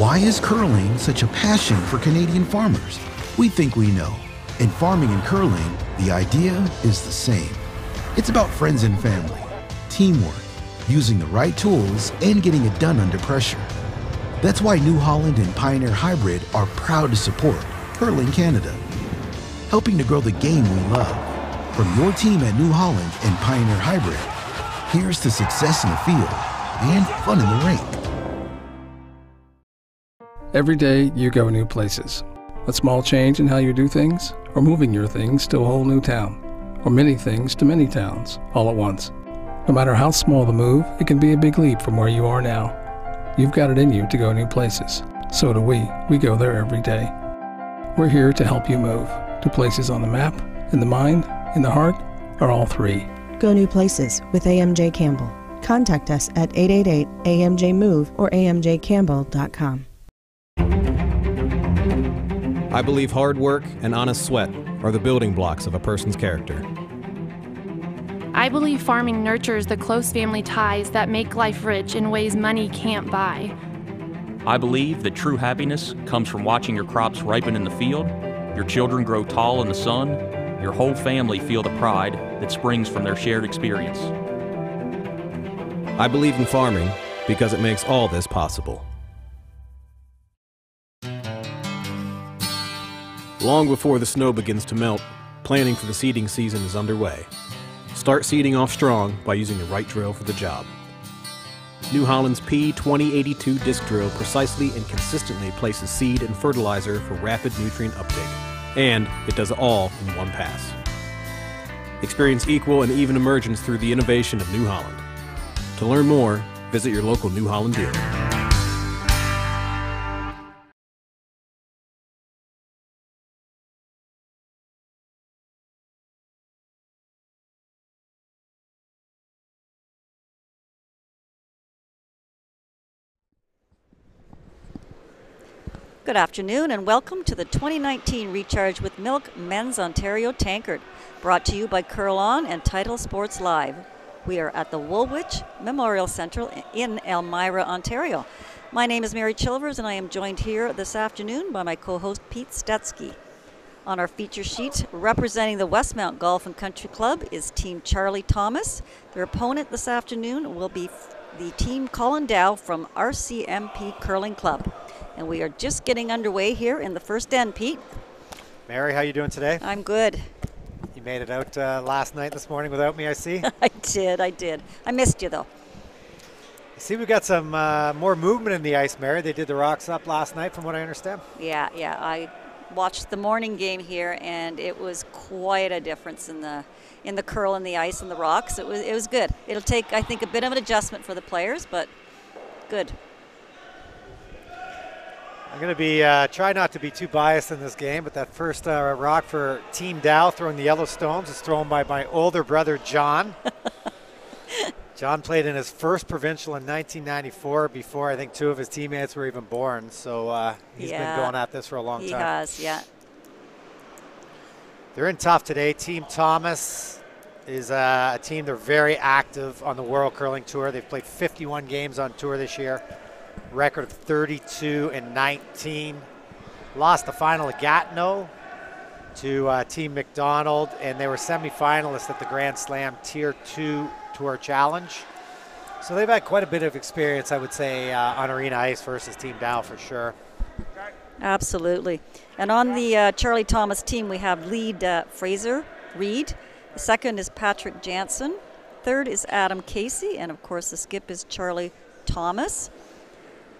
Why is curling such a passion for Canadian farmers? We think we know. In farming and curling, the idea is the same. It's about friends and family, teamwork, using the right tools, and getting it done under pressure. That's why New Holland and Pioneer Hybrid are proud to support Curling Canada, helping to grow the game we love. From your team at New Holland and Pioneer Hybrid, here's to success in the field and fun in the rink. Every day you go new places. A small change in how you do things, or moving your things to a whole new town, or many things to many towns all at once. No matter how small the move, it can be a big leap from where you are now. You've got it in you to go new places. So do we. We go there every day. We're here to help you move to places on the map, in the mind, in the heart, or all three. Go new places with AMJ Campbell. Contact us at 888-AMJ-MOVE or amjcampbell.com. I believe hard work and honest sweat are the building blocks of a person's character. I believe farming nurtures the close family ties that make life rich in ways money can't buy. I believe that true happiness comes from watching your crops ripen in the field, your children grow tall in the sun, your whole family feel the pride that springs from their shared experience. I believe in farming because it makes all this possible. Long before the snow begins to melt, planning for the seeding season is underway. Start seeding off strong by using the right drill for the job. New Holland's P2082 disc drill precisely and consistently places seed and fertilizer for rapid nutrient uptake, and it does it all in one pass. Experience equal and even emergence through the innovation of New Holland. To learn more, visit your local New Holland dealer. Good afternoon and welcome to the 2019 Recharge with Milk Men's Ontario Tankard, brought to you by Curl On and Title Sports Live. We are at the Woolwich Memorial Centre in Elmira, Ontario. My name is Mary Chilvers and I am joined here this afternoon by my co-host Pete Stetsky. On our feature sheet, representing the Westmount Golf and Country Club is Team Charlie Thomas. Their opponent this afternoon will be the Team Colin Dow from RCMP Curling Club. And we are just getting underway here in the first end, Pete. Mary, how you doing today? I'm good. You made it out last night, this morning without me, I see. I did. I missed you, though. I see we got some more movement in the ice, Mary. They did the rocks up last night, from what I understand. Yeah. I watched the morning game here, and it was quite a difference in the curl and the ice and the rocks. It was good. It'll take, I think, a bit of an adjustment for the players, but good. I'm going to be try not to be too biased in this game, but that first rock for Team Dow throwing the yellow stones is thrown by my older brother, John. John played in his first provincial in 1994 before I think two of his teammates were even born. So he's been going at this for a long time. He has, yeah. They're in tough today. Team Thomas is a team, they're very active on the World Curling Tour. They've played 51 games on tour this year. Record of 32-19. Lost the final at Gatineau to Team McDonald, and they were semifinalists at the Grand Slam Tier 2 Tour Challenge. So they've had quite a bit of experience, I would say, on arena ice versus Team Dow for sure. Absolutely. And on the Charlie Thomas team, we have lead Fraser Reed. The second is Patrick Jansen. Third is Adam Casey. And, of course, the skip is Charlie Thomas.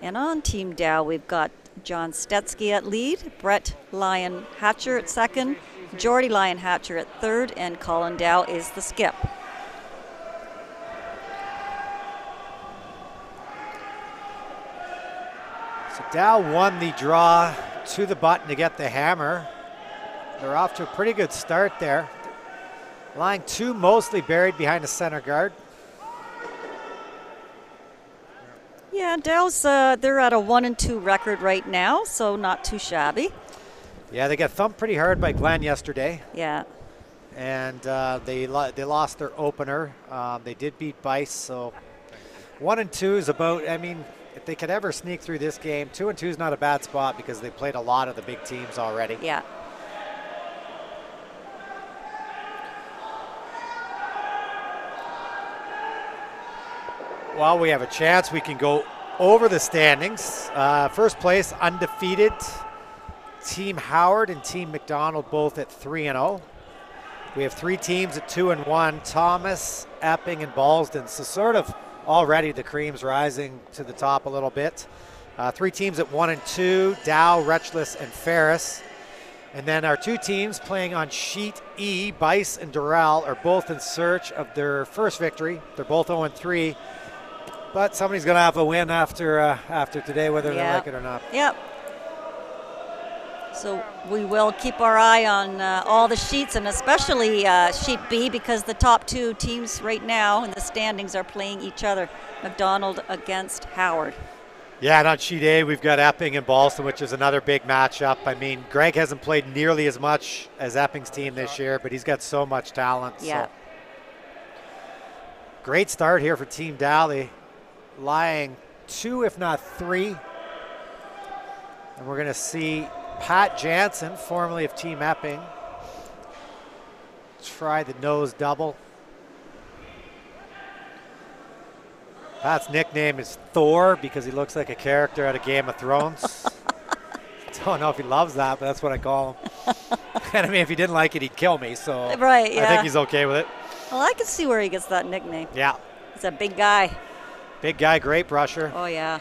And on Team Dow, we've got John Stetsky at lead, Brett Lyon Hatcher at second, Jordy Lyon Hatcher at third, and Colin Dow is the skip. So Dow won the draw to the button to get the hammer. They're off to a pretty good start there. Line two mostly buried behind the center guard. Yeah, Dow's, they're at a 1-2 record right now, so not too shabby. Yeah, they got thumped pretty hard by Glenn yesterday. Yeah. And they lost their opener. They did beat Bice, so 1-2 is about, I mean, if they could ever sneak through this game, 2-2 is not a bad spot because they played a lot of the big teams already. Yeah. Well, we have a chance. We can go over the standings. First place, undefeated. Team Howard and Team McDonald both at 3-0. We have 3 teams at 2-1, Thomas, Epping, and Ballston. So sort of already the cream's rising to the top a little bit. 3 teams at 1-2, Dow, Retchless, and Ferris. And then our 2 teams playing on sheet E, Bice and Doral, are both in search of their first victory. They're both 0-3, but somebody's going to have a win after today, whether they like it or not. Yep. So we will keep our eye on all the sheets, and especially sheet B, because the top 2 teams right now in the standings are playing each other. McDonald against Howard. Yeah, and on sheet A, we've got Epping and Ballston, which is another big matchup. I mean, Greg hasn't played nearly as much as Epping's team this year, but he's got so much talent. Yeah. So. Great start here for Team Dally, lying 2, if not 3. And we're going to see Pat Jansen, formerly of Team Epping, try the nose double. Pat's nickname is Thor because he looks like a character out of Game of Thrones. Don't know if he loves that, but that's what I call him. And I mean, if he didn't like it, he'd kill me. So right, yeah. I think he's okay with it. Well, I can see where he gets that nickname. Yeah. He's a big guy. Big guy, great brusher. Oh, yeah.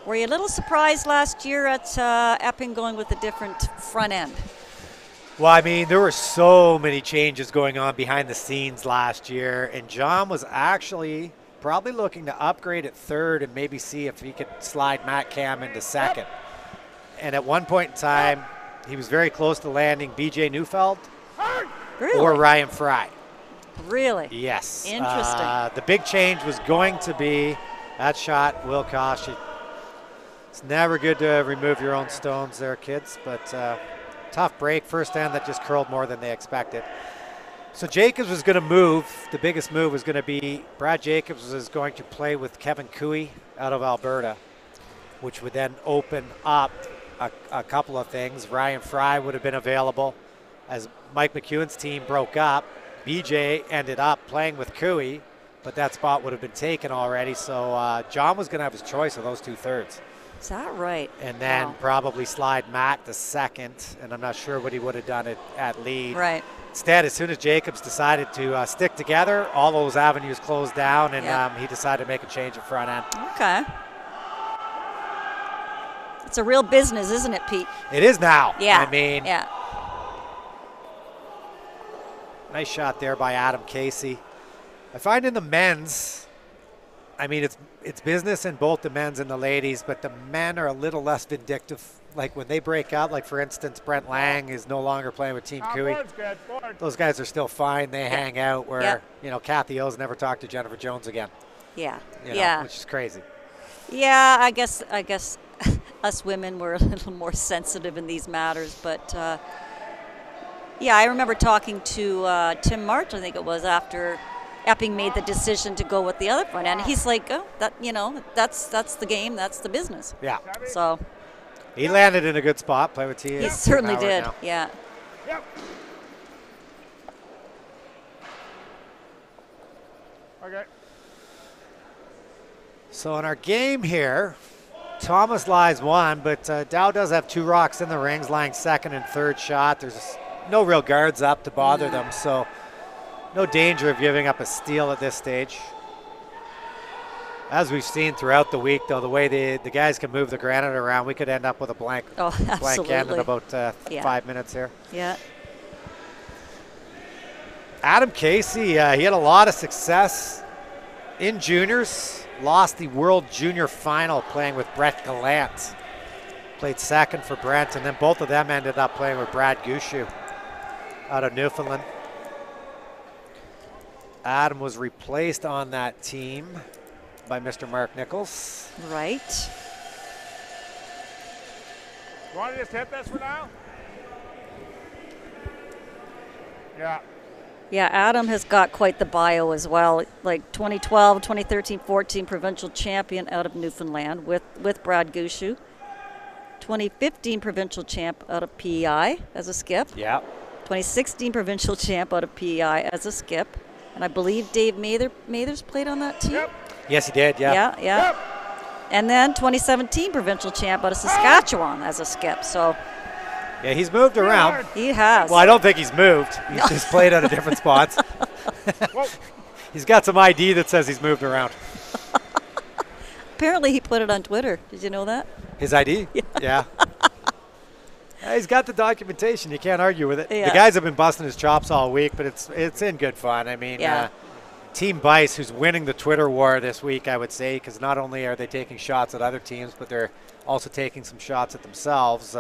Were you a little surprised last year at Epping going with a different front end? Well, I mean, there were so many changes going on behind the scenes last year, and John was actually probably looking to upgrade at third and maybe see if he could slide Matt Cam into second. And at one point in time, he was very close to landing BJ Neufeld or Ryan Fry. Really? Yes. Interesting. The big change was going to be that shot will cost you. It's never good to remove your own stones there, kids, but tough break. First end that just curled more than they expected. So Jacobs was going to move. The biggest move was going to be Brad Jacobs was going to play with Kevin Cooey out of Alberta, which would then open up a couple of things. Ryan Fry would have been available. As Mike McEwen's team broke up, BJ ended up playing with Cooey, but that spot would have been taken already. So John was going to have his choice of those 2/3. Is that right? And then probably slide Matt to second, and I'm not sure what he would have done at lead. Right. Instead, as soon as Jacobs decided to stick together, all those avenues closed down, and he decided to make a change at front end. Okay. It's a real business, isn't it, Pete? It is now. Yeah. I mean, yeah. Nice shot there by Adam Casey. I find in the men's, I mean, it's business in both the men's and the ladies, but the men are a little less vindictive. Like when they break up, like for instance, Brent Lang is no longer playing with Team Cooey. Those guys are still fine. They hang out where, you know, Kathy O's never talked to Jennifer Jones again. Yeah. You know, which is crazy. Yeah, I guess us women were a little more sensitive in these matters, but yeah, I remember talking to Tim March, I think it was, after Epping made the decision to go with the other front end. He's like, oh, that, you know, that's the game, that's the business. Yeah. So he landed in a good spot. Play with T. He certainly did. Now. Yeah. Yep. Okay. So in our game here, Thomas lies 1, but Dow does have 2 rocks in the rings, lying second and third shot. There's no real guards up to bother them, so no danger of giving up a steal at this stage. As we've seen throughout the week, though, the way the guys can move the granite around, we could end up with a blank end in about 5 minutes here. Yeah. Adam Casey, he had a lot of success in juniors. Lost the World Junior Final playing with Brett Gallant. Played second for Brent, and then both of them ended up playing with Brad Gushu out of Newfoundland. Adam was replaced on that team by Mr. Mark Nichols. Right. You want to just hit this for now? Yeah. Yeah, Adam has got quite the bio as well. Like 2012, 2013, 14 provincial champion out of Newfoundland with Brad Gushu. 2015 provincial champ out of PEI as a skip. Yeah. 2016 provincial champ out of PEI as a skip. And I believe Dave Mathers played on that team. Yep. Yes, he did. Yeah. Yeah, yeah. Yep. And then 2017 provincial champ out of Saskatchewan as a skip. So Yeah, he's moved around. he has. Well, I don't think he's moved. He's just played out of different spots. Whoa. He's got some ID that says he's moved around. Apparently he put it on Twitter. Did you know that? His ID? Yeah. Yeah, he's got the documentation. You can't argue with it. Yeah. The guys have been busting his chops all week, but it's in good fun. I mean, Yeah. Team Bice, who's winning the Twitter war this week, I would say, because not only are they taking shots at other teams, but they're also taking some shots at themselves.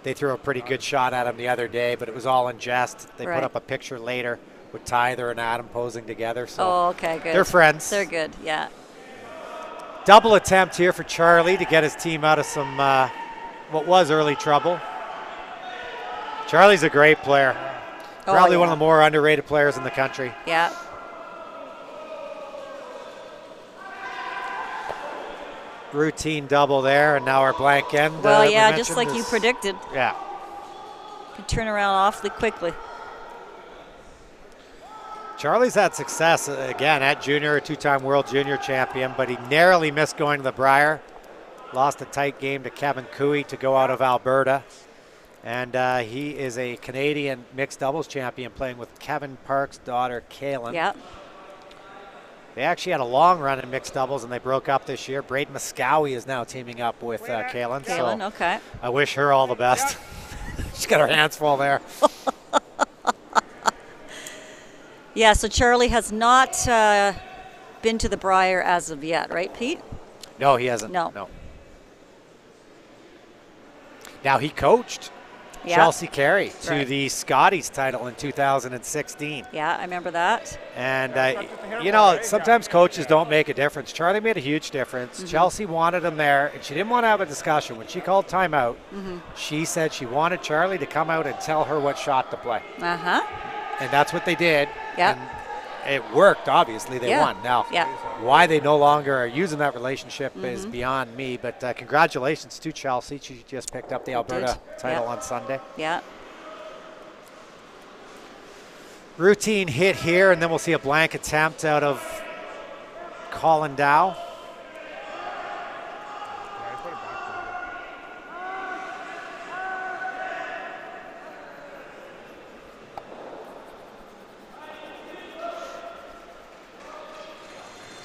They threw a pretty good shot at him the other day, but it was all in jest. They Right. put up a picture later with Tyther and Adam posing together. So Oh, okay, good. they're friends. They're good, yeah. Double attempt here for Charlie to get his team out of some what was early trouble. Charlie's a great player. Oh, Probably one yeah. of the more underrated players in the country. Yeah. Routine double there, and now our blank end. Well, we yeah, just mentioned like you is- predicted. Yeah. Can turn around awfully quickly. Charlie's had success, again, at junior, a two-time world junior champion, but he narrowly missed going to the Brier. Lost a tight game to Kevin Cooey to go out of Alberta. And he is a Canadian mixed doubles champion playing with Kevin Park's daughter, Kaylin. Yeah. They actually had a long run in mixed doubles, and they broke up this year. Braden Muscowie is now teaming up with Kaylin. Kaylin, So okay. I wish her all the best. She's got her hands full there. Yeah, so Charlie has not been to the Brier as of yet, right, Pete? No, he hasn't. No. Now, he coached Yeah. Chelsea Carey to Right. the Scotties title in 2016. Yeah, I remember that. And, sometimes coaches don't make a difference. Charlie made a huge difference. Mm-hmm. Chelsea wanted him there, and she didn't want to have a discussion. When she called timeout, Mm-hmm. she said she wanted Charlie to come out and tell her what shot to play. Uh-huh. And that's what they did. Yeah. And it worked, obviously. They Yeah. won. Now, Yeah. why they no longer are using that relationship is Mm-hmm. beyond me. But congratulations to Chelsea. She just picked up the Alberta title Yeah. on Sunday. Yeah. Routine hit here, and then we'll see a blank attempt out of Colin Dow.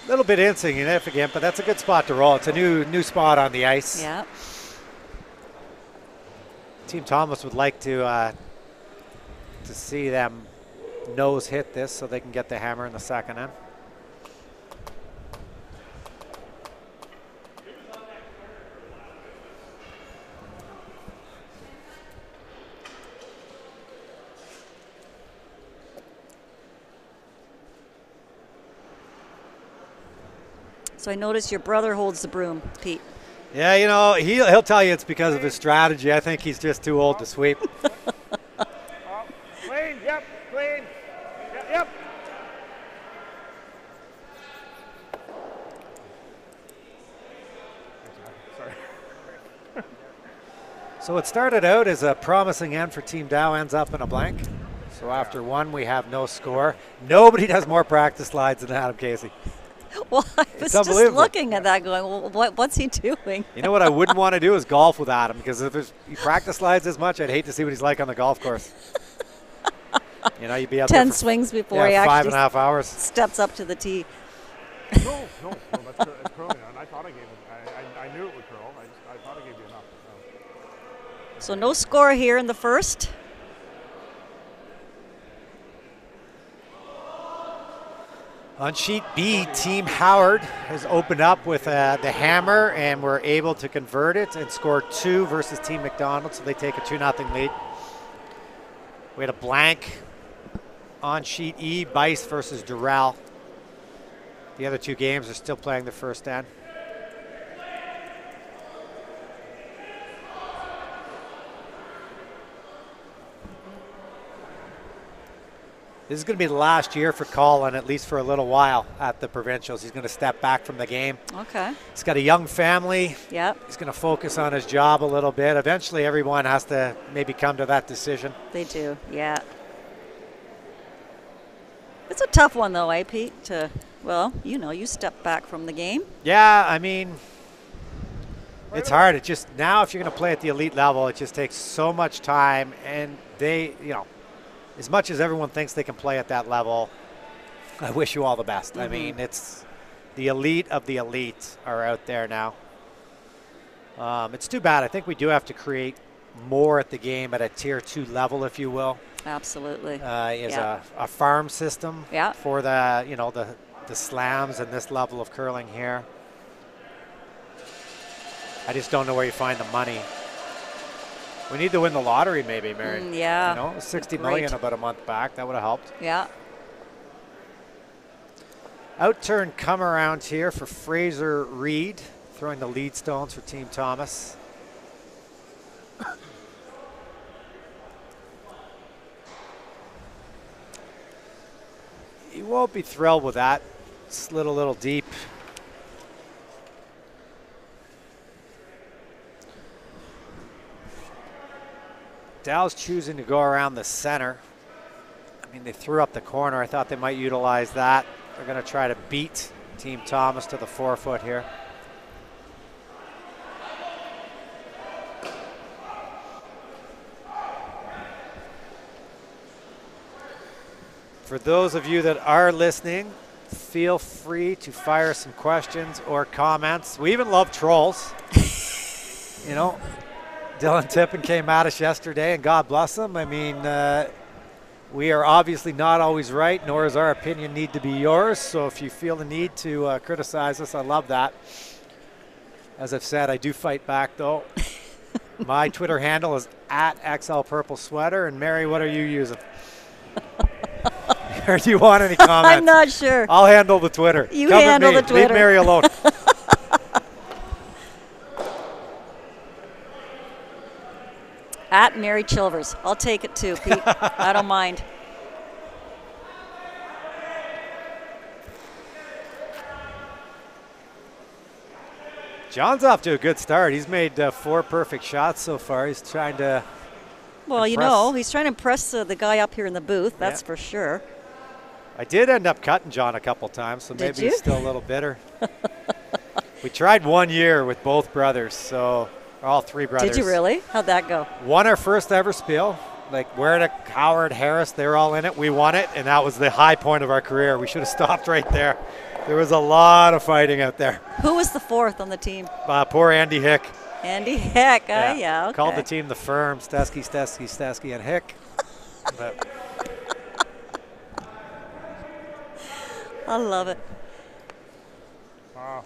A little bit insignificant, but that's a good spot to roll. It's a new spot on the ice. Yeah. Team Thomas would like to see them nose hit this so they can get the hammer in the second end. So I noticed your brother holds the broom, Pete. Yeah, he'll tell you it's because of his strategy. I think he's just too old to sweep. Clean, yep, clean. Yep. Sorry. So it started out as a promising end for Team Dow, ends up in a blank. So after one, we have no score. Nobody does more practice slides than Adam Casey. Well, I was just unbelievable. looking at that going, well, what's he doing? You know what I wouldn't want to do is golf with Adam, because if he practice slides this much, I'd hate to see what he's like on the golf course. You'd be up 10 there for, swings before he five actually and a half hours. steps up to the tee. No, that's curling. And I thought I gave it. I knew it would curl. I thought I gave you enough. No. So no score here in the first. On sheet B, Team Howard has opened up with the hammer, and we're able to convert it and score 2 versus Team McDonald, so they take a 2-0 lead. We had a blank on sheet E, Bice versus Durrell. The other two games are still playing the first end. This is going to be the last year for Colin, at least for a little while at the provincials. He's going to step back from the game. Okay. He's got a young family. Yep. He's going to focus on his job a little bit. Eventually, everyone has to maybe come to that decision. They do, yeah. It's a tough one, though, Pete? Well, you step back from the game. Yeah, I mean, it's hard. It just, now if you're going to play at the elite level, it just takes so much time. And they, as much as everyone thinks they can play at that level, I wish you all the best. Mm-hmm. I mean, it's the elite of the elite are out there now. It's too bad. I think we do have to create more at the game at a tier 2 level, if you will. Absolutely. Is a farm system for the slams and this level of curling here. I just don't know where you find the money. We need to win the lottery, maybe, Mary. Yeah. 60 million about a month back. That would have helped. Yeah. Outturn come around here for Fraser Reed, throwing the lead stones for Team Thomas. He won't be thrilled with that. Slid a little deep. Dow's choosing to go around the center. I mean, they threw up the corner. I thought they might utilize that. They're going to try to beat Team Thomas to the 4-foot here. For those of you that are listening, feel free to fire some questions or comments. We even love trolls. Dylan Tippin came at us yesterday, and God bless him. I mean, we are obviously not always right, nor does our opinion need to be yours. So if you feel the need to criticize us, I love that. As I've said, I do fight back, though. My Twitter handle is @XLPurpleSweater. And Mary, what are you using? Or do you want any comments? I'm not sure. I'll handle the Twitter. You handle the Twitter. Leave Mary alone. @Mary Chilvers. I'll take it too, Pete. I don't mind. John's off to a good start. He's made 4 perfect shots so far. He's trying to Well, he's trying to impress the guy up here in the booth, that's for sure. I did end up cutting John a couple times, so maybe he's still a little bitter. We tried 1 year with both brothers, so all 3 brothers. Did you really? How'd that go? Won our first ever spiel. Like Wernick, Howard, Harris, they were all in it. We won it, and that was the high point of our career. We should have stopped right there. There was a lot of fighting out there. Who was the 4th on the team? Poor Andy Hick. Andy Hick, okay. Called the team the Firm, Stesky, and Hick. But I love it. Wow.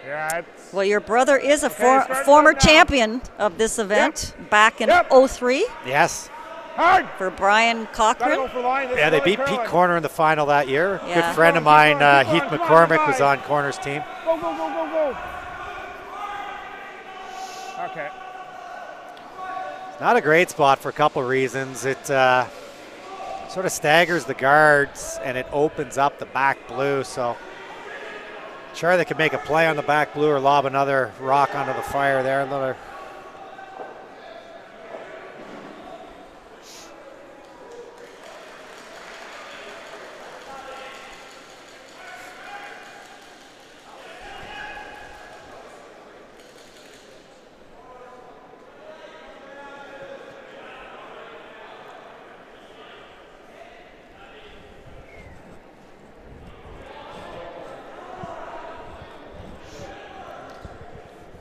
Yeah, well, your brother is a former champion of this event back in 03. Yes. Hard. For Brian Cochran. Yeah, they beat Pete Corner in the final that year. Yeah. Good friend of mine, Heath McCormick, was on Corner's team. Go, go, go, go, go. Okay. It's not a great spot for a couple of reasons. It sort of staggers the guards, and it opens up the back blue. So sure, they could make a play on the back blue or lob another rock onto the fire there. Another.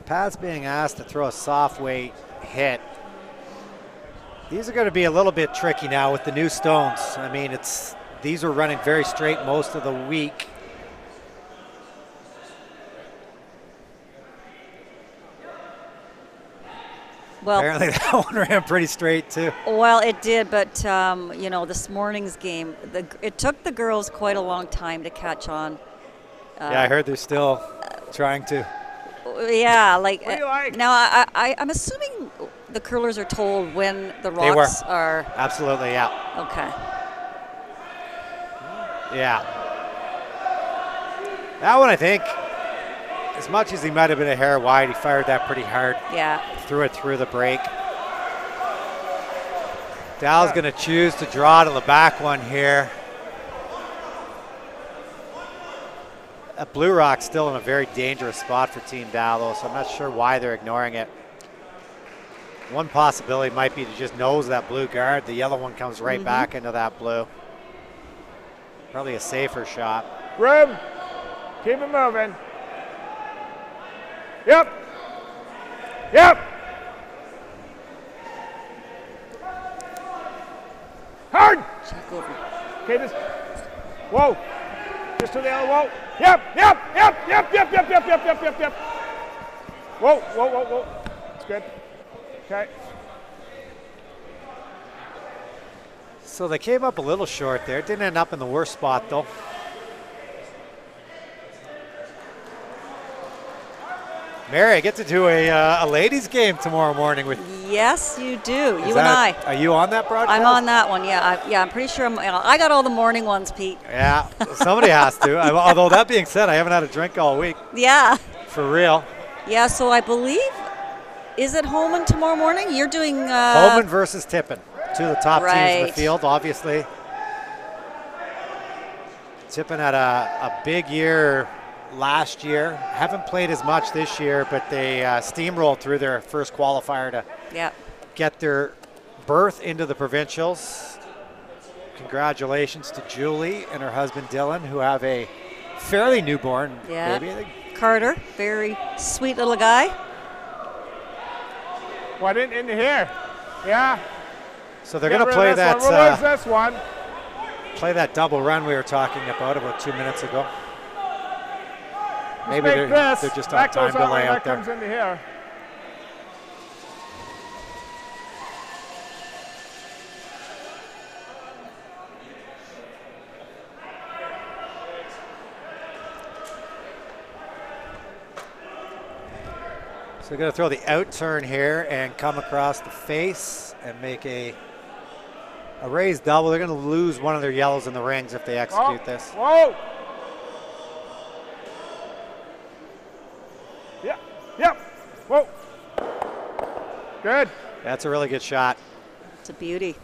Pat's being asked to throw a soft weight hit. These are going to be a little bit tricky now with the new stones. I mean, these are running very straight most of the week. Well, apparently that one ran pretty straight too. Well, it did, but this morning's game, it took the girls quite a long time to catch on. Yeah, I heard they're still trying to. Yeah, now I'm assuming the curlers are told when the They were. rocks are. Absolutely, yeah. Okay. Yeah. That one, I think, as much as he might have been a hair wide, he fired that pretty hard. Yeah. Threw it through the break. Dow's going to choose to draw to the back one here. That blue rock's still in a very dangerous spot for Team Dow, though, so I'm not sure why they're ignoring it. One possibility might be to just nose that blue guard. The yellow one comes right back into that blue. Probably a safer shot. Room. Keep it moving. Yep. Yep. Hard. Check over. Okay, just. Whoa. Just to the other. Whoa. Yep. Yep. Yep. Yep. Yep. Yep. Yep. Yep. Yep. Yep. Yep. Whoa. Whoa. Whoa. Whoa. That's good. Okay. So they came up a little short there. Didn't end up in the worst spot, though. Mary, I get to do a ladies' game tomorrow morning with. Yes, you do. You and I. Are you on that broadcast? I'm on that one. Yeah. I'm pretty sure. I got all the morning ones, Pete. Yeah, somebody has to. Although that being said, I haven't had a drink all week. Yeah. For real. Yeah. So I believe, is it Holman tomorrow morning? You're doing. Holman versus Tippin. Two of the top teams in the field, obviously. Tippin had a big year last year. Haven't played as much this year, but they steamrolled through their first qualifier to get their berth into the provincials. Congratulations to Julie and her husband Dylan, who have a fairly newborn baby. Carter, very sweet little guy. What in here? Yeah. So they're going to play that. Release this one. Play that double run we were talking about 2 minutes ago. Maybe they're just on time delay out there. That comes into here. So they're going to throw the out turn here and come across the face and make a raised double. They're going to lose one of their yellows in the rings if they execute this. Whoa! Yep, yep. Whoa. Good. That's a really good shot. It's a beauty.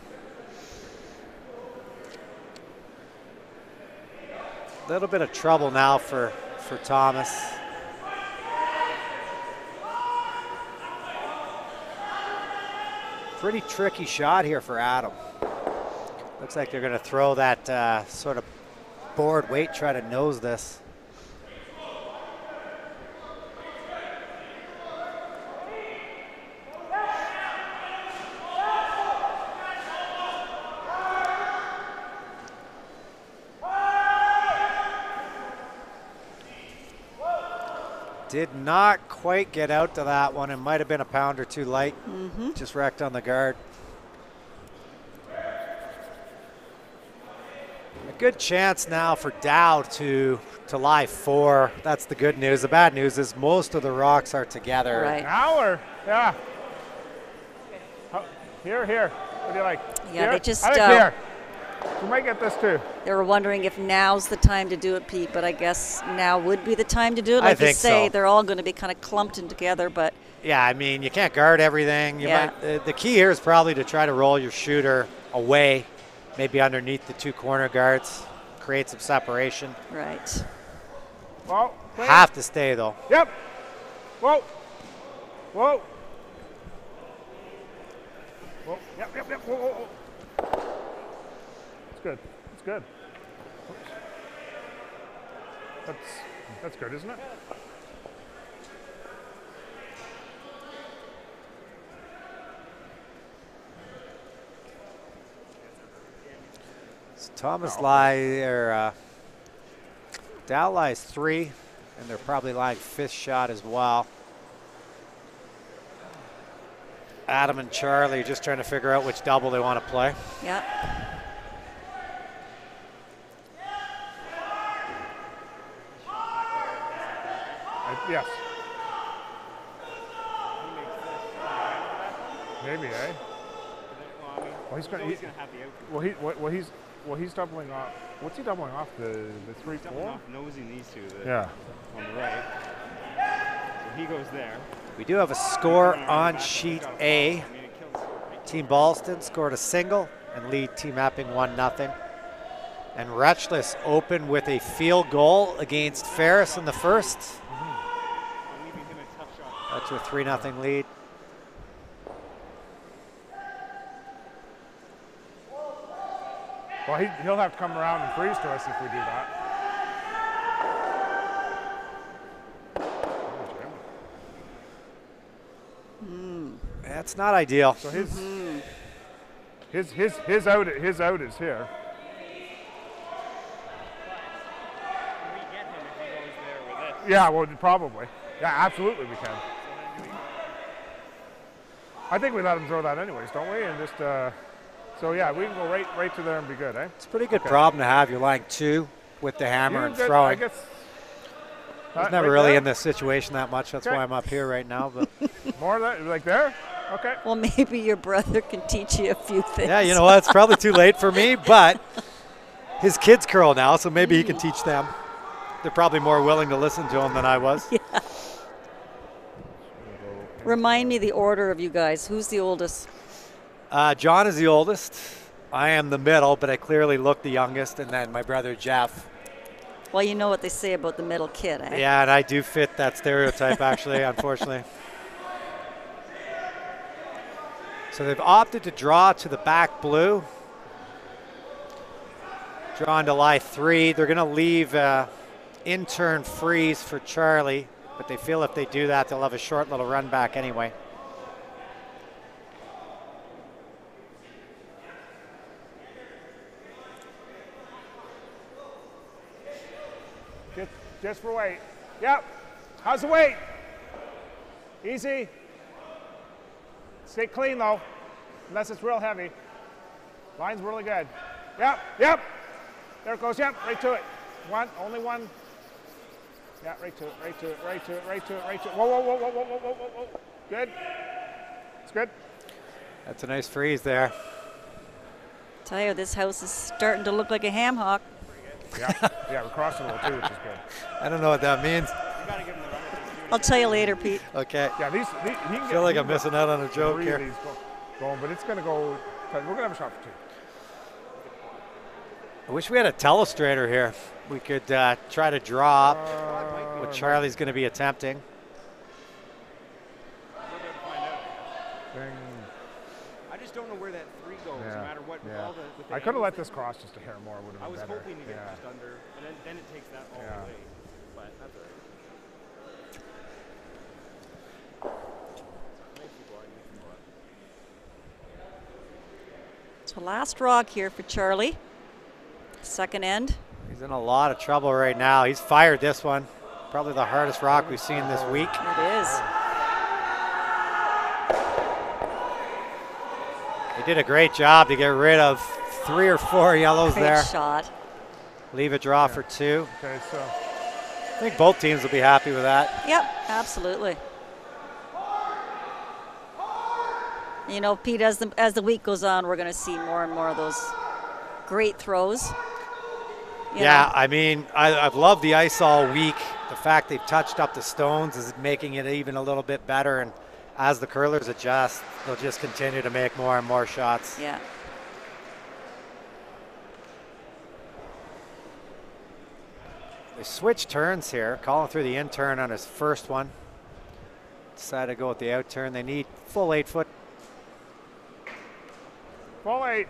A little bit of trouble now for Thomas. Pretty tricky shot here for Adam. Looks like they're going to throw that sort of board weight, try to nose this. Did not quite get out to that one. It might have been a pound or two light. Just wrecked on the guard. A good chance now for Dow to lie 4. That's the good news. The bad news is most of the rocks are together. Right. Yeah. Here. What do you like? Yeah, here? they just. I like here. You might get this too. They were wondering if now's the time to do it, Pete, but I guess now would be the time to do it. I Like you think say, so. they're all going to be kind of clumped in together, but. Yeah, I mean, you can't guard everything. The key here is probably to try to roll your shooter away, maybe underneath the 2 corner guards, create some separation. Right. Well, have to stay, though. Yep. Whoa. Whoa. Whoa. Yep. Whoa. It's good. It's good. Oops. That's good, isn't it? So Thomas Dow lies 3, and they're probably lying 5th shot as well. Adam and Charlie are just trying to figure out which double they want to play. Yep. Yes. Maybe, eh? Well, he's going to have the outfield. Well, he's doubling off. What's he doubling off? The 3-4? He's doubling off nosing these two. Yeah. On the right. So he goes there. We do have a score on sheet A. Team Ballston scored a single and lead Team Epping 1-0. And Retchless open with a field goal against Ferris in the first. That's a 3-0 lead. Well, he'll have to come around and freeze to us if we do that. That's not ideal. So his out is here. Yeah, well, probably. Yeah, absolutely we can. I think we let him throw that anyways, don't we? And just, so yeah, we can go right to there and be good, eh? It's a pretty good problem to have. You're lying 2 with the hammer and throwing. I guess. I was never really in this situation that much. That's why I'm up here right now. But more of that, like there? Okay. Well, maybe your brother can teach you a few things. Yeah, you know what? It's probably too late for me, but his kids curl now, so maybe he can teach them. They're probably more willing to listen to him than I was. Yeah. Remind me the order of you guys. Who's the oldest? John is the oldest. I am the middle, but I clearly look the youngest, and then my brother Jeff. Well, you know what they say about the middle kid, eh? Yeah, and I do fit that stereotype, actually, unfortunately. So they've opted to draw to the back blue. Drawn to lie 3. They're going to leave intern freeze for Charlie, but they feel if they do that, they'll have a short little run back anyway. Just for weight. Yep. How's the weight? Easy. Stay clean though, unless it's real heavy. Line's really good. Yep. There it goes. Yep. Right to it. Only one. Yeah. Right to it. Whoa. Good. It's good. That's a nice freeze there. Tell you, this house is starting to look like a ham hock. Yeah, we're crossing a little too, which is good. I don't know what that means. I'll tell you later, Pete. Okay. Yeah, I feel like I'm missing out on a joke here. Going, but it's going to go. We're going to have a shot for 2. I wish we had a telestrator here. We could try to draw up what Charlie's going to be attempting. I just don't know where that 3 goes, no matter what. Yeah. All the I could have let this cross just a hair more. Would have been better. I was hoping to get just under, and then it takes that all the way. But that's all right. So last rock here for Charlie. Second end. He's in a lot of trouble right now. He's fired this one. Probably the hardest rock we've seen this week. It is. He did a great job to get rid of 3 or 4 yellows Great there. shot. Leave a draw for 2. Okay, so I think both teams will be happy with that. Yep, absolutely. You know, Pete, as the week goes on, we're going to see more and more of those great throws. You know? I mean, I've loved the ice all week. The fact they've touched up the stones is making it even a little bit better. And as the curlers adjust, they'll just continue to make more and more shots. Yeah. They switched turns here, calling through the in turn on his first one. Decided to go with the out turn. They need full 8 foot. Full 8.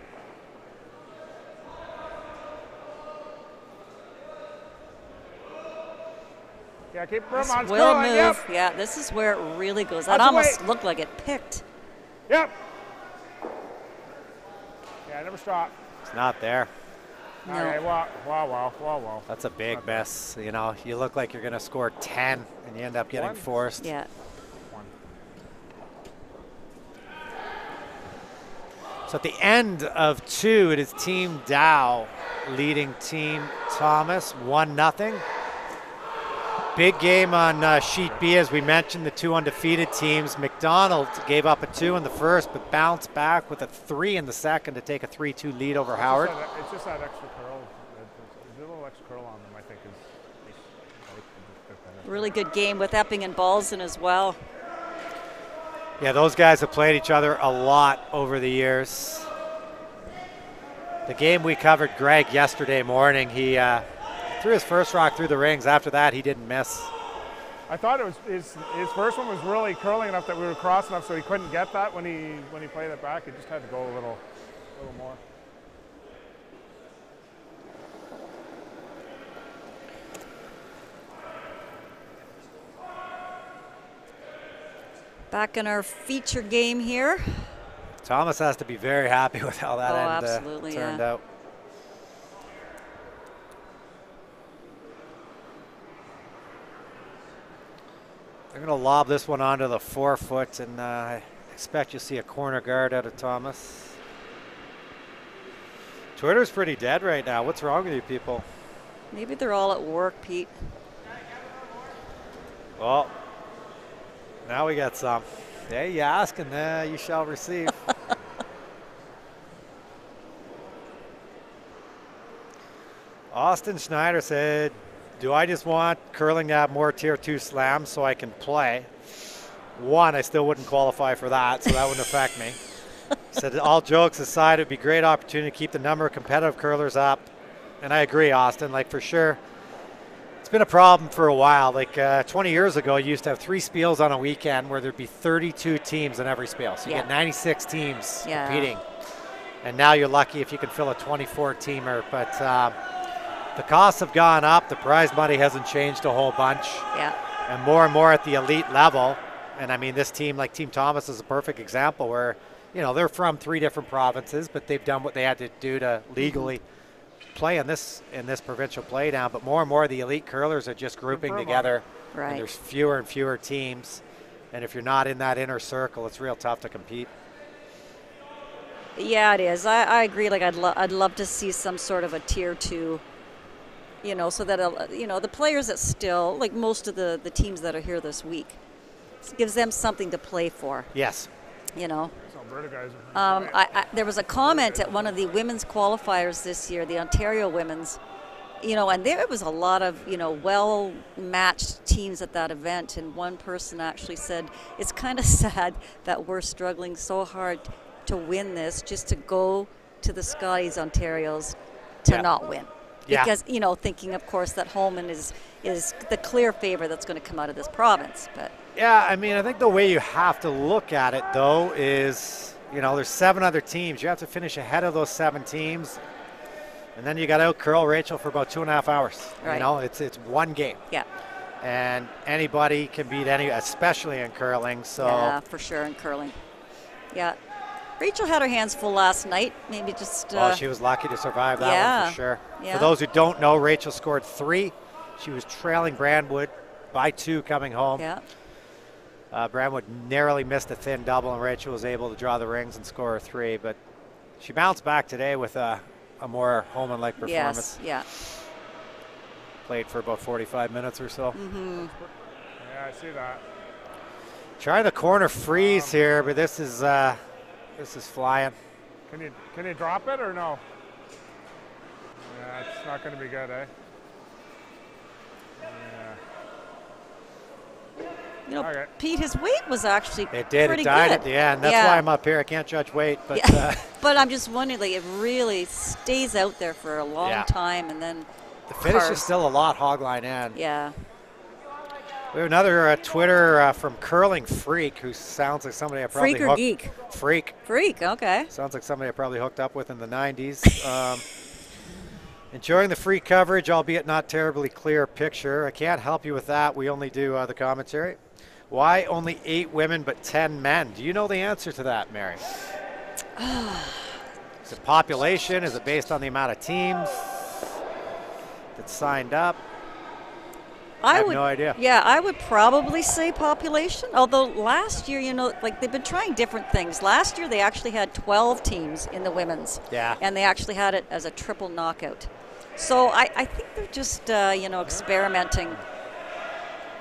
Yeah, keep room on. Will move. Yep. Yeah, this is where it really goes. That almost looked like it picked. Yep. Yeah, never stop. It's not there. No. Okay, wow. That's a big miss. You know, you look like you're going to score 10 and you end up getting forced. Yeah. So at the end of 2, it is Team Dow leading Team Thomas 1-0. Big game on Sheet B, as we mentioned, the 2 undefeated teams. McDonald gave up a 2 in the first, but bounced back with a 3 in the second to take a 3-2 lead over Howard. It's just that extra curl. There's a little extra curl on them, I think. Really good game with Epping and Balzen as well. Yeah, those guys have played each other a lot over the years. The game we covered Greg yesterday morning, he threw his first rock through the rings. After that, he didn't miss. I thought it was his first one was really curling enough that we were cross enough so he couldn't get that when he played it back. He just had to go a little more. Back in our feature game here. Thomas has to be very happy with how that absolutely, turned out. They're going to lob this one onto the 4-foot, and I expect you'll see a corner guard out of Thomas. Twitter's pretty dead right now. What's wrong with you people? Maybe they're all at work, Pete. Well, now we got some. Yeah, you ask and you shall receive. Austin Schneider said, do I just want curling to have more Tier 2 slams so I can play? One, I still wouldn't qualify for that, so that wouldn't affect me. He said, all jokes aside, it would be a great opportunity to keep the number of competitive curlers up. And I agree, Austin, like for sure. It's been a problem for a while. Like 20 years ago, you used to have 3 spiels on a weekend where there'd be 32 teams in every spiel. So you get 96 teams competing. And now you're lucky if you can fill a 24-teamer. But the costs have gone up. The prize money hasn't changed a whole bunch. Yeah. And more at the elite level. And I mean, this team, like Team Thomas, is a perfect example where, you know, they're from 3 different provinces, but they've done what they had to do to legally play in this provincial play down. But more and more, the elite curlers are just grouping together. Right. And there's fewer and fewer teams. And if you're not in that inner circle, it's real tough to compete. Yeah, it is. I agree. Like I'd love to see some sort of a Tier 2. You know, so that, you know, the players that still, like most of the teams that are here this week, it gives them something to play for. Yes. You know. Guys there was a comment at one of the women's qualifiers this year, the Ontario women's, you know, and there was a lot of, you know, well-matched teams at that event. And one person actually said, it's kind of sad that we're struggling so hard to win this just to go to the Scotties Ontarios to not win. Because, you know, thinking, of course, that Holman is the clear favorite that's going to come out of this province. But yeah, I mean, I think the way you have to look at it, though, is, you know, there's 7 other teams. You have to finish ahead of those 7 teams. And then you got to out-curl Rachel for about 2.5 hours. Right. You know, it's one game. Yeah. And anybody can beat especially in curling. So yeah, for sure, in curling. Yeah. Rachel had her hands full last night. Maybe just. She was lucky to survive that one for sure. Yeah. For those who don't know, Rachel scored 3. She was trailing Brandwood by 2 coming home. Yeah. Brandwood narrowly missed a thin double, and Rachel was able to draw the rings and score a 3. But she bounced back today with a more Holman-like performance. Yes. Yeah. Played for about 45 minutes or so. Mm-hmm. Yeah, I see that. Trying the corner freeze here, but this is flying. Can you drop it or no? Yeah, it's not going to be good, eh? Yeah. You know, Pete, his weight was actually it did. pretty It died good. at the end. That's why I'm up here. I can't judge weight, but but I'm just wondering, like, it really stays out there for a long time, and then the finish is still a lot hogline in. Yeah. We have another Twitter from Curling Freak, who sounds like somebody I probably Freak or geek? Freak. Freak, okay. Sounds like somebody I probably hooked up with in the 90s. Enjoying the free coverage, albeit not terribly clear picture. I can't help you with that. We only do the commentary. Why only 8 women but 10 men? Do you know the answer to that, Mary? Is it population? Is it based on the amount of teams that signed up? I have no idea. Yeah, I would probably say population. Although last year, you know, like they've been trying different things. Last year they actually had 12 teams in the women's. Yeah. And they actually had it as a triple knockout. So I think they're just, you know, experimenting.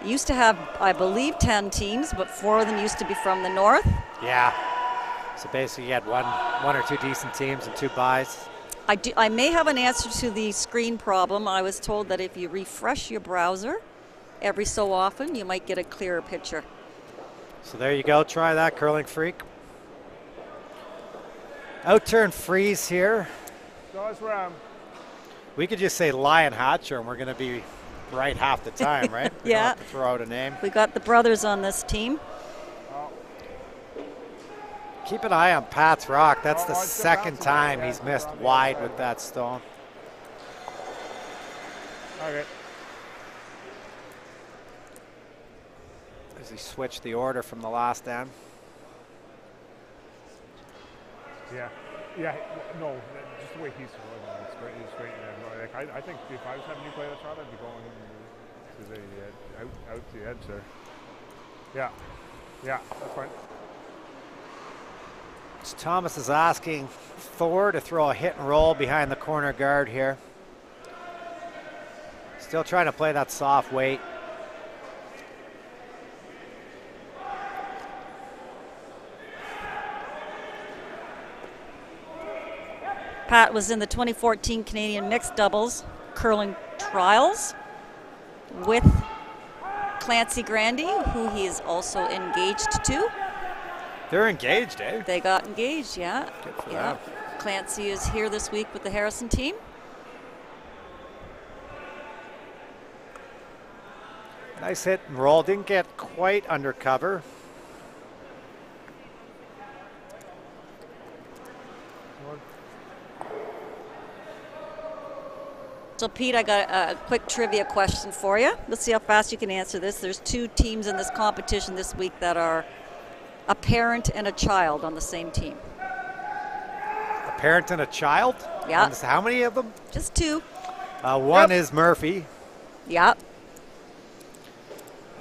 Used to have, I believe, 10 teams, but 4 of them used to be from the north. Yeah. So basically you had one or two decent teams and 2 buys. I may have an answer to the screen problem. I was told that if you refresh your browser every so often, you might get a clearer picture. So there you go. Try that, Curling Freak. Outturn freeze here. Goes round. We could just say Lion Hatcher and we're going to be right half the time, right? We Yeah. don't have to throw out a name. We got the brothers on this team. Keep an eye on Pat's rock. That's the Oh, second time he's missed wide with that stone. Okay. As he switched the order from the last end. Yeah. Yeah. No, just the way he's throwing it. He's straight in there. Like, I think if I was having you play that shot, I'd be going to the out the edge there. Yeah. Yeah, that's fine. So Thomas is asking Thor to throw a hit and roll behind the corner guard here. Still trying to play that soft weight. Pat was in the 2014 Canadian mixed doubles curling trials with Clancy Grandy, who he is also engaged to. They're engaged, eh? They got engaged, yeah. Good for Yeah. them. Clancy is here this week with the Harrison team. Nice hit and roll. Didn't get quite under cover. So Pete, I got a quick trivia question for you. Let's see how fast you can answer this. There's 2 teams in this competition this week that are a parent and a child on the same team. A parent and a child? Yeah. And how many of them? Just 2. One is Murphy. Yeah.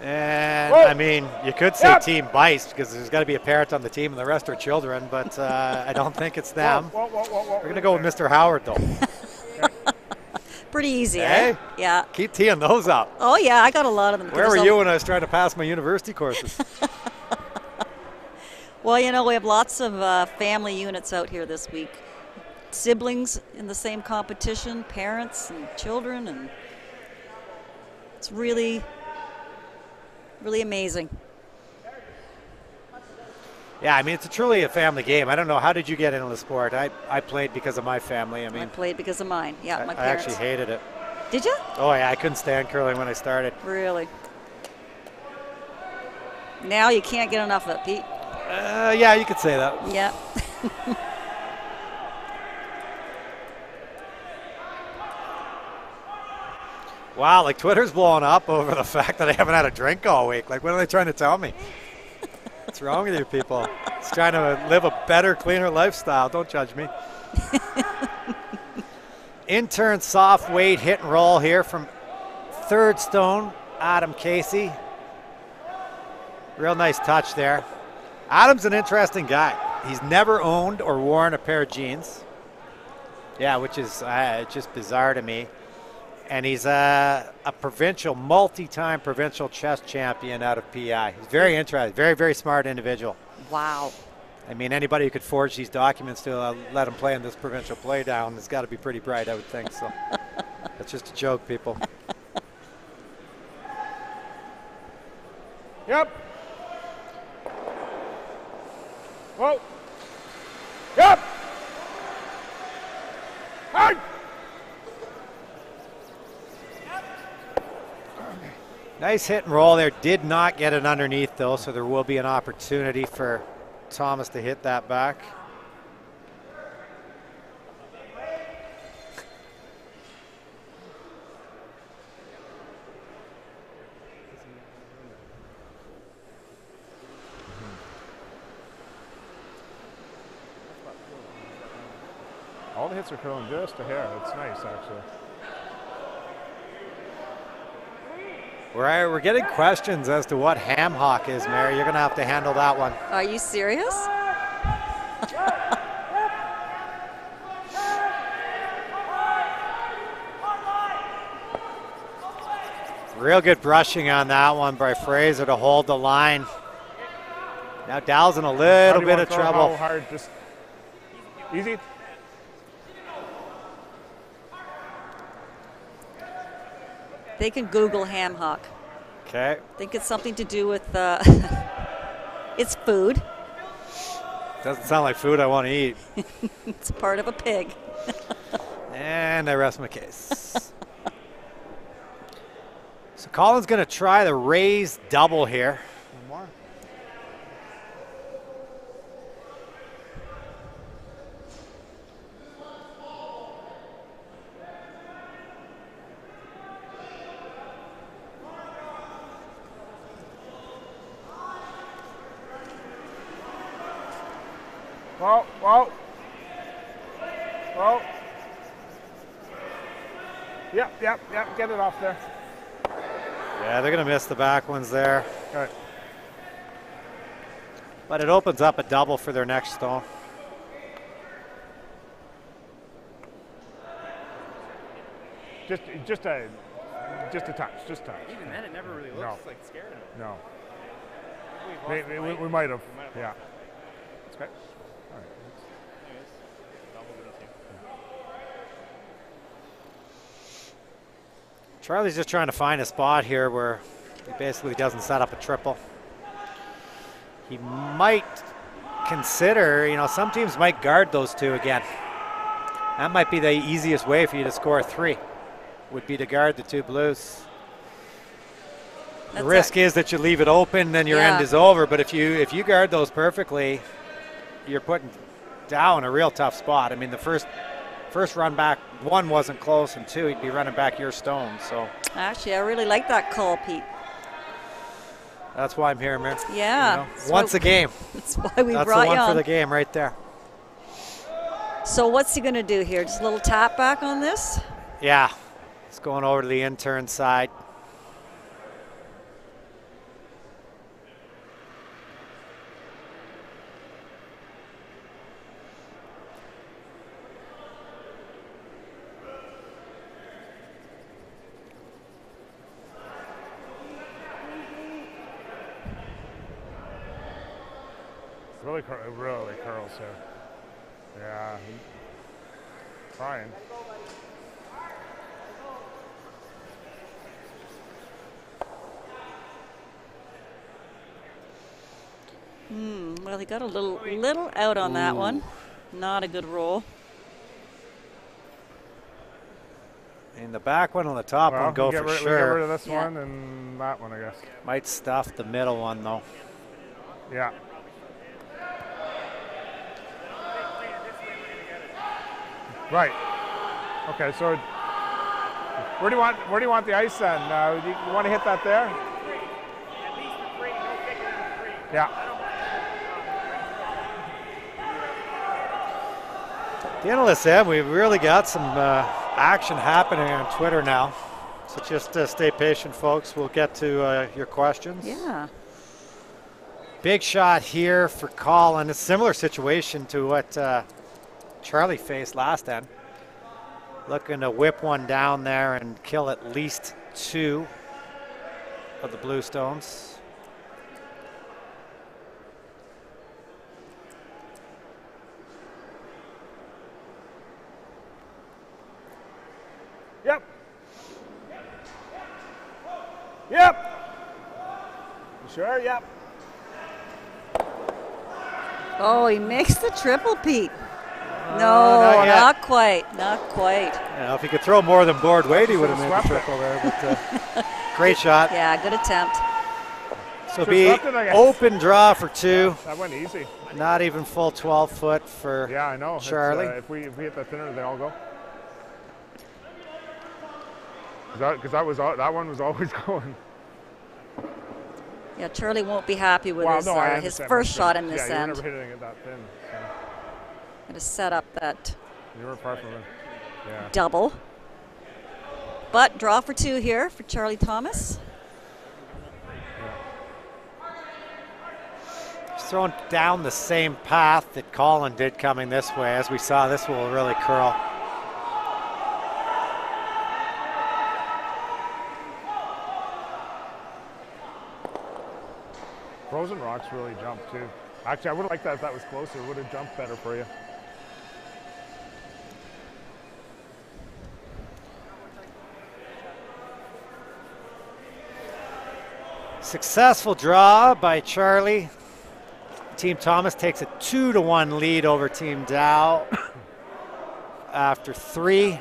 And Whoa. I mean, you could say Team Bice because there's got to be a parent on the team and the rest are children, but I don't think it's them. Whoa. We're going to go with Mr. Howard, though. Pretty easy, Hey? eh? Yeah. Keep teeing those up. Oh, yeah, I got a lot of them. Where were you when I was trying to pass my university courses? Well, you know, we have lots of family units out here this week. Siblings in the same competition, parents and children, and it's really, really amazing. Yeah, I mean, it's truly a family game. I don't know. How did you get into the sport? I played because of my family. I mean, I played because of mine. Yeah, my I parents. actually hated it. Did you? Oh, yeah, I couldn't stand curling when I started. Really? Now you can't get enough of it, Pete. Yeah, you could say that. Yeah. Wow, like Twitter's blowing up over the fact that I haven't had a drink all week. Like, what are they trying to tell me? What's wrong with you people? Just trying to live a better, cleaner lifestyle. Don't judge me. Intern soft weight hit and roll here from third stone, Adam Casey. Real nice touch there. Adam's an interesting guy. He's never owned or worn a pair of jeans. Yeah, which is just bizarre to me. And he's a provincial, multi-time provincial chess champion out of PI. He's very interesting, very, very smart individual. Wow. I mean, anybody who could forge these documents to let him play in this provincial playdown has got to be pretty bright, I would think. So that's just a joke, people. Yep. Whoa. Yep. Hey. Nice hit and roll there. Did not get it underneath, though, so there will be an opportunity for Thomas to hit that back. All the hits are curling just a hair. It's nice, actually. We're getting questions as to what ham hock is, Mary. You're going to have to handle that one. Are you serious? Real good brushing on that one by Fraser to hold the line. Now Dow's in a little bit of trouble. How hard? Just easy. They can Google ham hock. Okay. I think it's something to do with it's food. Doesn't sound like food I want to eat. It's part of a pig. And I rest my case. So Colin's going to try the raised double here. One more. Whoa, whoa. Whoa. Yep, get it off there. Yeah, they're going to miss the back ones there. All right. But it opens up a double for their next stone. Just a touch, just touch. Even then, it never really looks like scared him. No. Maybe We might have. Yeah. That's okay. All right. Charlie's just trying to find a spot here where he basically doesn't set up a triple. He might consider, some teams might guard those two again. That might be the easiest way for you to score a 3, would be to guard the two blues. The risk is that you leave it open, then your end is over. But if you guard those perfectly, you're putting down a real tough spot. I mean, the first run back, 1 wasn't close, and 2, he'd be running back your stone. So actually, I really like that call, Pete. That's why I'm here, man. Yeah. Once a game. That's why we brought you on. That's the one for the game right there. So what's he going to do here? Just a little tap back on this? Yeah. It's going over to the intern side. Really curls here. Yeah. Trying. Well, he got a little out on that one. Not a good roll. And the back one on the top one go for sure. We get rid of this one and that one, I guess. Might stuff the middle one though. Yeah. Right. Okay, so where do you want the ice then? You want to hit that there? At least the 3, no bigger than 3. Yeah. At the end of this end, we've really got some action happening on Twitter now. So just stay patient, folks. We'll get to your questions. Yeah. Big shot here for Colin. A similar situation to what Charlie faced last end. Looking to whip one down there and kill at least 2 of the blue stones. Yep. Yep. You sure? Yep. Oh, he makes the triple, Pete. No, not quite. Not quite. If he could throw more than board weight, he would have made the triple there. But great shot. Yeah, good attempt. So be open draw for 2. That went easy. Not even full 12 foot for I know. Charlie. If we hit that thinner, they all go. Because that one was always going. Yeah, Charlie won't be happy with his first shot in this end. You never hit it that thin. So. Got to set up that you were far from it. Yeah. Double. But draw for 2 here for Charlie Thomas. Just throwing down the same path that Colin did coming this way. As we saw, this will really curl. frozen rocks really jump too. Actually, I would have liked that if that was closer. It would have jumped better for you. Successful draw by Charlie. Team Thomas takes a 2-1 lead over Team Dow after 3.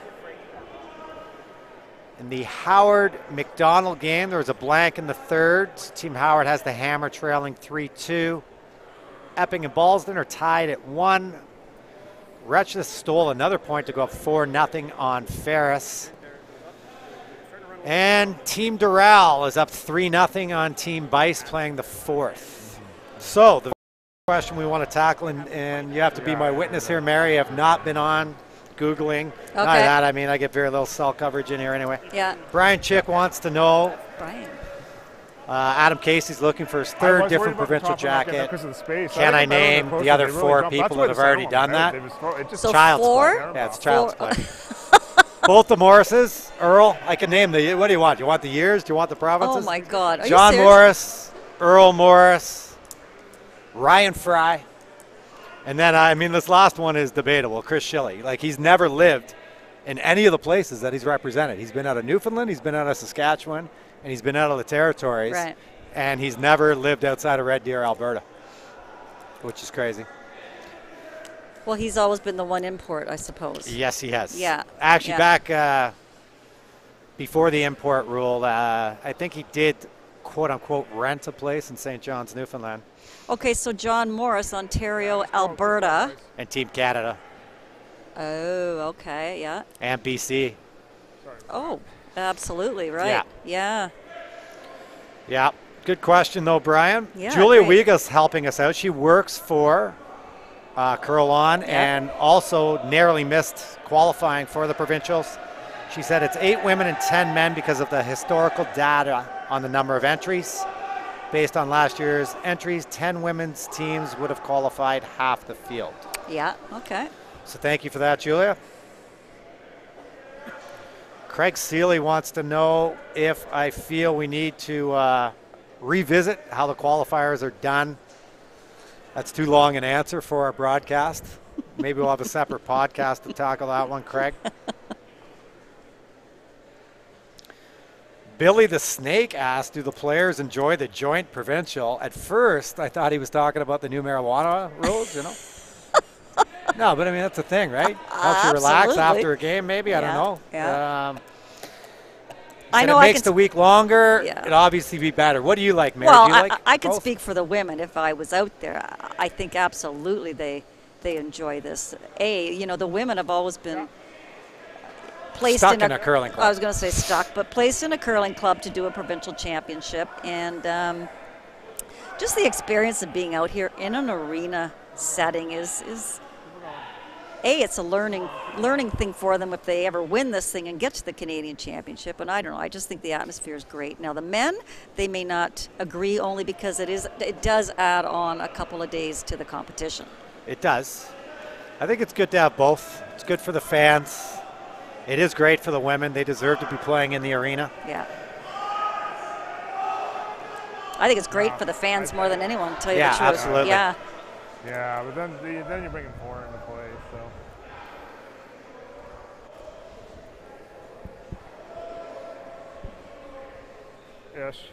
In the Howard-McDonald game, there was a blank in the third. Team Howard has the hammer trailing 3-2. Epping and Ballston are tied at 1. Retcheth stole another point to go up 4-0 on Ferris. And Team Doral is up 3-0 on Team Bice, playing the 4th. So the question we want to tackle, and you have to be my witness here, Mary, I have not been on Googling. Okay. Not that, I mean, I get very little cell coverage in here anyway. Yeah. Brian Chick wants to know. Brian. Adam Casey's looking for his 3rd different provincial jacket. Can I name the other 4 people that have already done that? So Child's 4? Play. Yeah, it's Child's Play. Both the Morrises. Earl, I can name the, what do you want? Do you want the years? Do you want the provinces? Oh my God. Are John you serious? Morris, Earl Morris, Ryan Fry. And then, I mean, this last one is debatable. Chris Shilley. Like, he's never lived in any of the places that he's represented. He's been out of Newfoundland, he's been out of Saskatchewan, and he's been out of the territories. Right. And he's never lived outside of Red Deer, Alberta, which is crazy. Well, he's always been the one import, I suppose. Yes, he has. Yeah. Actually, back before the import rule, I think he did, quote-unquote, rent a place in St. John's, Newfoundland. Okay, so John Morris, Ontario, Alberta. And Team Canada. Oh, okay, yeah. And BC. Oh, absolutely, right. Yeah. Yeah. Good question, though, Brian. Yeah, Julia great. Wiga's helping us out. She works for Curl On and also narrowly missed qualifying for the provincials. She said it's 8 women and 10 men because of the historical data on the number of entries. Based on last year's entries, 10 women's teams would have qualified half the field. Yeah, okay. So thank you for that, Julia. Craig Seeley wants to know if I feel we need to revisit how the qualifiers are done. That's too long an answer for our broadcast. Maybe we'll have a separate podcast to tackle that one, Craig. Billy the Snake asked, do the players enjoy the joint provincial? At first, I thought he was talking about the new marijuana rules, you know? No, but I mean, that's the thing, right? Helps you relax after a game, maybe? I don't know. Yeah. I know it makes the week longer. Yeah. It'd obviously be better. What do you like, Mary? Well, do you like I can speak for the women if I was out there. I think absolutely they enjoy this. The women have always been placed stuck in a curling club. I was going to say stuck, but placed in a curling club to do a provincial championship. And just the experience of being out here in an arena setting is it's a learning thing for them if they ever win this thing and get to the Canadian Championship. And I don't know, I just think the atmosphere is great. Now the men, they may not agree only because it does add on a couple of days to the competition. It does. I think it's good to have both. It's good for the fans. It is great for the women. They deserve to be playing in the arena. Yeah. I think it's great for the fans more than anyone, to tell you the truth. Absolutely. Yeah. Yeah, but then you're bringing 4 into play, so. Ish.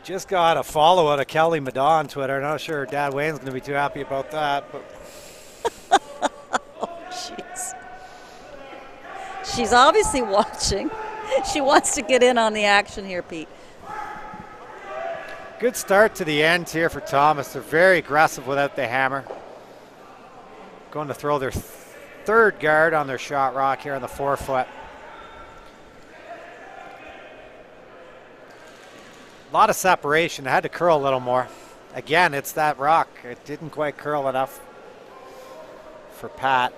Just got a follow out of Kelly Madon on Twitter. Not sure Dad Wayne's going to be too happy about that, but. Oh, jeez. She's obviously watching. She wants to get in on the action here, Pete. Good start to the end here for Thomas. They're very aggressive without the hammer. Going to throw their 3rd guard on their shot rock here on the 4-foot. A lot of separation. I had to curl a little more. Again, it's that rock. It didn't quite curl enough for Pat.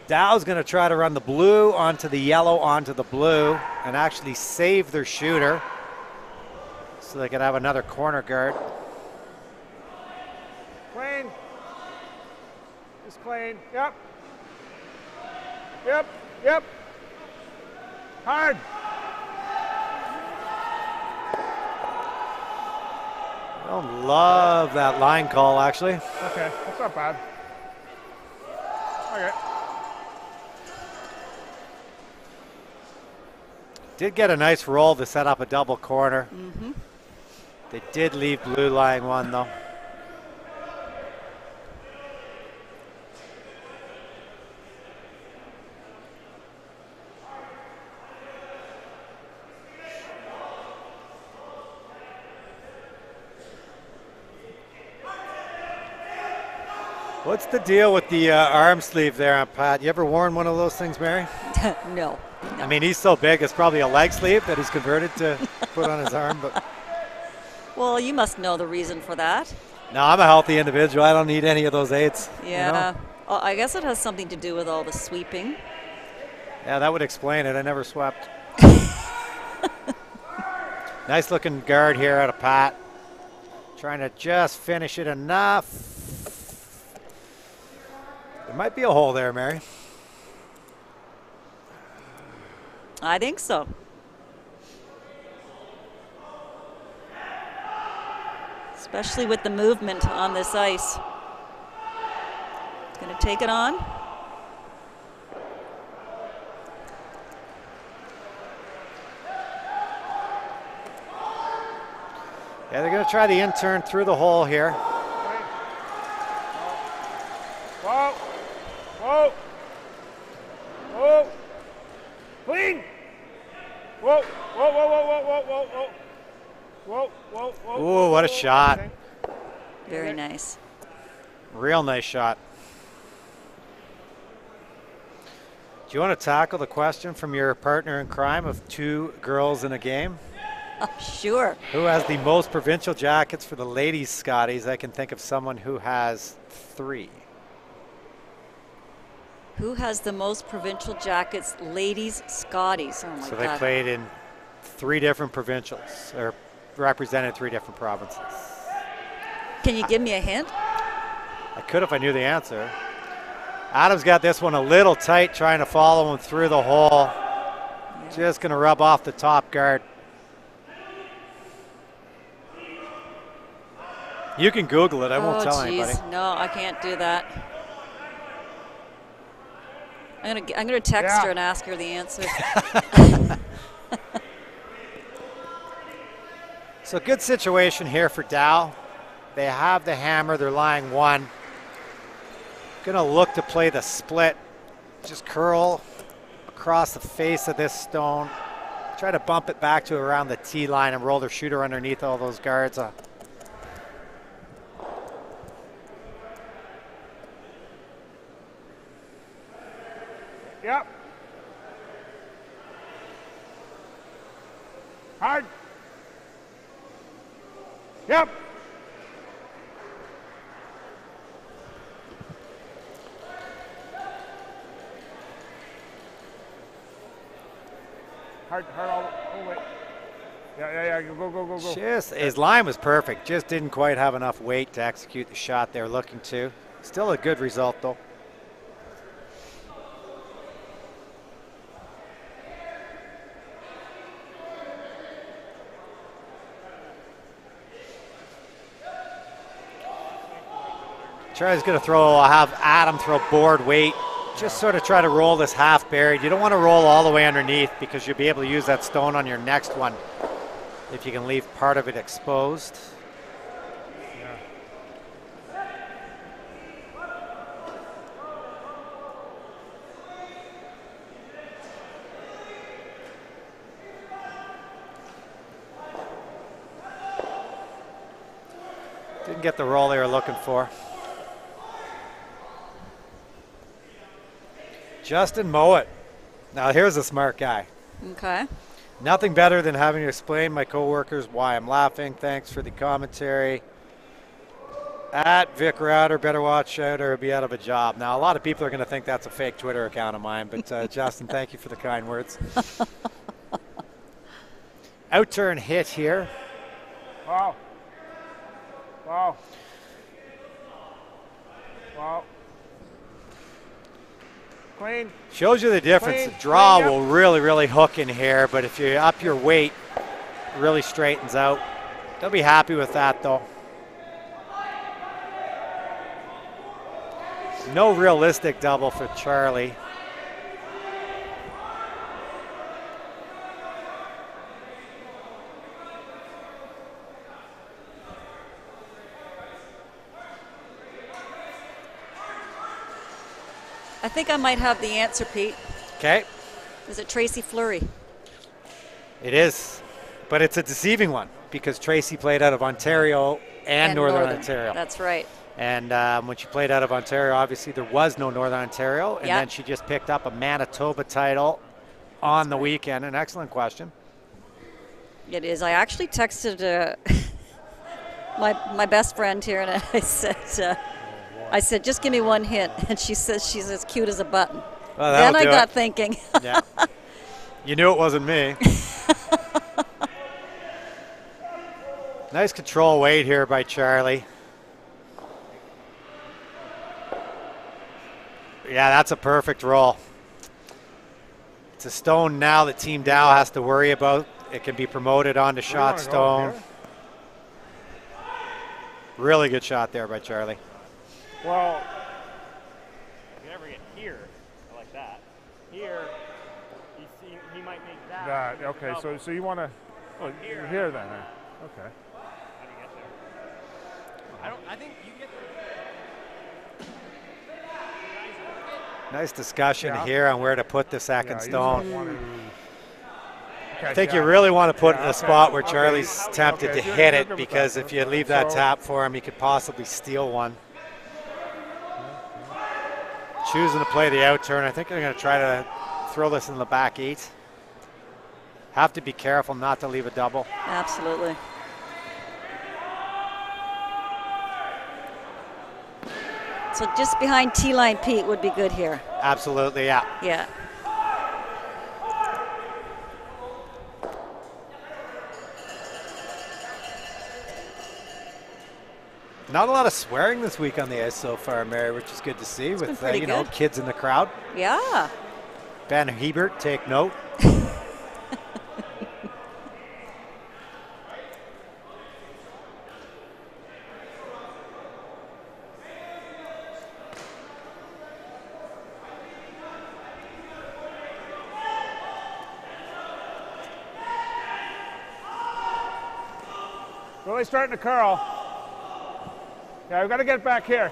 Dow's going to try to run the blue onto the yellow onto the blue and actually save their shooter so they can have another corner guard. Wayne. Just clean. Yep. Yep. Yep. Hard. I don't love that line call, actually. Okay, that's not bad. Okay. Did get a nice roll to set up a double corner. Mm-hmm. They did leave blue line one, though. What's the deal with the arm sleeve there on Pat? You ever worn one of those things, Mary? No. I mean, he's so big, it's probably a leg sleeve that he's converted to put on his arm. But Well, you must know the reason for that. no, I'm a healthy individual. I don't need any of those aids. Yeah. You know? Well, I guess it has something to do with all the sweeping. Yeah, that would explain it. I never swept. Nice looking guard here out of Pat. Trying to just finish it enough. There might be a hole there, Mary. I think so. Especially with the movement on this ice. Going to take it on. Yeah, they're going to try the in-turn through the hole here. Whoa. Whoa. Whoa. Clean. Whoa. Whoa, whoa, whoa, whoa, whoa, whoa, whoa. Whoa, whoa, whoa. Ooh, what a shot. Very nice. Real nice shot. Do you want to tackle the question from your partner in crime of 2 girls in a game? Sure. Who has the most provincial jackets for the ladies' Scotties? I can think of someone who has 3. Who has the most provincial jackets? Ladies Scotties. Oh my So God. they played in 3 different provincials, or represented 3 different provinces. Can you give me a hint? I could if I knew the answer. Adam's got this one a little tight, trying to follow him through the hole. Yeah. Just going to rub off the top guard. You can Google it. I won't tell anybody. No, I can't do that. I'm gonna text her and ask her the answer. So good situation here for Dow. They have the hammer. They're lying 1. Going to look to play the split. Just curl across the face of this stone. Try to bump it back to around the tee line and roll their shooter underneath all those guards. Yep. Hard. Yep. Hard all the way. Yeah. Go. Just, his line was perfect. Just didn't quite have enough weight to execute the shot they're looking to. Still a good result, though. Try's going to have Adam throw board weight. Just sort of try to roll this half buried. You don't want to roll all the way underneath because you'll be able to use that stone on your next one if you can leave part of it exposed. Didn't get the roll they were looking for. Justin Mowat. Now here's a smart guy. Okay. Nothing better than having to explain my coworkers why I'm laughing. Thanks for the commentary. At Vic Router, better watch out or be out of a job. Now a lot of people are going to think that's a fake Twitter account of mine, but Justin, thank you for the kind words. Out-turn hit here. Wow. Clean. Shows you the difference. Clean, The draw clean, will really, really hook in here, but if you up your weight, it really straightens out. They'll be happy with that, though. No realistic double for Charlie. I think I might have the answer, Pete. Okay. Is it Tracy Fleury? It is, but it's a deceiving one because Tracy played out of Ontario and Northern Ontario. That's right. And when she played out of Ontario, obviously there was no Northern Ontario, and then she just picked up a Manitoba title on the weekend. An excellent question. It is. I actually texted my best friend here, and I said, just give me one hint, and she says she's as cute as a button. Well, then I got thinking. Yeah. You knew it wasn't me. Nice control weight here by Charlie. Yeah, that's a perfect roll. It's a stone now that Team Dow has to worry about. It can be promoted onto shot stone. Really good shot there by Charlie. Well, you never get here like that. Here, he might make that. Okay, so you want to here then? Okay. How do you get there? I think you get there. Nice discussion here on where to put the second stone. Okay, I think you really want to put it in a spot where Charlie's tempted to hit it, because if you leave that tap for him, he could possibly steal one. Choosing to play the out turn. I think they're going to try to throw this in the back 8. Have to be careful not to leave a double. Absolutely. So just behind T-line Pete would be good here. Absolutely, yeah. Yeah. Not a lot of swearing this week on the ice so far, Mary, which is good to see with you know, kids in the crowd. Yeah. Ben Hebert, take note. Really starting to curl. Yeah, we've got to get back here.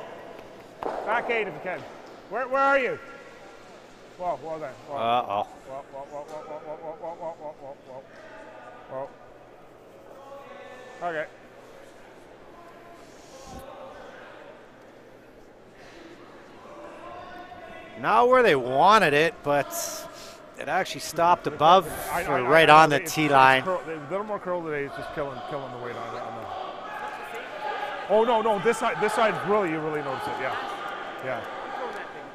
Back 8 if you can. Where are you? Whoa, well done. Whoa. Uh-oh. Whoa. Okay. Not where they wanted it, but it actually stopped above right on the tee line. A little more curl today is just killing the weight on it. Oh no, this side really, you really notice it, yeah.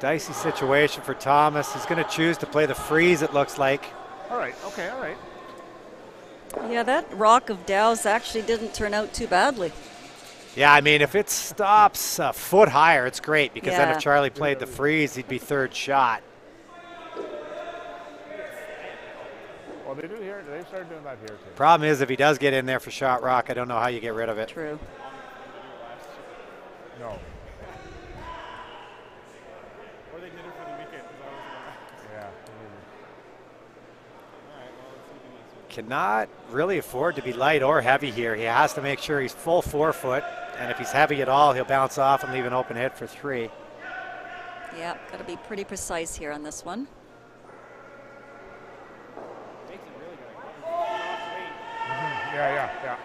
Dicey situation for Thomas. He's going to choose to play the freeze, it looks like. All right. Yeah, that rock of Dow's actually didn't turn out too badly. Yeah, I mean, if it stops a foot higher, it's great, because then if Charlie played the freeze, he'd be third shot. Well, they do here. They started doing that here too. Problem is, if he does get in there for shot rock, I don't know how you get rid of it. True. No. Or they did it for the weekend. Yeah. Cannot really afford to be light or heavy here. He has to make sure he's full 4 foot, and if he's heavy at all, he'll bounce off and leave an open hit for 3. Yeah, got to be pretty precise here on this one. Makes it really good. Yeah.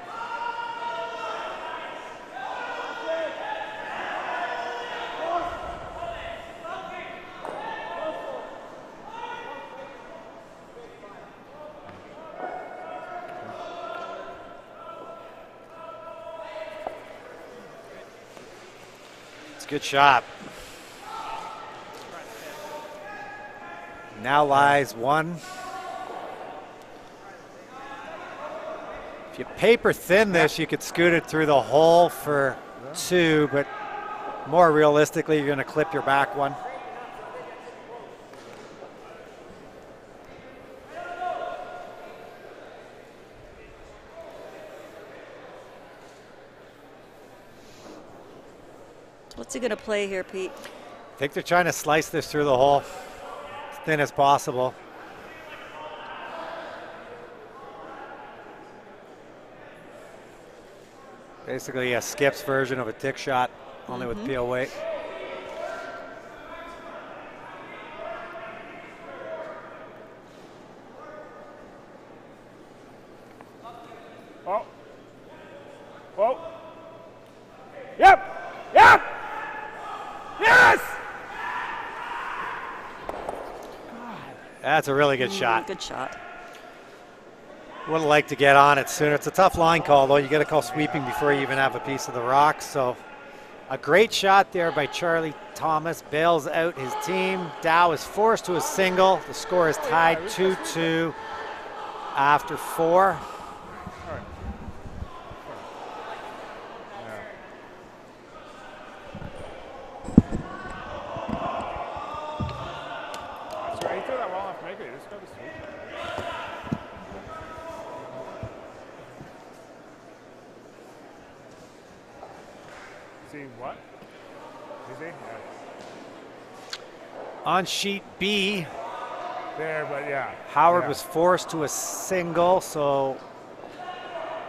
Good shot. Now lies 1. If you paper thin this, you could scoot it through the hole for 2, but more realistically, you're going to clip your back 1. he going to play here, Pete? I think they're trying to slice this through the hole as thin as possible. Basically a Skip's version of a tick shot, only with peel weight. Oh. Oh. Yep. Yep. Yes. That's a really good shot. Good shot. Would have liked to get on it sooner. It's a tough line call, though. You got to call sweeping before you even have a piece of the rock. So a great shot there by Charlie Thomas. Bails out his team. Dow is forced to a single. The score is tied 2-2 after 4. What? Is he? Yeah. On sheet B, there, but yeah. Howard was forced to a single, so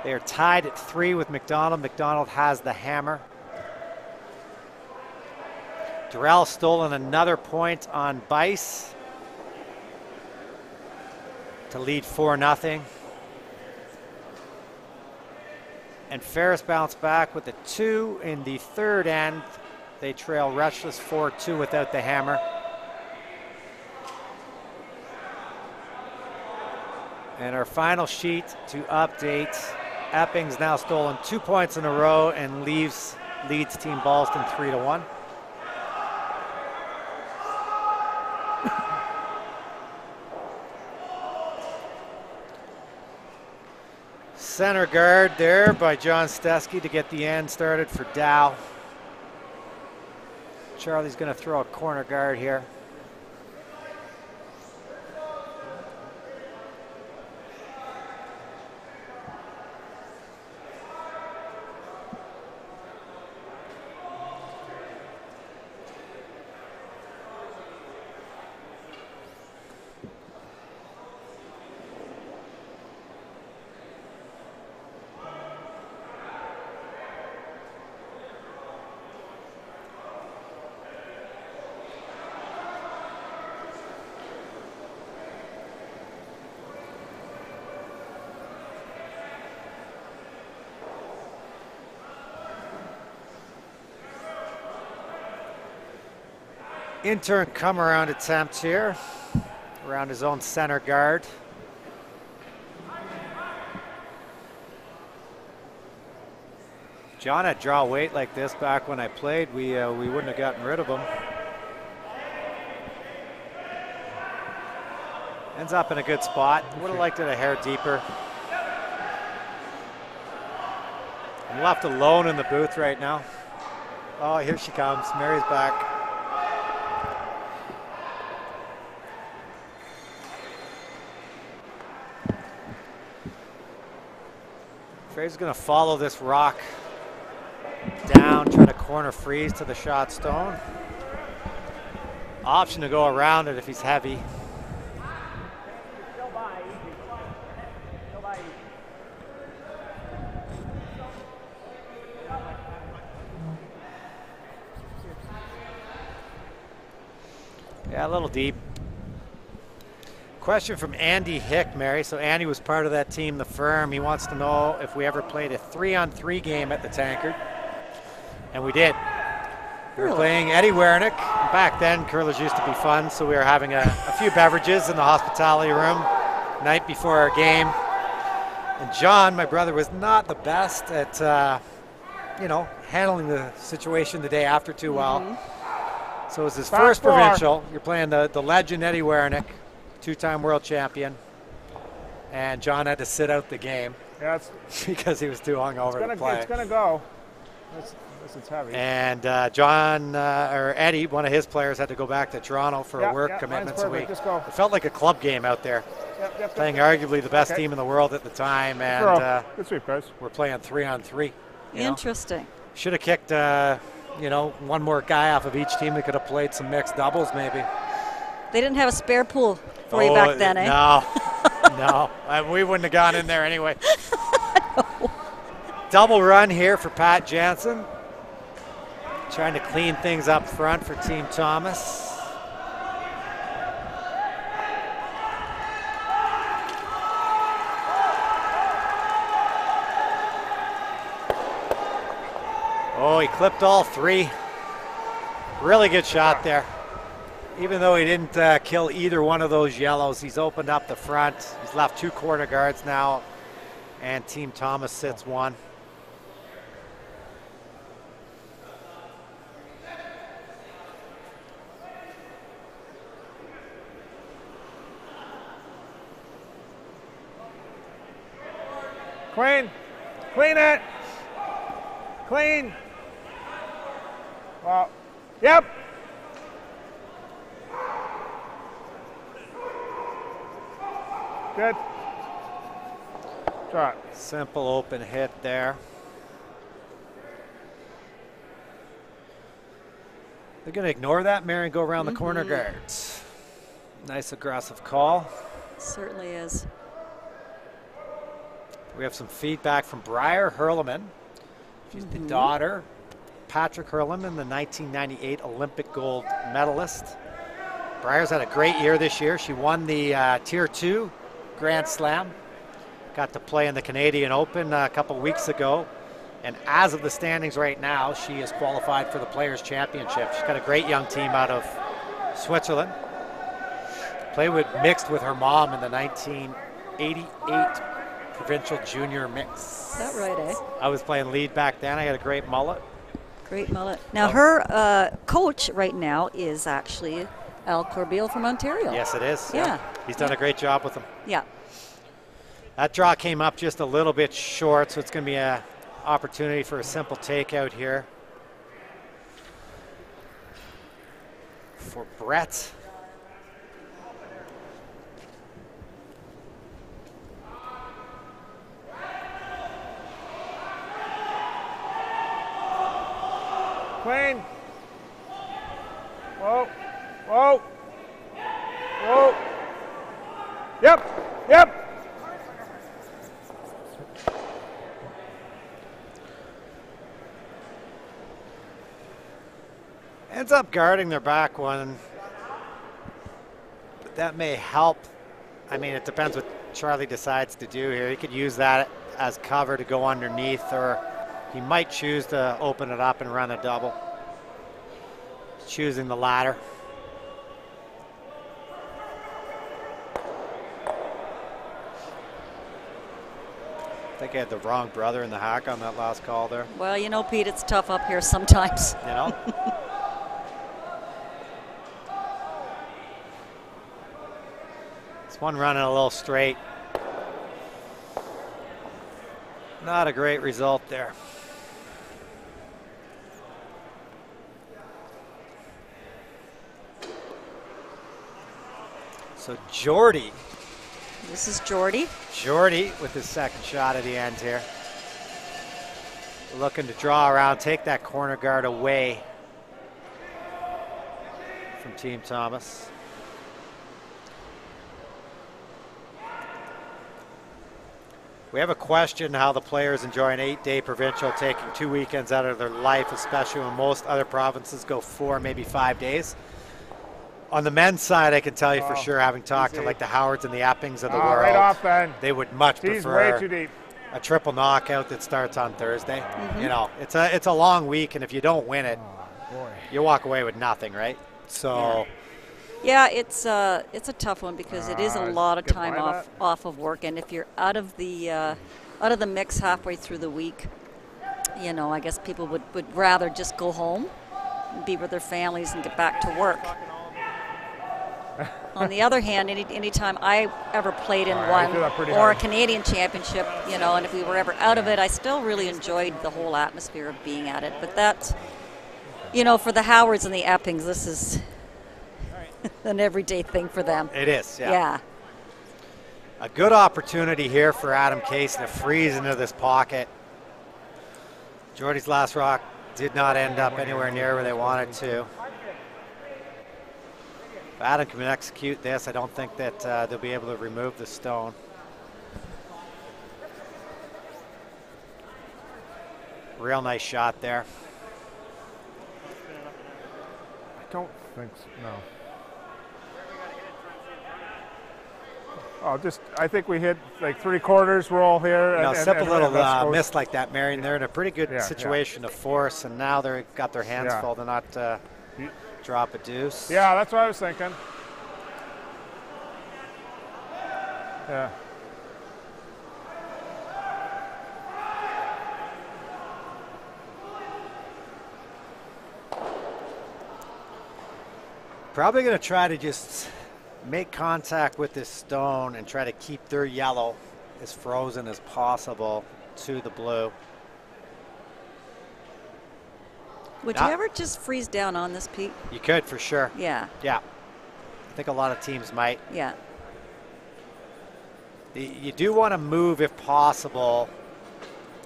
they are tied at 3 with McDonald. McDonald has the hammer. Durrell stolen another point on Bice to lead 4-0. And Ferris bounced back with a 2 in the third end. They trail Restless 4-2 without the hammer. And our final sheet to update. Epping's now stolen 2 points in a row and leads Team Ballston 3-1. Center guard there by John Stesky to get the end started for Dow. Charlie's going to throw a corner guard here. Intern come around attempt here, around his own center guard. John had draw weight like this back when I played. We wouldn't have gotten rid of him. Ends up in a good spot. Would have liked it a hair deeper. I'm left alone in the booth right now. Oh, here she comes. Mary's back. Fraser's going to follow this rock down, try to corner freeze to the shot stone. Option to go around it if he's heavy. Yeah, a little deep. Question from Andy Hick, Mary. So Andy was part of that team, the Firm. He wants to know if we ever played a 3-on-3 game at the Tankard. And we did. We were playing Eddie Wernick. Back then, curlers used to be fun, so we were having a few beverages in the hospitality room night before our game. And John, my brother, was not the best at, handling the situation the day after too well. So it was his first provincial. You're playing the legend Eddie Wernick, two-time world champion, and John had to sit out the game because he was too hungover to play. It's going to go. It's heavy. And Eddie, one of his players, had to go back to Toronto for a work commitment. So it felt like a club game out there. Playing arguably the best team in the world at the time, and good sweep, guys. We're playing 3-on-3. Interesting. Should have kicked you know, one more guy off of each team that could have played some mixed doubles maybe. They didn't have a spare pool for you back then, eh? No, no. We wouldn't have gone in there anyway. No. Double run here for Pat Jansen. Trying to clean things up front for Team Thomas. Oh, he clipped all three. Really good shot there. Even though he didn't kill either one of those yellows, he's opened up the front. He's left 2 corner guards now, and Team Thomas sits 1. Clean. Clean it. Clean. Well, yep. Good. Shot. Simple open hit there. They're going to ignore that, Mary, and go around the corner guards. Nice aggressive call. Certainly is. We have some feedback from Briar Hurleman. She's the daughter, Patrick Hurleman, the 1998 Olympic gold medalist. Briar's had a great year this year. She won the Tier 2 Grand Slam. Got to play in the Canadian Open a couple weeks ago. And as of the standings right now, she is qualified for the Players' Championship. She's got a great young team out of Switzerland. Mixed with her mom in the 1988 Provincial Junior Mix. Is that right, eh? I was playing lead back then. I had a great mullet. Great mullet. Now, her coach right now is actually Al Corbeil from Ontario. Yes, it is. Yeah. He's done a great job with them. Yeah. That draw came up just a little bit short, so it's going to be an opportunity for a simple takeout here for Brett. Clean. Whoa. Whoa. Whoa. Yep. Yep. Ends up guarding their back one. But that may help. I mean, it depends what Charlie decides to do here. He could use that as cover to go underneath, or he might choose to open it up and run a double. Choosing the latter. I think I had the wrong brother in the hack on that last call there. Well, you know, Pete, it's tough up here sometimes. You know? This one running a little straight. Not a great result there. So Jordy. This is Jordy. Jordy with his second shot at the end here. Looking to draw around, take that corner guard away from Team Thomas. We have a question how the players enjoy an 8-day provincial, taking 2 weekends out of their life, especially when most other provinces go 4, maybe 5 days. On the men's side, I can tell you for sure, having talked to like the Howards and the Eppings of the world, right off then. They would much He's prefer way too deep. a triple knockout that starts on Thursday. You know, it's a long week, and if you don't win it, you walk away with nothing, right? So. Yeah, it's a tough one because it is a lot of time off of work, and if you're out of the mix halfway through the week, you know, I guess people would rather just go home, and be with their families, and get back to work. On the other hand, anytime I ever played in one or a Canadian championship, you know, and if we were ever out of it, I still really enjoyed the whole atmosphere of being at it. But that's, you know, for the Howards and the Eppings, this is an everyday thing for them. It is, yeah. Yeah. A good opportunity here for Adam Case to freeze into this pocket. Jordy's last Did not end up anywhere near where they wanted to. If Adam can execute this, I don't think that they'll be able to remove the stone. Real nice shot there. I don't think so, no. Oh, I think we hit like 3/4 roll here. No, simple little miss like that, Marion. They're in a pretty good situation to force, and now they've got their hands full to not drop a deuce. Yeah, that's what I was thinking. Yeah. Probably going to try to just make contact with this stone and try to keep their yellow as frozen as possible to the blue. Would you ever just freeze down on this, Pete? You could, for sure. Yeah. Yeah. I think a lot of teams might. Yeah. You do want to move, if possible,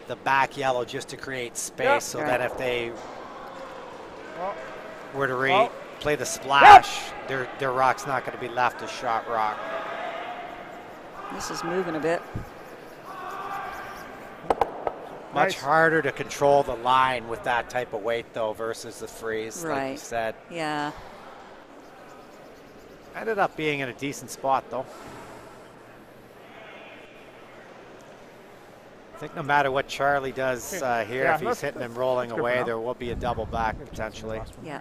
the back yellow just to create space so that if they were to play the splash, their rock's not going to be left as shot rock. This is moving a bit. Much harder to control the line with that type of weight, though, versus the freeze, like you said. Yeah. Ended up being in a decent spot, though. I think no matter what Charlie does here, if he's hitting and rolling away, there will be a double back potentially. Yeah.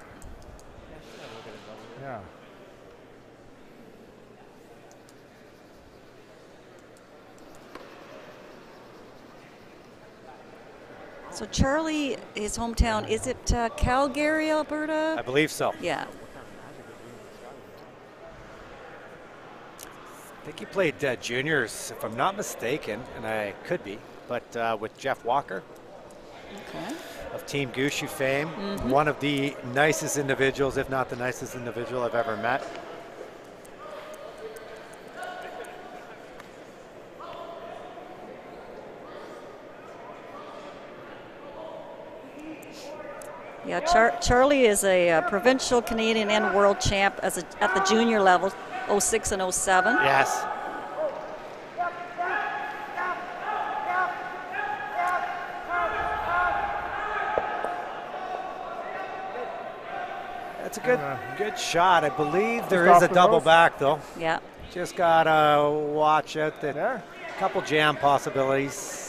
Yeah. So Charlie, his hometown, is it Calgary, Alberta? I believe so. Yeah. I think he played juniors, if I'm not mistaken, and I could be, but with Jeff Walker of Team Gushu fame. One of the nicest individuals, if not the nicest individual I've ever met. Yeah, Charlie is a provincial Canadian and world champ at the junior level, 06 and 07. Yes. That's a good shot. I believe there is a double back, though. Yeah. Just gotta watch out the couple jam possibilities.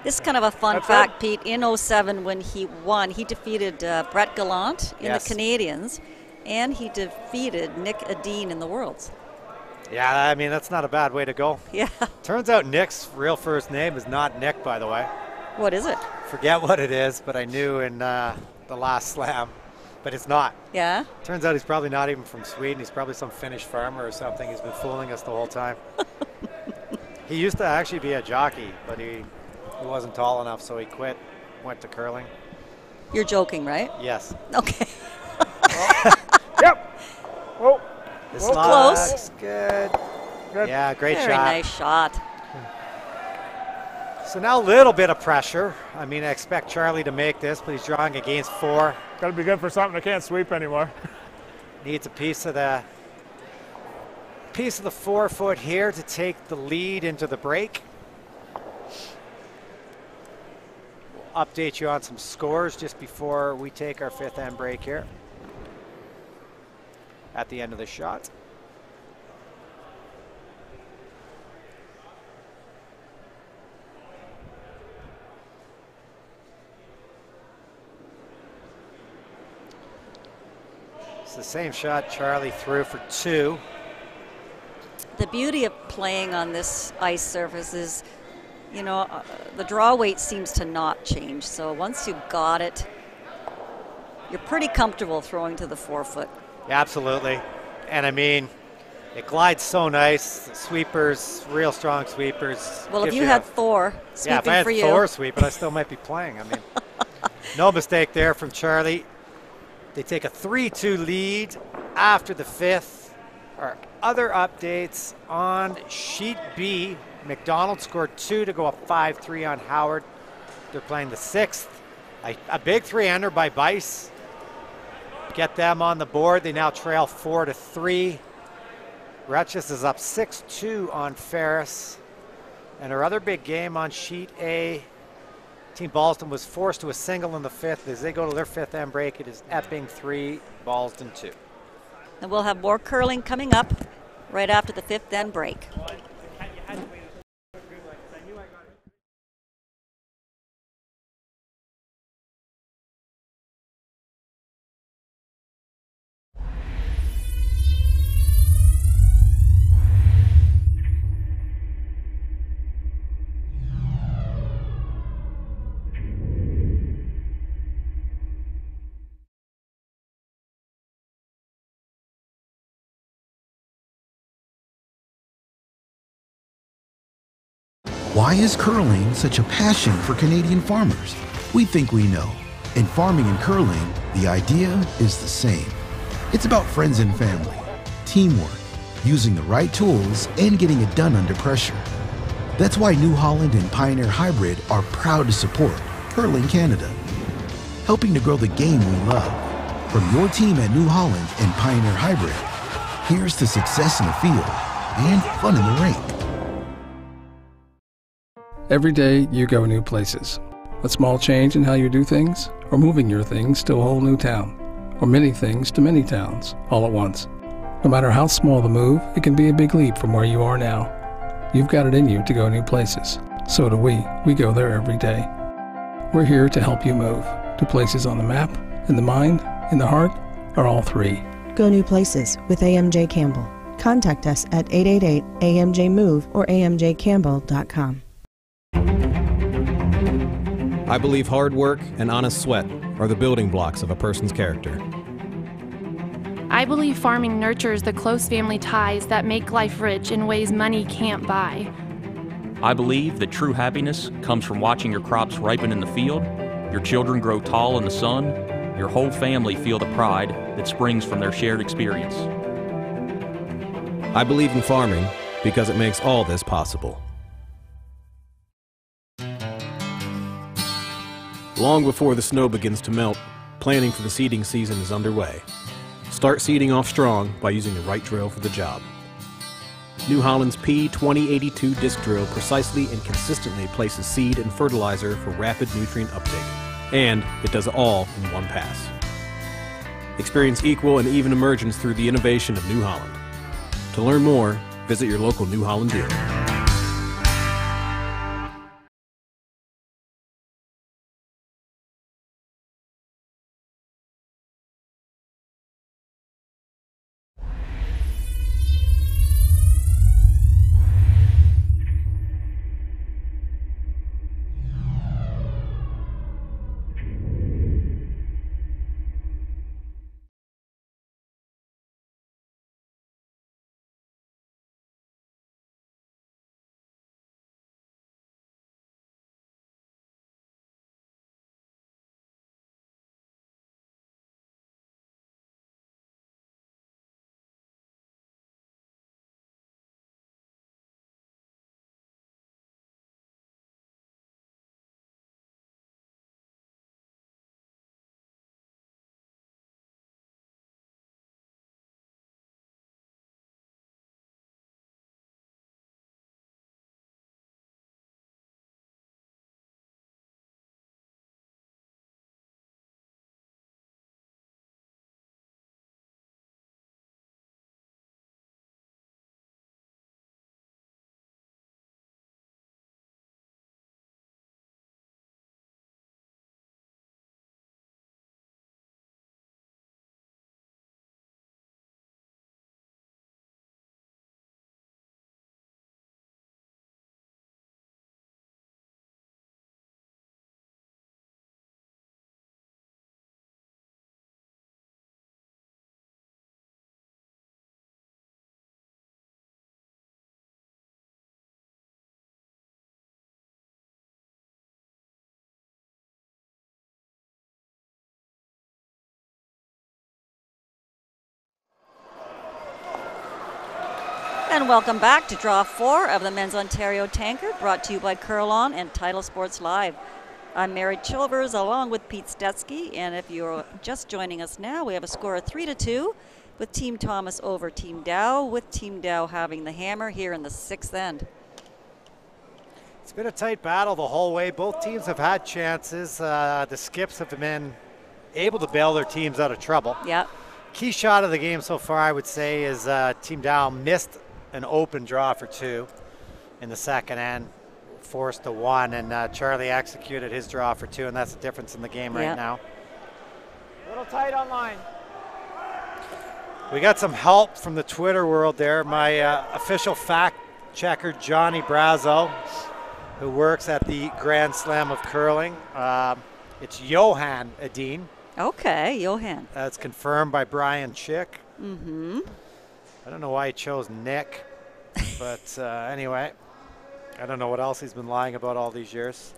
This is kind of a fun fact, Pete. In 07, when he won, he defeated Brett Gallant in the Canadians, and he defeated Nick Adine in the Worlds. Yeah, I mean, that's not a bad way to go. Yeah. Turns out Nick's real first name is not Nick, by the way. What is it? Forget what it is, but I knew in the last slam, but it's not. Yeah? Turns out he's probably not even from Sweden. He's probably some Finnish farmer or something. He's been fooling us the whole time. He used to actually be a jockey, but he wasn't tall enough, so he quit, went to curling. You're joking, right? Yes. Okay. Yep. Oh. This close. looks good. Yeah, great shot. Very nice shot. So now a little bit of pressure. I mean, I expect Charlie to make this, but he's drawing against 4. Got to be good for something that can't sweep anymore. Needs a piece of the 4-foot here to take the lead into the break. We'll update you on some scores just before we take our 5th end break here at the end of the shot. It's the same shot Charlie threw for 2. The beauty of playing on this ice surface is, you know, the draw weight seems to not change. So once you got it, you're pretty comfortable throwing to the 4-foot. Yeah, absolutely. And I mean, it glides so nice. The sweepers, real strong sweepers. Well, if you had Thor sweeping if I had for you. Thor sweeping, I still might be playing. I mean, no mistake there from Charlie. They take a 3-2 lead after the 5th. Our other updates on sheet B. McDonald scored 2 to go up 5-3 on Howard. They're playing the 6th. A big 3-ender by Bice. Get them on the board. They now trail 4-3. Retches is up 6-2 on Ferris. And our other big game on sheet A, Team Ballston was forced to a single in the 5th. As they go to their 5th end break, it is Epping 3, Ballston 2. And we'll have more curling coming up right after the 5th end break. Why is curling such a passion for Canadian farmers? We think we know. In farming and curling, the idea is the same. It's about friends and family, teamwork, using the right tools, and getting it done under pressure. That's why New Holland and Pioneer Hybrid are proud to support Curling Canada, helping to grow the game we love. From your team at New Holland and Pioneer Hybrid, here's to success in the field and fun in the rink. Every day you go new places. A small change in how you do things, or moving your things to a whole new town, or many things to many towns, all at once. No matter how small the move, it can be a big leap from where you are now. You've got it in you to go new places. So do we. We go there every day. We're here to help you move to places on the map, in the mind, in the heart, or all three. Go new places with AMJ Campbell. Contact us at 888-AMJ-MOVE or amjcampbell.com. I believe hard work and honest sweat are the building blocks of a person's character. I believe farming nurtures the close family ties that make life rich in ways money can't buy. I believe that true happiness comes from watching your crops ripen in the field, your children grow tall in the sun, your whole family feel the pride that springs from their shared experience. I believe in farming because it makes all this possible. Long before the snow begins to melt, planning for the seeding season is underway. Start seeding off strong by using the right drill for the job. New Holland's P2082 disc drill precisely and consistently places seed and fertilizer for rapid nutrient uptake, and it does it all in one pass. Experience equal and even emergence through the innovation of New Holland. To learn more, visit your local New Holland dealer. And welcome back to Draw 4 of the Men's Ontario Tankard, brought to you by Curl On and Title Sports Live. I'm Mary Chilvers along with Pete Stetsky, and if you're just joining us now, we have a score of 3-2 with Team Thomas over Team Dow, with Team Dow having the hammer here in the 6th end. It's been a tight battle the whole way. Both teams have had chances. The Skips have been able to bail their teams out of trouble. Yeah. Key shot of the game so far, I would say, is Team Dow missed an open draw for 2 in the second end, forced the 1, and Charlie executed his draw for 2, and that's the difference in the game right now. A little tight on line. We got some help from the Twitter world there. My official fact checker, Johnny Brazo, who works at the Grand Slam of Curling. It's Johan Edin. Okay, Johan. That's confirmed by Brian Chick. Mm-hmm. I don't know why he chose Nick, but anyway, I don't know what else he's been lying about all these years.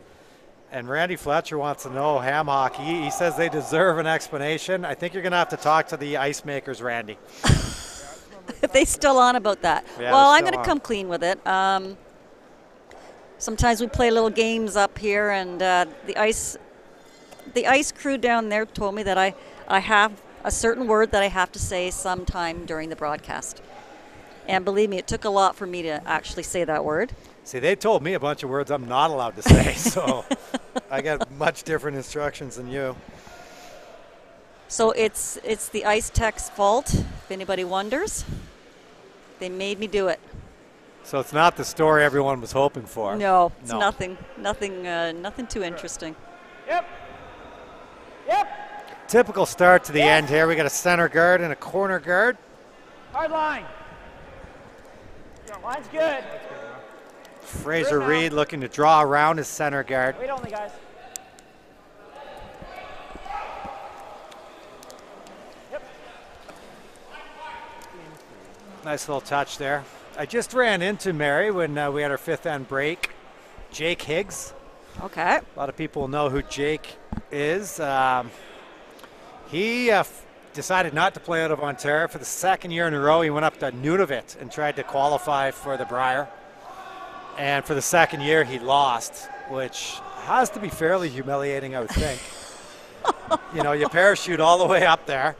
And Randy Fletcher wants to know ham hockey. He says they deserve an explanation. I think you're going to have to talk to the ice makers, Randy. If they still on about that. Yeah, well, I'm going to come clean with it. Sometimes we play little games up here, and the ice crew down there told me that I have a certain word that I have to say sometime during the broadcast. And believe me, it took a lot for me to actually say that word. See, they told me a bunch of words I'm not allowed to say, so I got much different instructions than you. So it's the Ice Tech's fault, if anybody wonders. They made me do it. So it's not the story everyone was hoping for. No, it's nothing too interesting. Yep. Yep. Typical start to the end here. We got a center guard and a corner guard. Hard line. Line's good. Fraser Reed looking to draw around his center guard. Wait only, guys. Yep. Nice little touch there. I just ran into Mary when we had our 5th end break. Jake Higgs. Okay. A lot of people know who Jake is. He decided not to play out of Ontario for the 2nd year in a row. He went up to Nunavut and tried to qualify for the Brier. And for the 2nd year, he lost, which has to be fairly humiliating, I would think. You know, you parachute all the way up there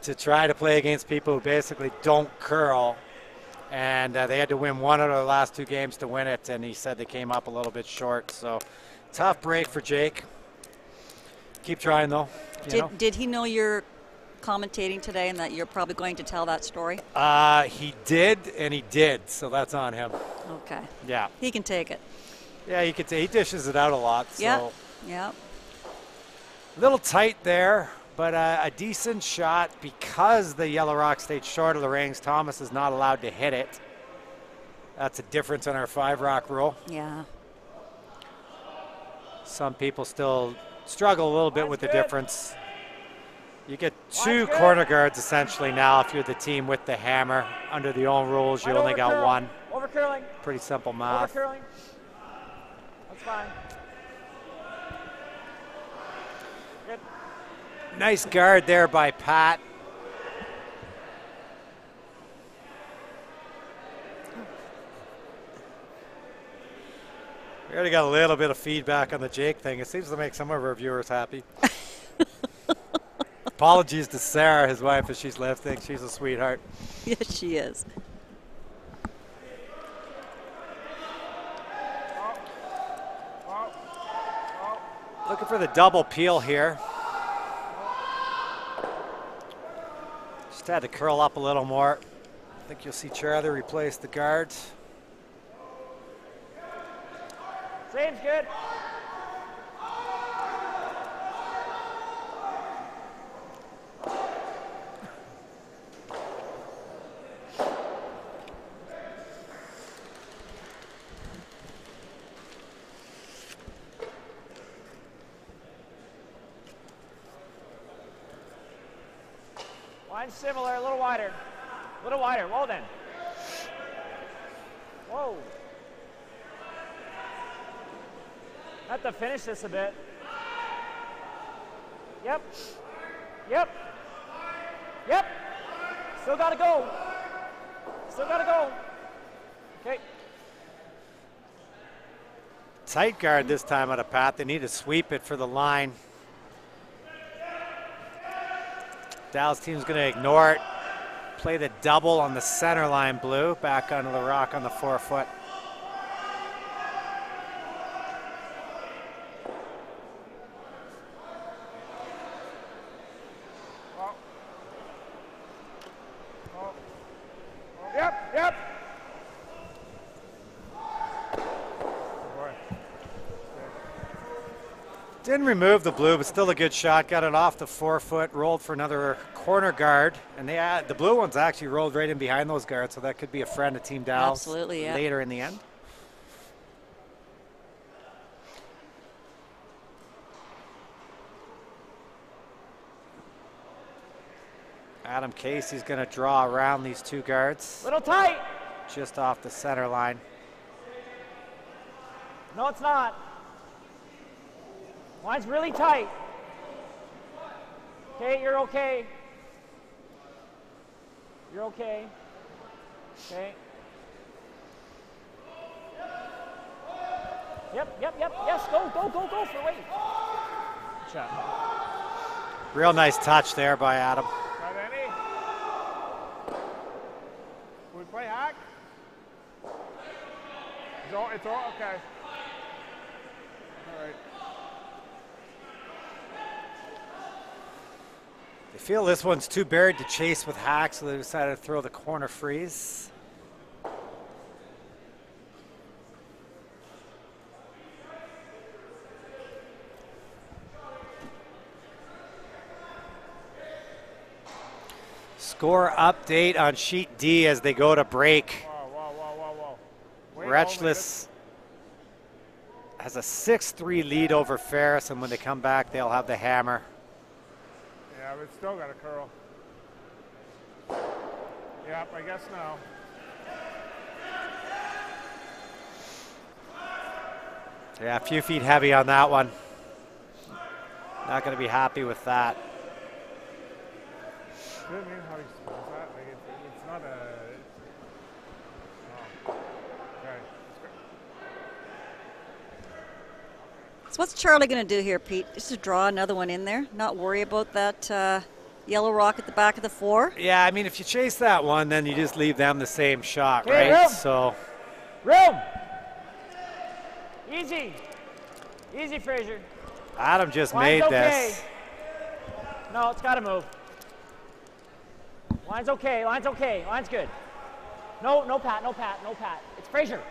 to try to play against people who basically don't curl. And they had to win 1 out of the last 2 games to win it, and he said they came up a little bit short. So tough break for Jake. Keep trying, though. Did he know you're commentating today and that you're probably going to tell that story? He did, and he did, so that's on him. Okay. Yeah. He can take it. Yeah, he dishes it out a lot. So. Yeah. A little tight there, but a decent shot because the Yellow Rock stayed short of the rings. Thomas is not allowed to hit it. That's a difference in our 5 rock rule. Yeah. Some people still struggle a little bit with the difference. You get 2 corner guards essentially now if you're the team with the hammer. Under the old rules, you only got 1. Over curling. Pretty simple math. Over curling. That's fine. Good. Nice guard there by Pat. We already got a little bit of feedback on the Jake thing. It seems to make some of our viewers happy. Apologies to Sarah, his wife, as she's lifting. She's a sweetheart. Yes, she is. Looking for the double peel here. Just had to curl up a little more. I think you'll see Charlie replace the guards. Same's good. Line's similar, a little wider. A little wider, whoa then. Whoa. Have to finish this a bit. Yep. Yep. Yep. Still gotta go. Still gotta go. Okay. Tight guard this time out of Pat. They need to sweep it for the line. Dallas team's going to ignore it. Play the double on the center line, Blue. Back onto the rock on the 4-foot. Yep. Didn't remove the blue, but still a good shot. Got it off the 4-foot, rolled for another corner guard. And the blue ones actually rolled right in behind those guards, so that could be a friend of Team Dallas. Absolutely, yeah. Later in the end. Adam Casey's going to draw around these two guards. Little tight. Just off the center line. No, it's not. Line's really tight. Okay, you're okay. You're okay. Okay. Yep. Yes, go for weight. Shot. Real nice touch there by Adam. We play hack? It's all okay. All right. They feel this one's too buried to chase with hack, so they decided to throw the corner freeze. Score update on sheet D as they go to break. Whoa. Retchless has a 6-3 lead over Ferris, and when they come back, they'll have the hammer. Yeah, but it's still got a curl. Yep, I guess no. Yeah, a few feet heavy on that one. Not going to be happy with that. Good mean how he spells that. Like it's not a. Oh. Okay. So what's Charlie going to do here, Pete? Just to draw another one in there, not worry about that yellow rock at the back of the 4? Yeah, I mean, if you chase that one, then you just leave them the same shot, Okay, right? room. So. Room. Easy, Fraser. Adam just Line's made okay. this. No, it's got to move. Line's okay. Line's good. No pat. It's Fraser.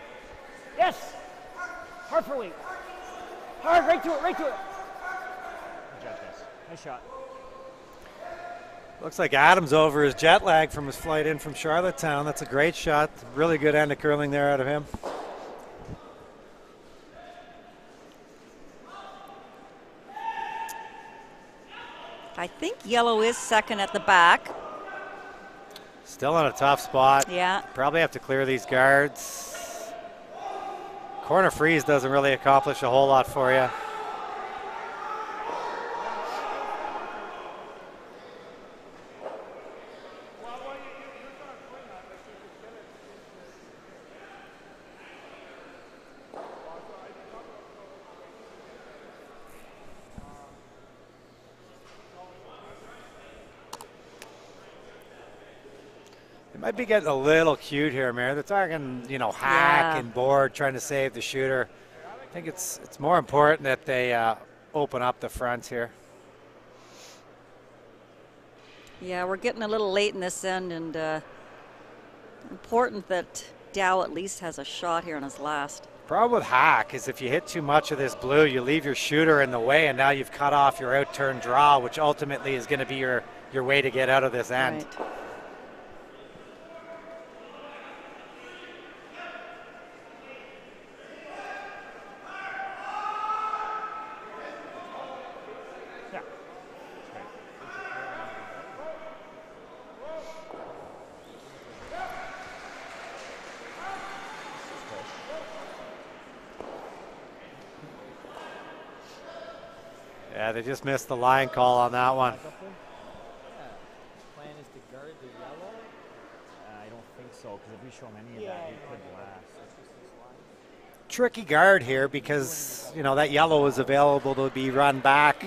Yes. Hard for weight. Hard, right to it. Good job, guys. Nice shot. Looks like Adam's over his jet lag from his flight in from Charlottetown. That's a great shot. Really good end of curling there out of him. I think yellow is second at the back. Still on a tough spot. Yeah. Probably have to clear these guards. Corner freeze doesn't really accomplish a whole lot for you. They might be getting a little cute here, Mayor. They're talking, hack and board, trying to save the shooter. I think it's more important that they open up the front here. Yeah, we're getting a little late in this end, and important that Dow at least has a shot here on his last. Problem with hack is if you hit too much of this blue, you leave your shooter in the way, and now you've cut off your out-turn draw, which ultimately is going to be your way to get out of this end. Right. Yeah, they just missed the line call on that one. Plan is to guard the yellow? I don't think so, because if we show him any of that, he could blast. tricky guard here because, you know, that yellow is available to be run back,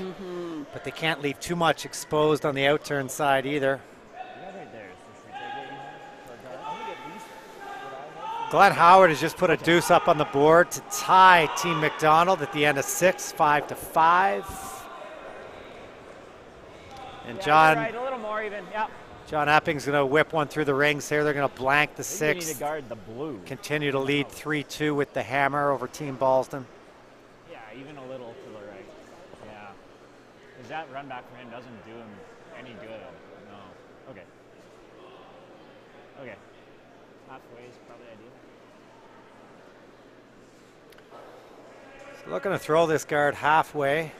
but they can't leave too much exposed on the outturn side either. Glenn Howard has just put a deuce up on the board to tie Team McDonald at the end of 6, 5-5. And John, right, a little more even. Yep. John Epping's going to whip one through the rings here. They're going to blank the 6th. You need to guard the blue. Continue to lead 3-2 with the hammer over Team Ballston. Yeah, even a little to the right. Yeah. Because that run back for him doesn't do him any good. No. Okay. Okay. Halfway is probably ideal. So looking to throw this guard halfway.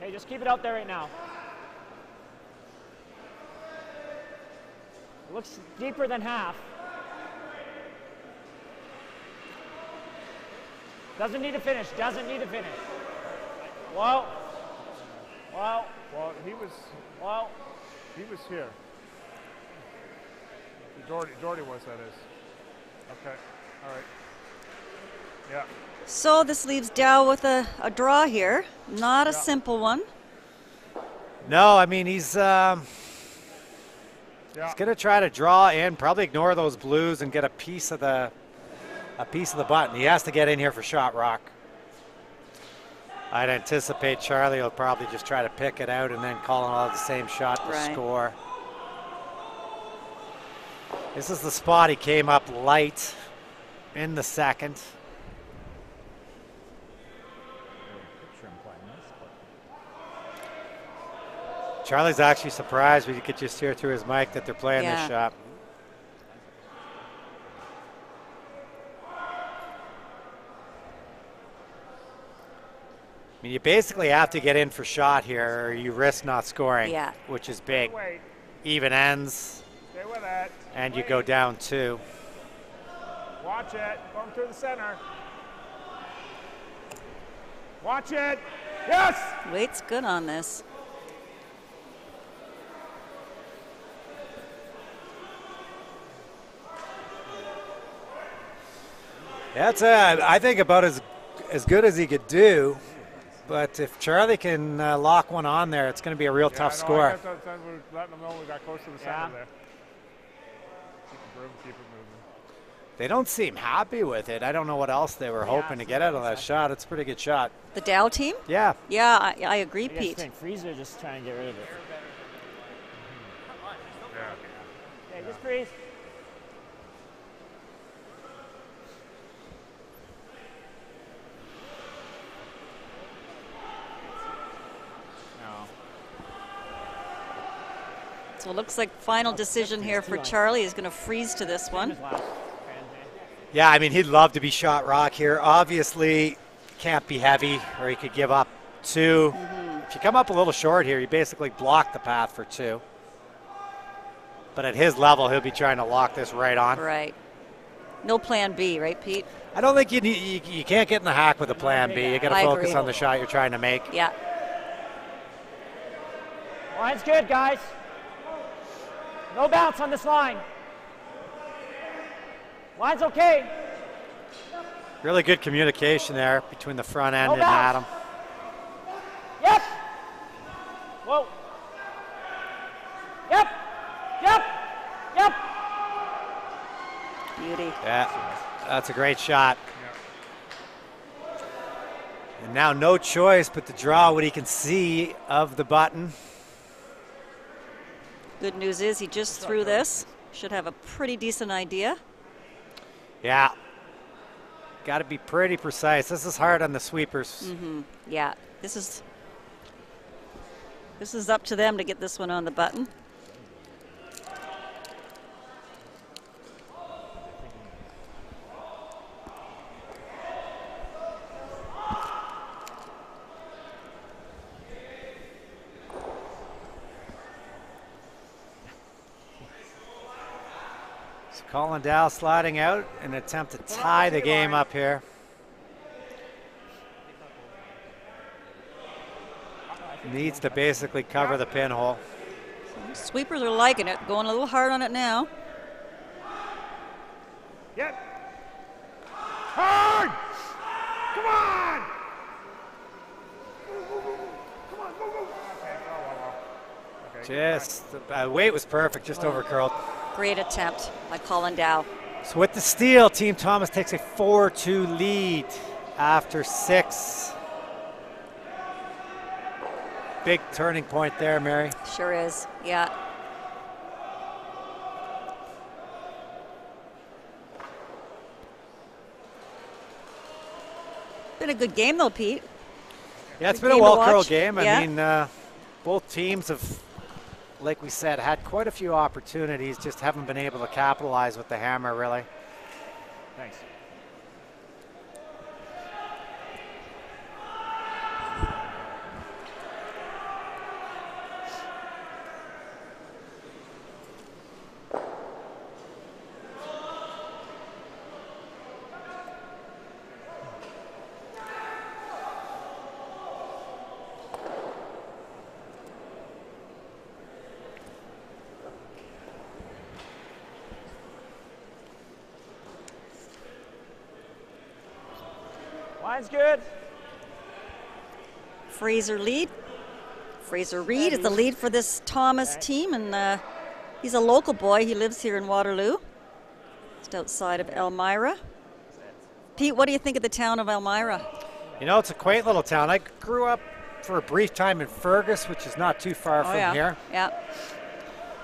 Okay, just keep it out there right now. It looks deeper than half. Doesn't need to finish, doesn't need to finish. Whoa. Whoa. Well, he was here. Jordy was, that is. Okay, all right. Yeah. So this leaves Dow with a draw here. Not a simple one. No, I mean, he's going to try to draw in, probably ignore those blues and get a piece of the button. He has to get in here for shot rock. I'd anticipate Charlie will probably just try to pick it out and then call it all the same shot to score. This is the spot he came up light in the second. Charlie's actually surprised, but you could just hear through his mic that they're playing this shot. I mean, you basically have to get in for shot here, or you risk not scoring, which is big. Even ends, Stay with it. and you go down 2. Watch it. Going through the center. Watch it. Yes! Wait's good on this. That's, I think, about as good as he could do. But if Charlie can lock one on there, it's going to be a real tough score. I guess we're letting them know we got close to the center there. Keep it moving, keep it moving. They don't seem happy with it. I don't know what else they were hoping to get out of that shot. It's a pretty good shot. The Dow team? Yeah. Yeah, I agree, Pete. I think Freezer just trying to get rid of it. Yeah. Okay, just freeze. So it looks like final decision here for Charlie. He's going to freeze to this one. Yeah, I mean, he'd love to be shot rock here. Obviously, can't be heavy, or he could give up 2. If you come up a little short here, you basically block the path for 2. But at his level, he'll be trying to lock this right on. Right. No plan B, right, Pete? I don't think you can't get in the hack with a plan B. You got to focus on the shot you're trying to make. Yeah. Line's good, guys. No bounce on this line. Line's okay. Really good communication there between the front end and Adam. Yep. Whoa. Yep. Yep. Yep. Beauty. Yeah, that's a great shot. And now no choice but to draw what he can see of the button. Good news is he just threw this. Should have a pretty decent idea. Yeah. Got to be pretty precise. This is hard on the sweepers. Yeah. This is up to them to get this one on the button. Colin Dow sliding out in an attempt to tie the game up here. Needs to basically cover the pinhole. Sweepers are liking it, going a little hard on it now. Yep. Hard! Come on! Come on, go, go. Okay, oh, okay. Just, the weight was perfect, just over curled. Great attempt by Colin Dow. So with the steal, Team Thomas takes a 4-2 lead after 6. Big turning point there, Mary. Sure is, yeah. Been a good game though, Pete. Yeah, it's Good been a game to well-curled watch. game. Yeah. I mean, both teams have, like we said, had quite a few opportunities, just haven't been able to capitalize with the hammer, really. Thanks. Line's good. Fraser lead. Fraser Reed is the lead for this Thomas team, and he's a local boy. He lives here in Waterloo, just outside of Elmira. Pete, what do you think of the town of Elmira? You know, it's a quaint little town. I grew up for a brief time in Fergus, which is not too far from here. Yeah.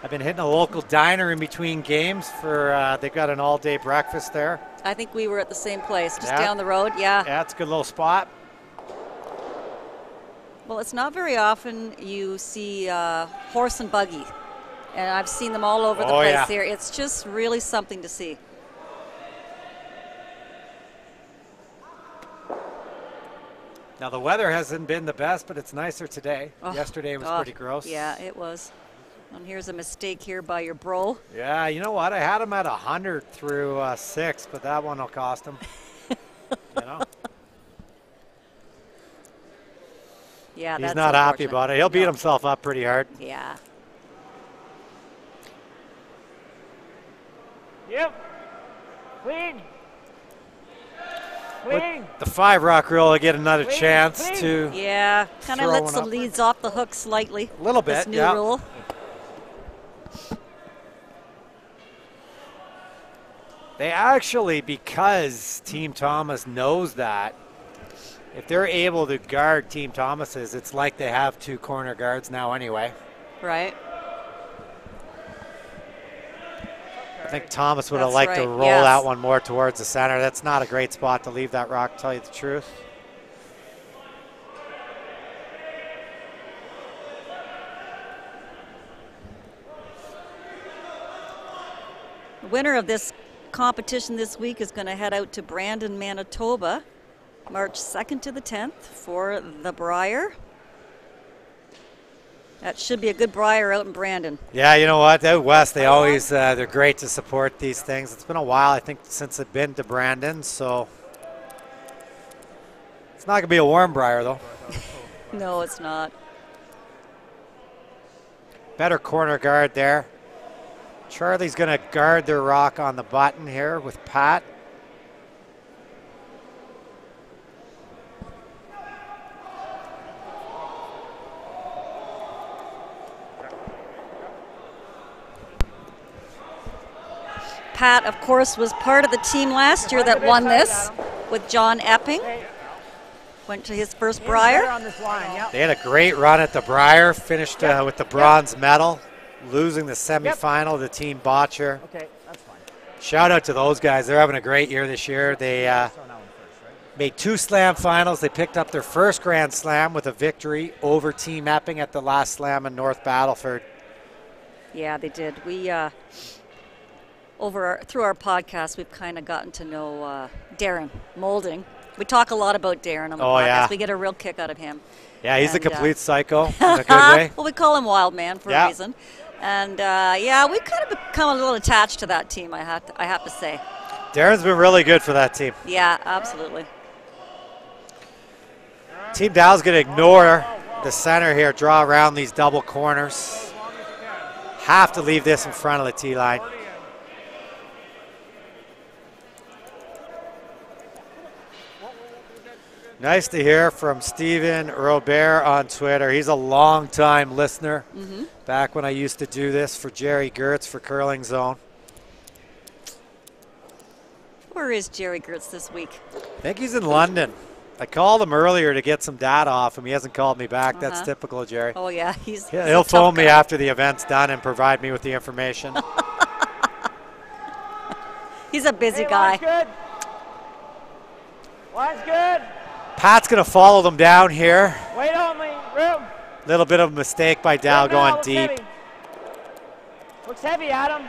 I've been hitting a local diner in between games for, they've got an all-day breakfast there. I think we were at the same place, just Yeah. down the road. Yeah. Yeah, it's a good little spot. Well, it's not very often you see horse and buggy, and I've seen them all over the place yeah. here. It's just really something to see. Now, the weather hasn't been the best, but it's nicer today. Oh, Yesterday was pretty gross. Yeah, it was. And here's a mistake here by your bro. Yeah, you know what? I had him at 100 through 6, but that one will cost him. You know? Yeah, He's that's not happy unfortunate. about it. He'll beat himself up pretty hard. Yeah. Yep. Clean. Clean. With the 5 rock roll, I get another Clean, chance clean. to Yeah, kind of throw lets one the up. leads off the hook slightly. A little This bit, new yeah. rule. They actually, because Team Thomas knows that, if they're able to guard Team Thomas's, it's like they have 2 corner guards now anyway. Right. I think Thomas would have That's liked to right, roll yes. that one more towards the center. That's not a great spot to leave that rock, to tell you the truth. The winner of this competition this week is going to head out to Brandon, Manitoba, March 2nd to the 10th for the Briar. That should be a good Briar out in Brandon. Yeah, you know what? Out west, they always, they're great to support these things. It's been a while, I think, since I've been to Brandon, so it's not going to be a warm Briar, though. No, it's not. Better corner guard there. Charlie's going to guard their rock on the button here with Pat. Pat, of course, was part of the team last year that won this with John Epping. Went to his first Briar. On this line, yep. They had a great run at the Briar, finished with the bronze medal, losing the semifinal to Team Botcher. Okay, that's fine. Shout out to those guys. They're having a great year this year. They made 2 slam finals. They picked up their first Grand Slam with a victory over Team Epping at the last slam in North Battleford. Yeah, they did. We through our podcast, we've kind of gotten to know Darren Molding. We talk a lot about Darren on the podcast. Yeah. We get a real kick out of him. Yeah, he's a And, complete psycho in a good way. Well, we call him Wild Man for a reason. And yeah, we've kind of become a little attached to that team, I have to say. Darren's been really good for that team. Yeah, absolutely. Team Dow's going to ignore the center here, draw around these double corners. Have to leave this in front of the tee line. Nice to hear from Steven Robert on Twitter. He's a long-time listener. Back when I used to do this for Jerry Gertz for Curling Zone. Where is Jerry Gertz this week? I think he's in London. I called him earlier to get some data off him. He hasn't called me back. That's typical of Jerry. Oh, yeah. He'll phone me after the event's done and provide me with the information. He's a busy guy. Line's good. Line's good. Pat's going to follow them down here. Wait only. Room. Little bit of a mistake by Dow going looks deep. Heavy. Looks heavy, Adam.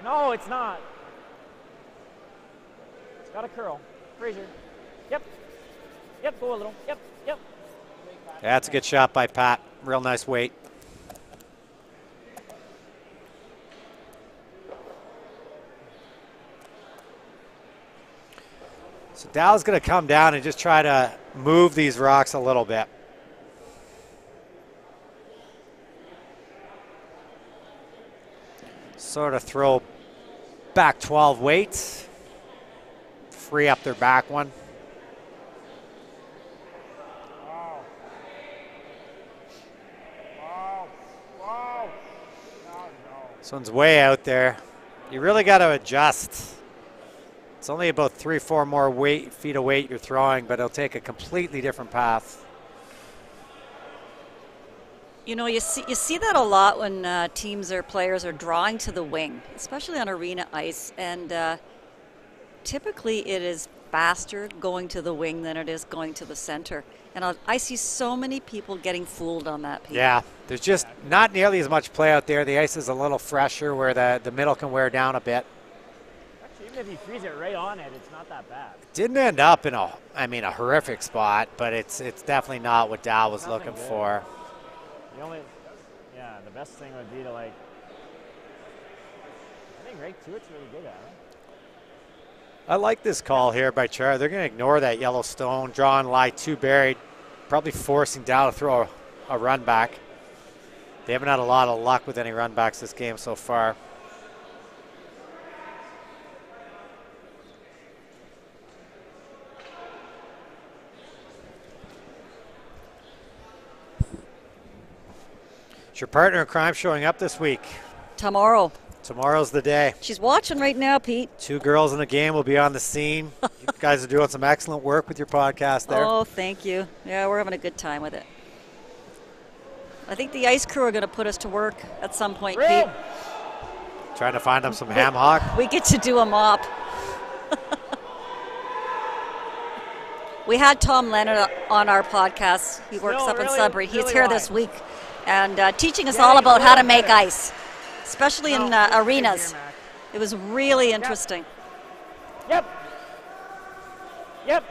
No, it's not. It's got a curl. Fraser. Yep. Yep, go a little. Yep, yep. That's a good shot by Pat. Real nice weight. So Dow's going to come down and just try to move these rocks a little bit. Sort of throw back 12 weights. Free up their back one. Wow. Wow. Wow. No. This one's way out there. You really got to adjust. It's only about 3-4 more feet of weight you're throwing, but it'll take a completely different path. You know, you see that a lot when teams or players are drawing to the wing, especially on arena ice, and typically it is faster going to the wing than it is going to the center. And I see so many people getting fooled on that piece. Yeah, there's just not nearly as much play out there. The ice is a little fresher where the middle can wear down a bit. Actually, even if you freeze it right on it, it's not that bad. It didn't end up in a horrific spot, but it's definitely not what Dow was looking for. The best thing would be to I think right to it's really good at it. I like this call here by Char. They're going to ignore that yellow stone, draw and lie 2 buried, probably forcing Dow to throw a run back. They haven't had a lot of luck with any run backs this game so far. Is your partner in crime showing up this week? Tomorrow. Tomorrow's the day. She's watching right now, Pete. 2 girls in a game will be on the scene. You guys are doing some excellent work with your podcast there. Oh, thank you. Yeah, we're having a good time with it. I think the ice crew are going to put us to work at some point, Pete. Trying to find them some ham hock. We get to do a mop. We had Tom Leonard on our podcast. He works up in Sudbury. He's here this week and teaching us all about how to make ice, especially in arenas. It was really interesting. Yep. Yep.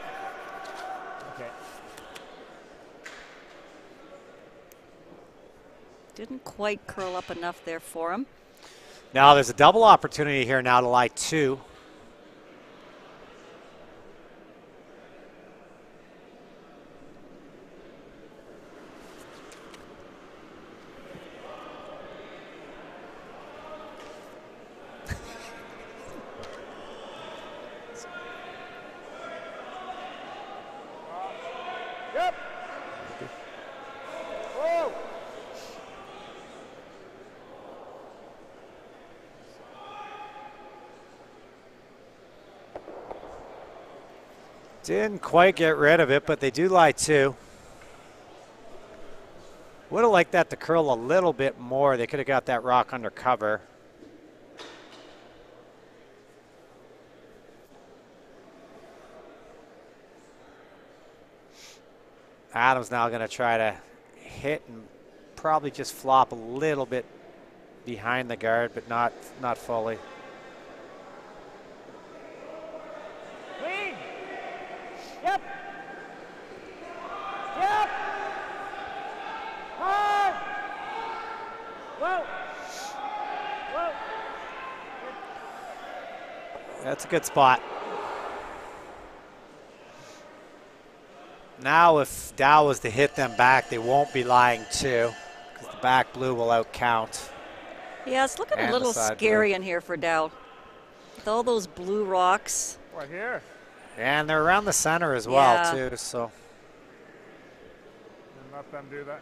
Okay. Didn't quite curl up enough there for him. Now there's a double opportunity here now to lie 2. Didn't quite get rid of it, but they do lie 2. Would have liked that to curl a little bit more. They could have got that rock under cover. Adam's now going to try to hit and probably just flop a little bit behind the guard, but not fully. Yep. Yep. Hard. Whoa. Whoa. That's a good spot. Now if Dow was to hit them back, they won't be lying 2. The back blue will out count. Yeah, it's looking a And the little side scary blue. in here for Dow. With all those blue rocks. Right here. And they're around the center as well, Yeah. too. So And let them do that.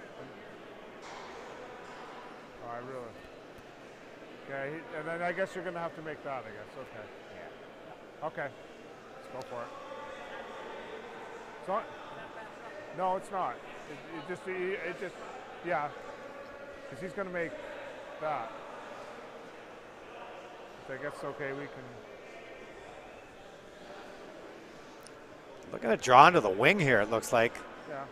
Oh, I really. Okay, and then I guess you're going to have to make that, I guess. Okay. Yeah. Okay. Let's go for it. It's not. No, it's not. It just, yeah. Because he's going to make that. So I guess, okay, we can. looking to draw into the wing here, it looks like. Yeah.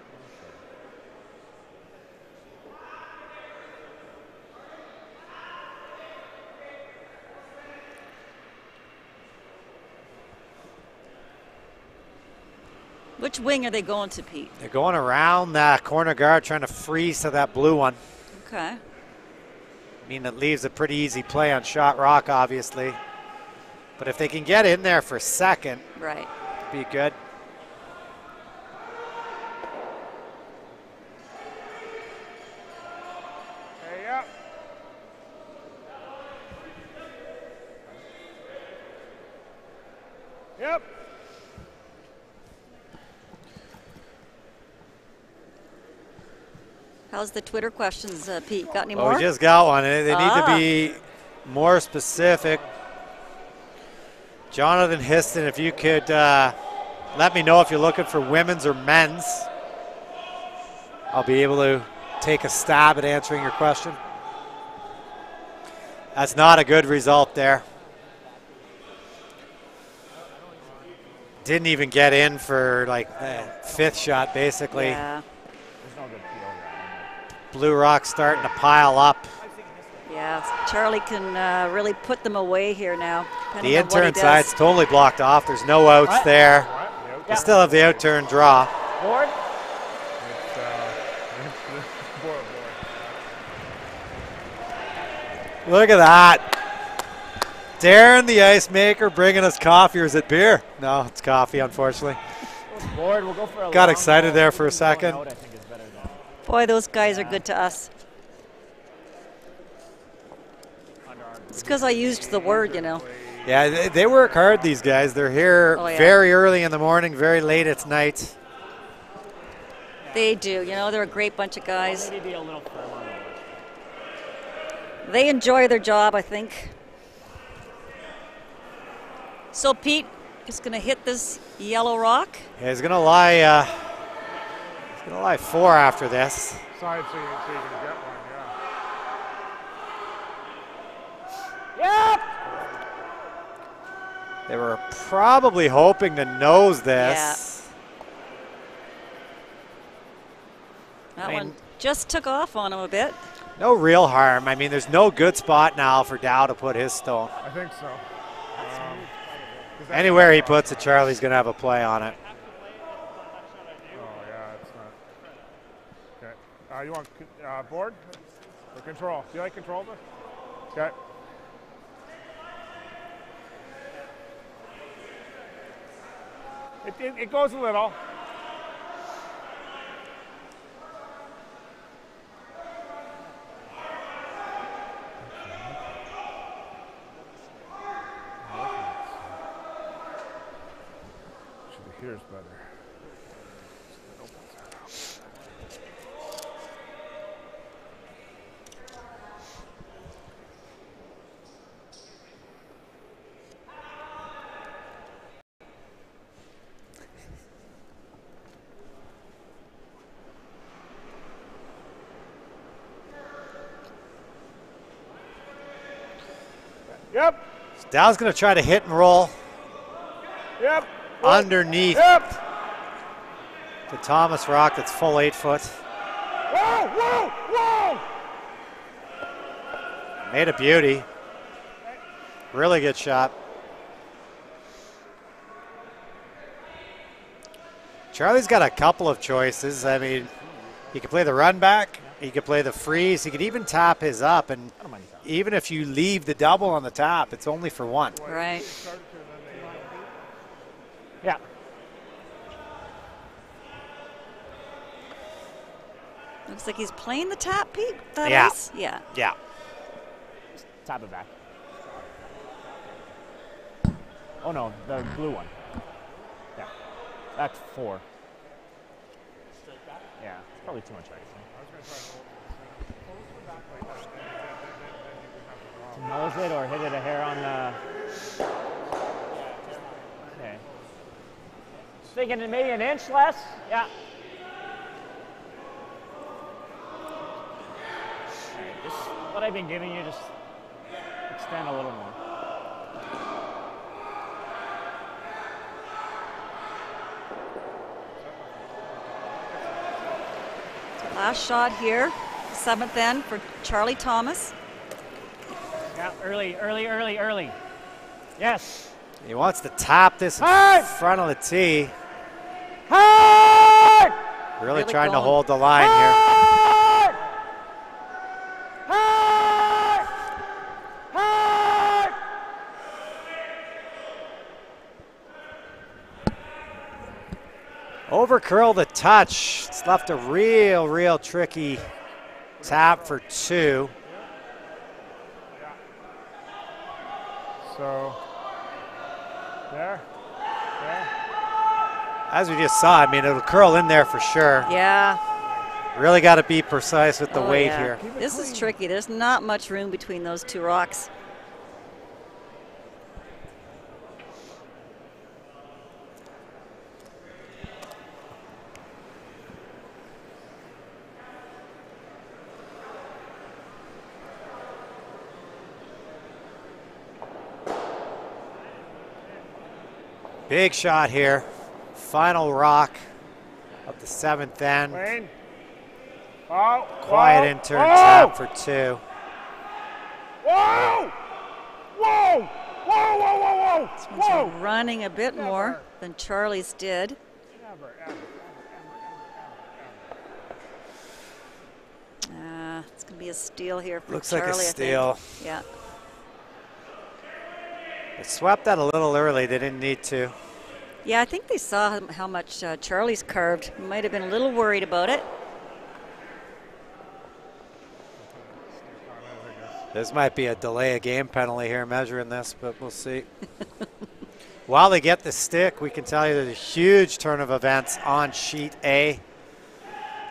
Which wing are they going to, Pete? They're going around that corner guard, trying to freeze to that blue one. Okay. I mean, it leaves a pretty easy play on shot rock, obviously. But if they can get in there for second, Right. be good. Hey, yep. Yep. How's the Twitter questions, Pete? Got any Well, more? we just got one. They need to be more specific. Jonathan Histon, if you could let me know if you're looking for women's or men's. I'll be able to take a stab at answering your question. That's not a good result there. Didn't even get in for like the fifth shot, basically. Yeah. Blue Rock starting to pile up. Yeah. Charlie can really put them away here now. The in-turn side's totally blocked off. There's no outs there. They still have the out-turn draw. Board. Look at that. Darren the ice maker bringing us coffee, or is it beer? No, it's coffee, unfortunately. Board. We'll go for a Got long excited ball. there for a Going second. out, I think, is better than. Boy, those guys are good to us. It's because I used the word, you know. Yeah, they work hard, these guys. They're here Oh, yeah. very early in the morning, very late at night. They do. You know, they're a great bunch of guys. Maybe be a little firm on the board. They enjoy their job, I think. So Pete is going to hit this yellow rock. Yeah, he's gonna lie 4 after this. Side so you can get one, Yep. They were probably hoping to nose this. That I mean- one just took off on him a bit. No real harm. I mean, there's no good spot now for Dow to put his stone. I think so. Anywhere he puts it, Charlie's going to have a play on it. Oh, yeah, it's not. Okay. You want board or control? Do you like control? Okay. It goes a little. Here's better. Yep. So Dow's going to try to hit and roll Yep. underneath Yep. the Thomas rock that's full 8 foot. Whoa! Whoa! Whoa! Made a beauty. Really good shot. Charlie's got a couple of choices. I mean, he could play the run back. He could play the freeze. He could even tap his up. And even if you leave the double on the tap, it's only for one. Right. Yeah. Looks like he's playing the tap, Pete. That Yeah. is? Yeah. Yeah. Tap it back. Oh no, the blue one. Yeah. That's 4. Yeah, it's probably too much ice. To nose it or hit it a hair on the. Okay. Thinking maybe an inch less? Yeah. Alright, just what I've been giving you, just extend a little more. Last shot here, 7th end for Charlie Thomas. Yeah, early. Yes. He wants to tap this in Hard! front of the tee. Hard! Really Really trying to going. hold the line here. Hard! Hard! Hard! Over curl the touch. It's left a real tricky tap for 2. So, there. As we just saw, I mean, it'll curl in there for sure. Yeah. Really got to be precise with the Oh, weight yeah. here. This is tricky. There's not much room between those 2 rocks. Big shot here. Final rock of the 7th end. Wayne. Oh, Quiet in turn tap for 2. Whoa! Whoa! Whoa, whoa, whoa, This whoa! one's running a bit more than Charlie's did. It's going to be a steal here for Looks Charlie, like a I think. steal. Yeah. They swept that a little early. They didn't need to. Yeah, I think they saw how much Charlie's carved. Might have been a little worried about it. This might be a delay of game penalty here measuring this, but we'll see. While they get the stick, we can tell you there's a huge turn of events on sheet A.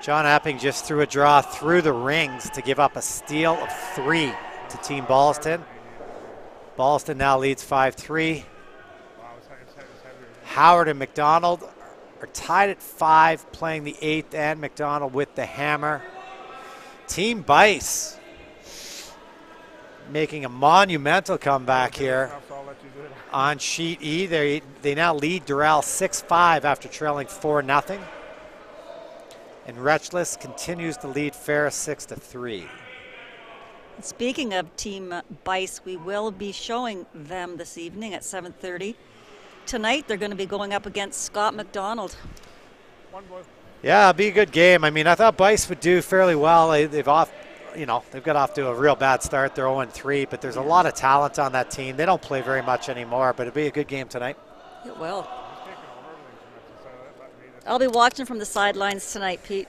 John Epping just threw a draw through the rings to give up a steal of 3 to Team Ballston. Ballston now leads 5-3. Howard and McDonald are tied at 5, playing the 8th end. McDonald with the hammer. Team Bice making a monumental comeback here on sheet E. They now lead Doral 6-5 after trailing 4-0. And Retchless continues to lead Ferris 6-3. Speaking of Team Bice, we will be showing them this evening at 7:30. Tonight, they're going to be going up against Scott McDonald. Yeah, it'll be a good game. I mean, I thought Bice would do fairly well. They've got off to a real bad start. They're 0-3, but there's a lot of talent on that team. They don't play very much anymore, but it'll be a good game tonight. It will. I'll be watching from the sidelines tonight, Pete.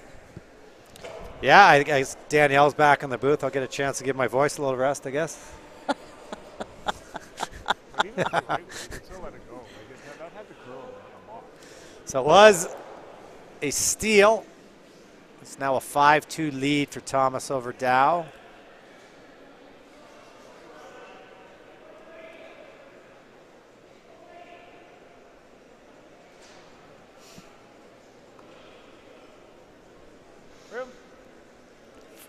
Yeah, I Danielle's back in the booth. I'll get a chance to give my voice a little rest, I guess. So it was a steal. It's now a 5-2 lead for Thomas over Dow.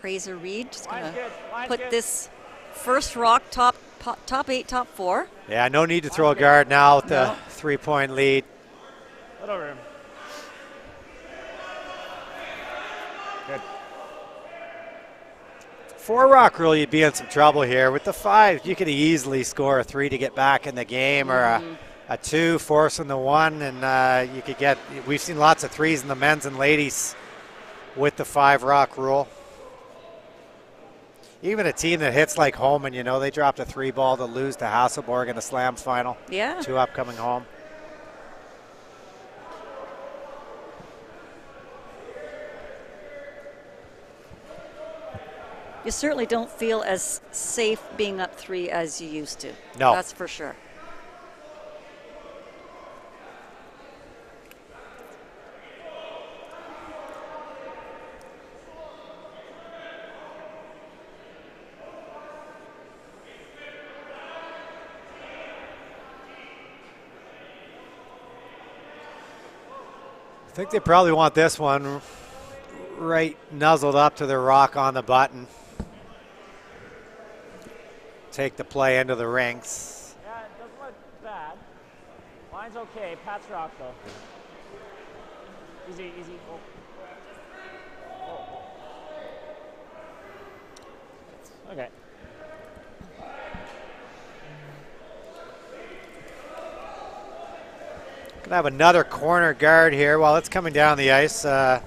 Fraser Reed just going to put this first rock top 8, top 4. Yeah, no need to throw a guard now with the 3-point lead. Over him. Good. 4 rock rule, you'd be in some trouble here. With the 5, you could easily score a 3 to get back in the game, or a 2 forcing the 1, and you could get. We've seen lots of 3s in the men's and ladies with the 5 rock rule. Even a team that hits like Holman, they dropped a 3 ball to lose to Hasselborg in the Slams final. Yeah. 2 upcoming home. You certainly don't feel as safe being up 3 as you used to. No. That's for sure. I think they probably want this one right nuzzled up to their rock on the button. Take the play into the rings. Yeah, it doesn't look bad. Line's okay. Pat's rock, though. Easy, easy. Oh. Oh. Okay. Gonna have another corner guard here while it's coming down the ice. Cheryl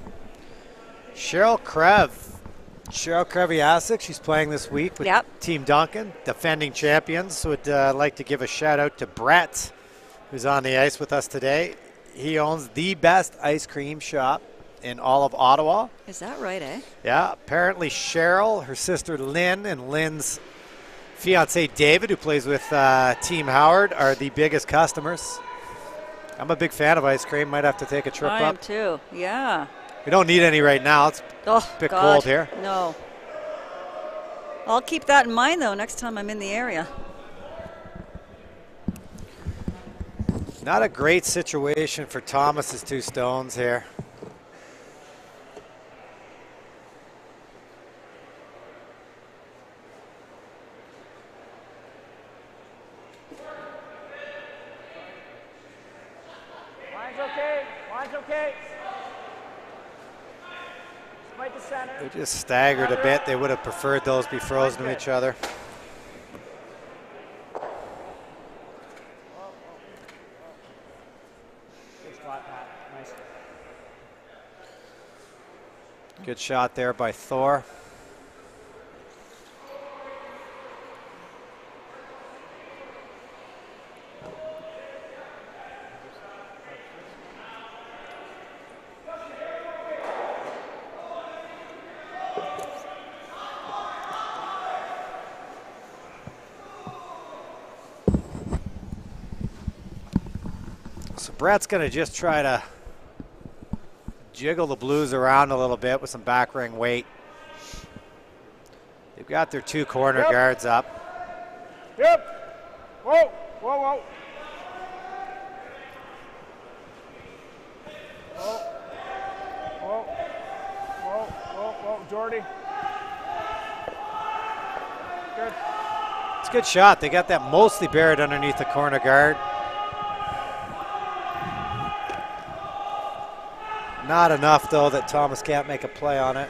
Kreviasik, she's playing this week with Team Duncan, defending champions. Would like to give a shout out to Brett, who's on the ice with us today. He owns the best ice cream shop in all of Ottawa. Is that right, eh? Yeah, apparently Cheryl, her sister Lynn, and Lynn's fiance David, who plays with Team Howard, are the biggest customers. I'm a big fan of ice cream. Might have to take a trip up. I am too, yeah. We don't need any right now. It's a bit cold here. No. I'll keep that in mind, though, next time I'm in the area. Not a great situation for Thomas's 2 stones here. They just staggered a bit. They would have preferred those be frozen to each other. Good spot, Pat. Nice. Good shot there by Thor. Brett's going to just try to jiggle the Blues around a little bit with some back ring weight. They've got their 2 corner guards up. Yep. Whoa, whoa, whoa. Whoa, whoa, whoa, whoa, whoa, Jordy. Good. It's a good shot. They got that mostly buried underneath the corner guard. Not enough, though, that Thomas can't make a play on it.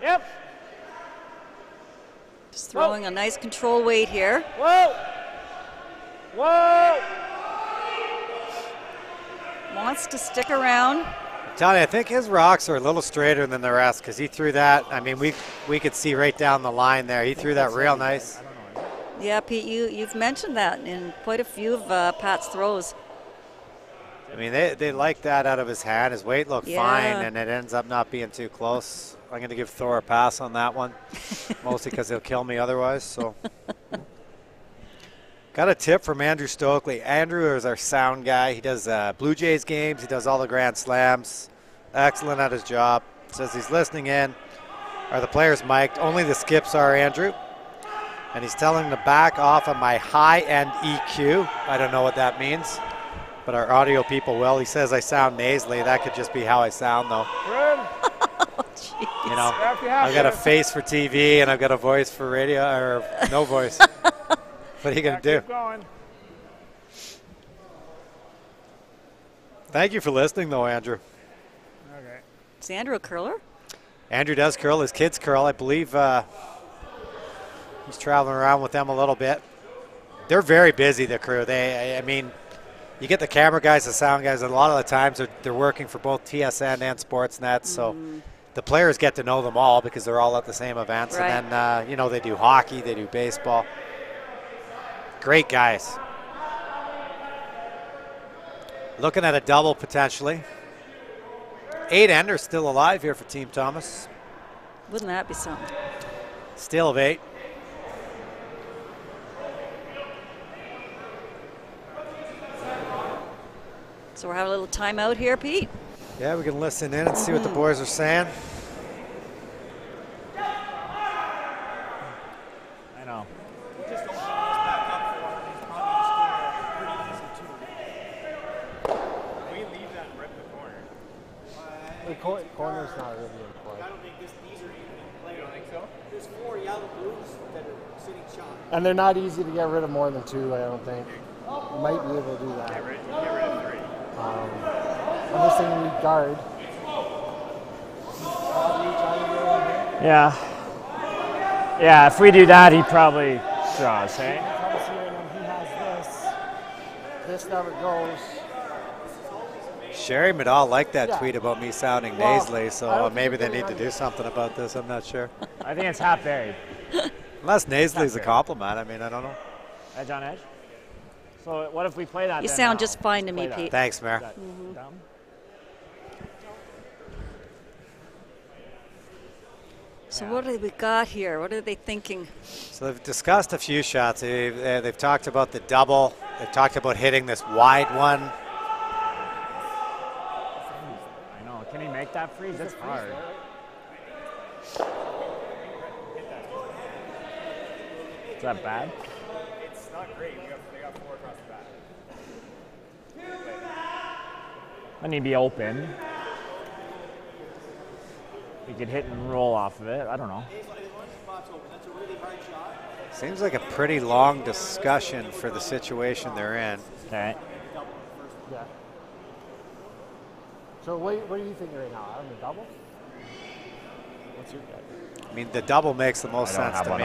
Yep. Just throwing a nice control weight here. Whoa! Whoa! Wants to stick around. I'm telling you, I think his rocks are a little straighter than the rest because he threw that. I mean, we could see right down the line there. He threw that real nice. Yeah, Pete, you've mentioned that in quite a few of Pat's throws. I mean, they like that out of his hand. His weight looked fine, and it ends up not being too close. I'm going to give Thor a pass on that one, mostly because he'll kill me otherwise. So, got a tip from Andrew Stokely. Andrew is our sound guy. He does Blue Jays games. He does all the Grand Slams. Excellent at his job. Says he's listening in. Are the players mic'd? Only the skips are, Andrew. And he's telling him to back off of my high-end EQ. I don't know what that means, but our audio people will. He says I sound nasally. That could just be how I sound, though. You know, I've got a face for TV and I've got a voice for radio, or no voice. What are you going to do? Keep going. Thank you for listening, though, Andrew. Okay. Is Andrew a curler? Andrew does curl. His kids curl. I believe he's traveling around with them a little bit. They're very busy, the crew. I mean, you get the camera guys, the sound guys, and a lot of the times they're working for both TSN and Sportsnet, so the players get to know them all because they're all at the same events. Right. And then, you know, they do hockey, they do baseball. Great guys. Looking at a double potentially. 8 enders still alive here for Team Thomas. Wouldn't that be something? Still of 8. So we're having a little timeout here, Pete. Yeah, we can listen in and see what the boys are saying. I know. The corner's not really important. I don't think these are even played. You don't think so? There's 4 yellow blues that are sitting shot. And they're not easy to get rid of more than 2, I don't think. You might be able to do that. Get rid of 3. I'm just saying we guard. Yeah. Yeah, if we do that, he probably draws, hey? He comes here and then he has this. This never goes. Sherry Medall liked that tweet about me sounding nasally, so maybe they need to do something about this. I'm not sure. I think it's half buried. Unless nasally is a compliment. I mean, I don't know. Edge on edge. So what if we play that? You sound just fine to me, Pete. Thanks, Mayor. So what do we got here? What are they thinking? So they've discussed a few shots. They've talked about the double. They've talked about hitting this wide one. I know. Can he make that freeze? It's hard. Is that bad? It's not great. They got 4 across the back. I need to be open. We could hit and roll off of it. I don't know. Seems like a pretty long discussion for the situation they're in. Okay. Yeah. So what are you thinking right now? On the double? What's your gut? I mean, the double makes the most sense to me.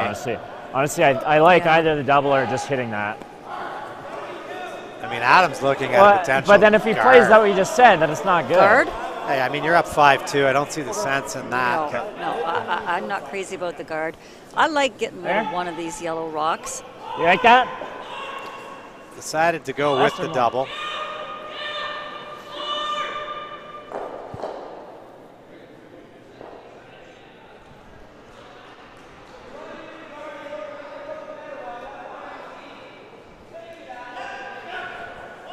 Honestly, I like either the double or just hitting that. I mean, Adam's looking at potential. But then if he plays that what you just said, then it's not good. Guard? Hey, I mean, you're up 5-2. I don't see the sense in that. No, I'm not crazy about the guard. I like getting one of these yellow rocks. You like that? Decided to go with the double.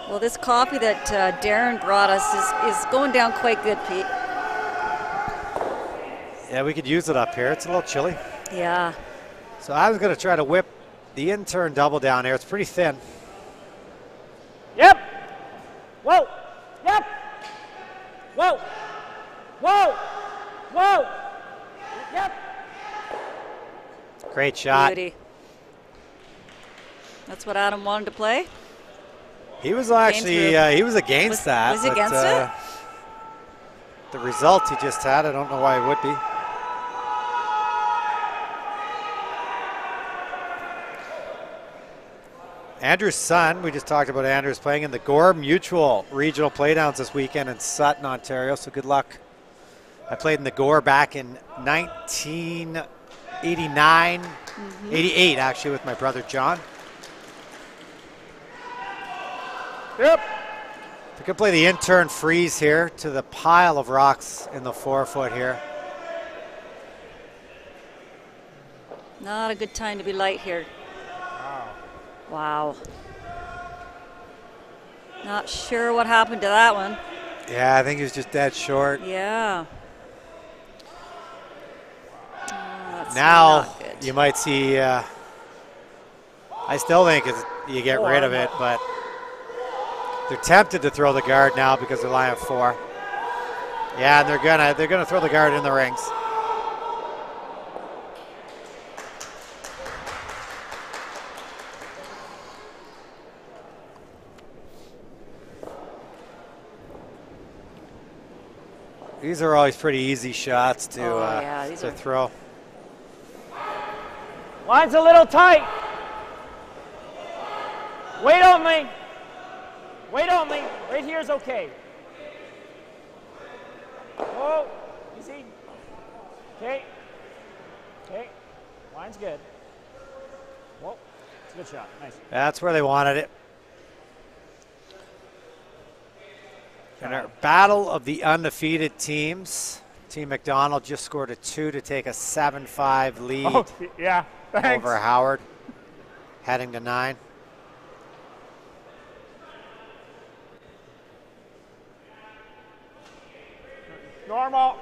Well, this coffee that Darren brought us is going down quite good, Pete. Yeah, we could use it up here. It's a little chilly. Yeah. So I was going to try to whip the in-turn double down here. It's pretty thin. Yep. Whoa. Yep. Whoa. Whoa. Whoa. Yep. Great shot. Beauty. That's what Adam wanted to play. He was actually he was against that. Was he against it? The result he just had, I don't know why he would be. Andrew's son, we just talked about Andrew's playing in the Gore Mutual Regional Playdowns this weekend in Sutton, Ontario, so good luck. I played in the Gore back in 1989, 88 actually, with my brother John. Yep. We could play the in-turn freeze here to the pile of rocks in the 4-foot here. Not a good time to be light here. Wow. Not sure what happened to that one. Yeah, I think he was just dead short. Yeah. Now you might see, I still think you get rid of it, but they're tempted to throw the guard now because they're lying 4. Yeah, and they're gonna throw the guard in the rings. These are always pretty easy shots to throw. Line's a little tight. Wait only. Wait only. Right here is okay. Whoa. Easy. Okay. Okay. Line's good. Whoa. It's a good shot. Nice. That's where they wanted it. In our battle of the undefeated teams, Team McDonald just scored a 2 to take a 7-5 lead over Howard, heading to 9. Normal.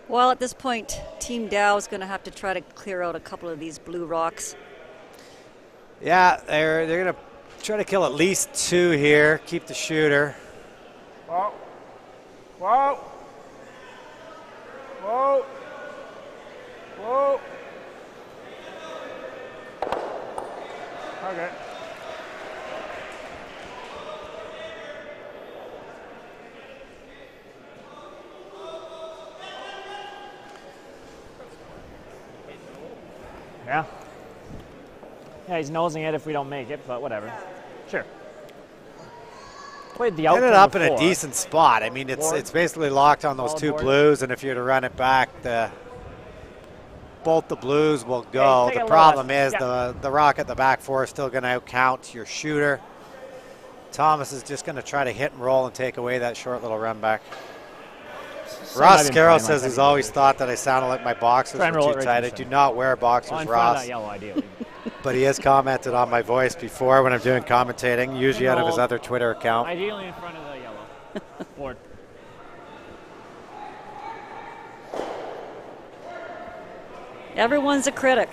Well, at this point, Team Dow is going to have to try to clear out a couple of these blue rocks. Yeah, they're going to try to kill at least 2 here, keep the shooter. Whoa. Whoa. Whoa. Whoa. Okay. Yeah. Yeah, he's nosing it if we don't make it, but whatever. Sure. Played the out. Ended up in a decent spot. I mean, it's basically locked on those 2 blues, and if you're to run it back, both the blues will go. The problem is the rock at the back 4 is still going to outcount your shooter. Thomas is just going to try to hit and roll and take away that short little run back. Ross Carroll says he's always thought that I sounded like my boxers were too tight. I do not wear boxers, Ross. But he has commented on my voice before when I'm doing commentating, usually out of his other Twitter account. Ideally in front of the yellow board. Everyone's a critic.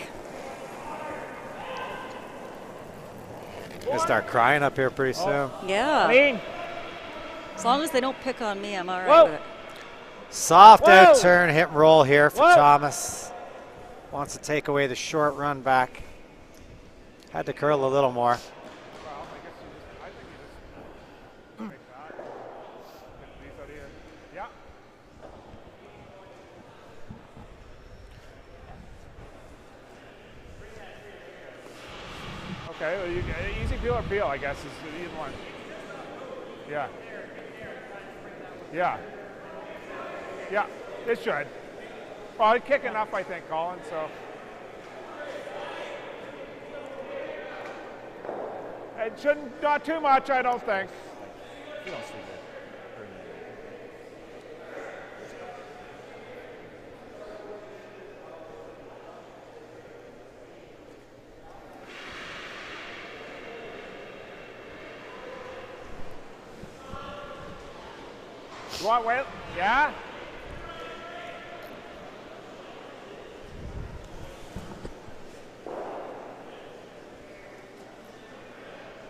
Gonna start crying up here pretty soon. Yeah. Clean. As long as they don't pick on me, I'm all right Whoa. with it. Soft out turn, hit and roll here for Thomas. Wants to take away the short run back. Had to curl a little more. Okay, well, easy peel or peel, I guess, is either one. Yeah. Yeah. Yeah, it should. Well, it'd kick enough, I think, Colin, so. It shouldn't, not too much, I don't think. You don't sleep it. You want whale? Yeah?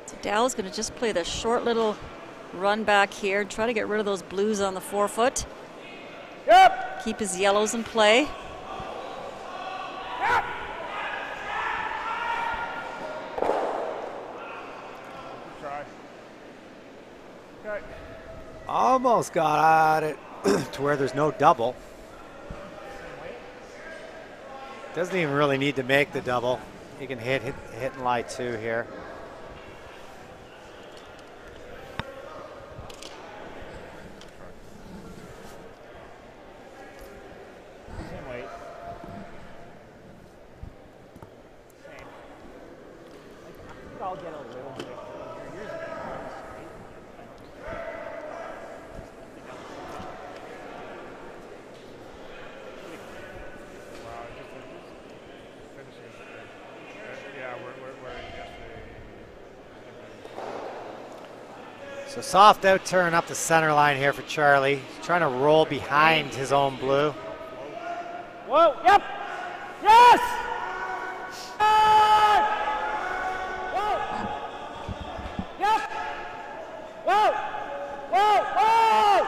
So Dow's going to just play the short little run back here, try to get rid of those blues on the 4-foot. Yep. Keep his yellows in play. Yep. Try. Okay. Almost got it to where there's no double. Doesn't even really need to make the double. He can hit and lie 2 here. Same weight. Same. I think I'll get a little bit. So soft out turn up the center line here for Charlie. He's trying to roll behind his own blue. Whoa, yep, yes! Whoa, yep, whoa, whoa, whoa!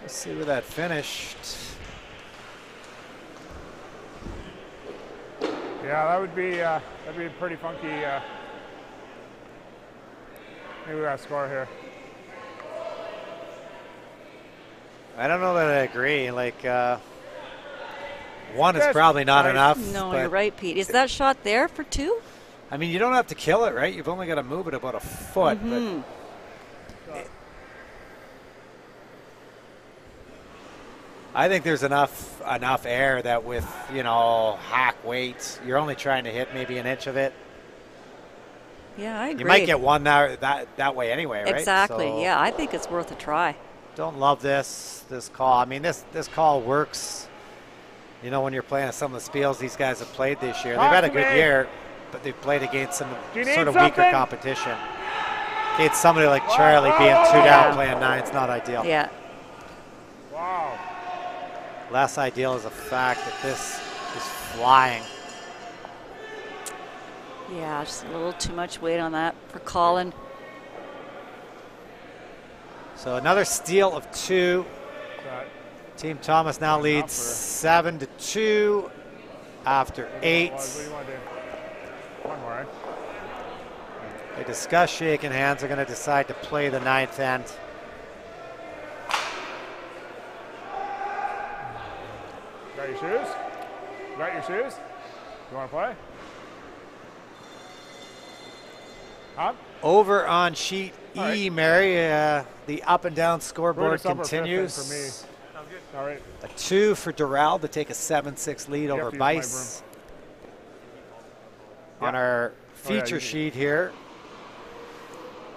Let's see where that finished. Yeah, that'd be a pretty funky. Maybe we got to score here. I don't know that I agree. Like, one is probably not enough. No, you're right, Pete. Is that shot there for 2? I mean, you don't have to kill it, right? You've only got to move it about a foot. Mm-hmm. But I think there's enough air that with, hack weights, you're only trying to hit maybe an inch of it. Yeah, I agree. You might get one that way anyway, right? Exactly. So yeah, I think it's worth a try. don't love this call. I mean, this call works, when you're playing some of the Spiels these guys have played this year. They've had a good year, but they've played against some sort of weaker competition. Against somebody like Charlie being 2 down playing 9's not ideal. Yeah. Wow. Less ideal is the fact that this is flying. Yeah, just a little too much weight on that for Colin. So another steal of 2. Team Thomas now leads 7-2 after 8. What do you want to do? One more, right? They discuss shaking hands. They're going to decide to play the 9th end. Got your shoes? You got your shoes? You want to play? Huh? Over on sheet E, right. Mary, the up and down scoreboard Brutus upper continues. fifth for me. All right. A 2 for Durrell to take a 7-6 lead over Bice. On our feature sheet here,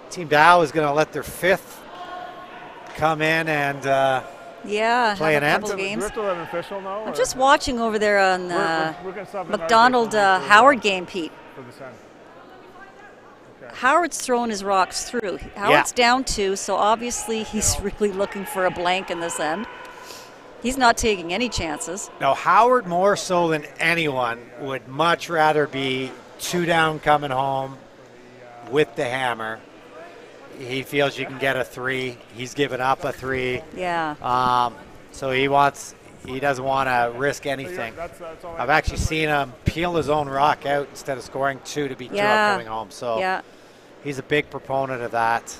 Team Dow is going to let their 5th come in and play an end. Games. Do we have to let an official know? I'm just watching over there on we're gonna sub in McDonald Howard game, Pete. For the Sun. Okay. Howard's throwing his rocks through. Howard's down 2, so obviously he's really looking for a blank in this end. He's not taking any chances. Now, Howard, more so than anyone, would much rather be 2 down coming home with the hammer. He feels you can get a 3. He's given up a 3. Yeah. So he doesn't want to risk anything. That's I've actually seen him peel his own rock out instead of scoring 2 to be 2 up coming home. So he's a big proponent of that.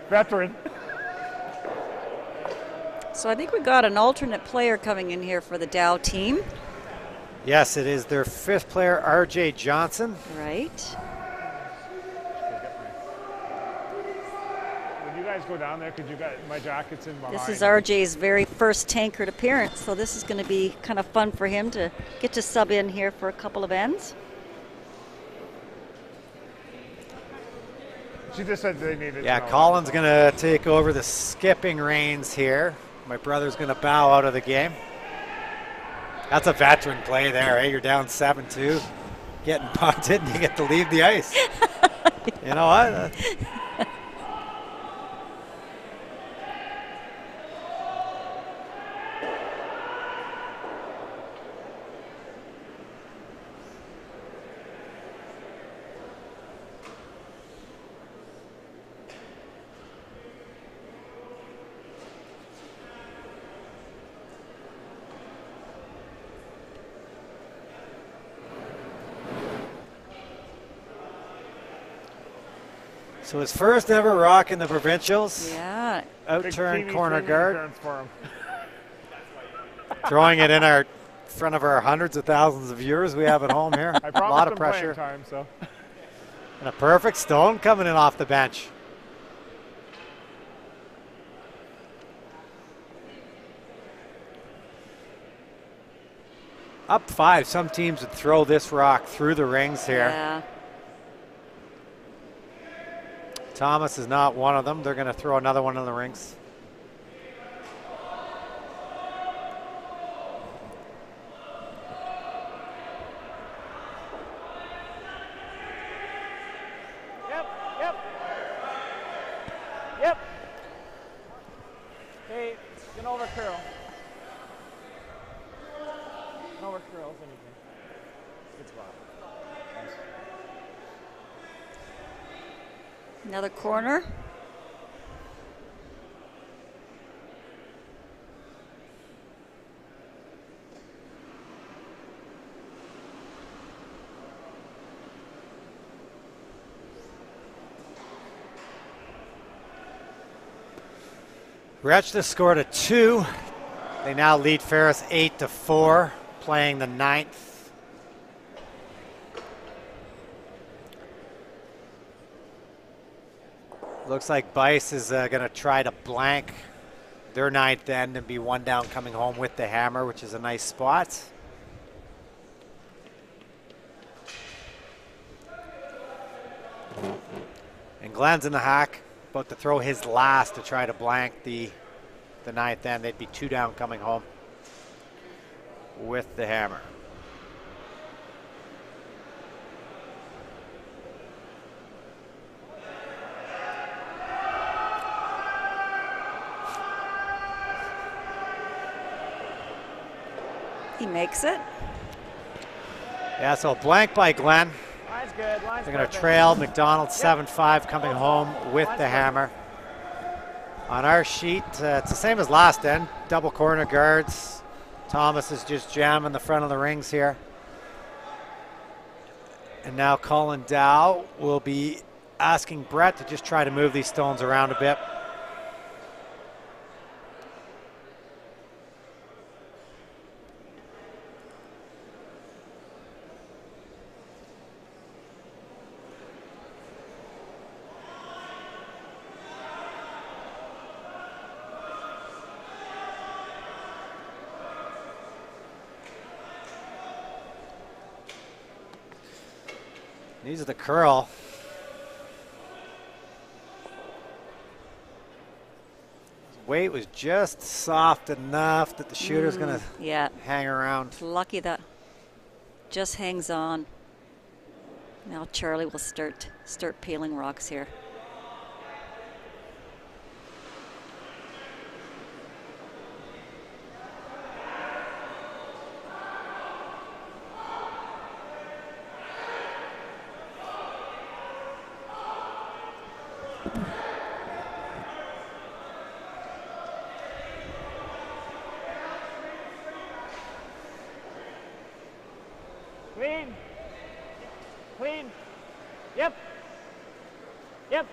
Veteran. So I think we got an alternate player coming in here for the Dow team. Yes, it is their 5th player, R.J. Johnson. Right. When you guys go down there, could you guys, my jacket's in behind. This is RJ's very first Tankard appearance, so this is going to be kind of fun for him to get to sub in here for a couple of ends. She just said they needed. Yeah, Colin's going to take over the skipping reins here. My brother's going to bow out of the game. That's a veteran play there, eh? You're down 7-2, getting punted, and you get to leave the ice. You know what? So his first ever rock in the provincials. Yeah. Out-turn corner guard. For him. Throwing it in front of our hundreds of thousands of viewers we have at home here. I a lot of pressure. Time, so. And a perfect stone coming in off the bench. Up 5. Some teams would throw this rock through the rings here. Yeah. Thomas is not one of them. They're going to throw another one in the rings. Yep. Hey, get over curl. Over curls, anything. Good spot. Nice. Another corner. Grechta scored a 2. They now lead Ferris 8-4, playing the 9th. Looks like Bice is going to try to blank their 9th end and be 1 down coming home with the hammer, which is a nice spot. And Glenn's in the hack, about to throw his last to try to blank the 9th end. They'd be 2 down coming home with the hammer. He makes it. Yeah, so blank by Glenn. Line's good. Line's They're going to perfect. trail McDonald 7-5 coming home with the hammer. On our sheet, it's the same as last end. Double corner guards. Thomas is just jamming the front of the rings here. And now Colin Dow will be asking Brett to just try to move these stones around a bit. These are the curl. His weight was just soft enough that the shooter's going to hang around. Lucky that just hangs on. Now Charlie will start peeling rocks here. Clean. Clean. Yep. Yep.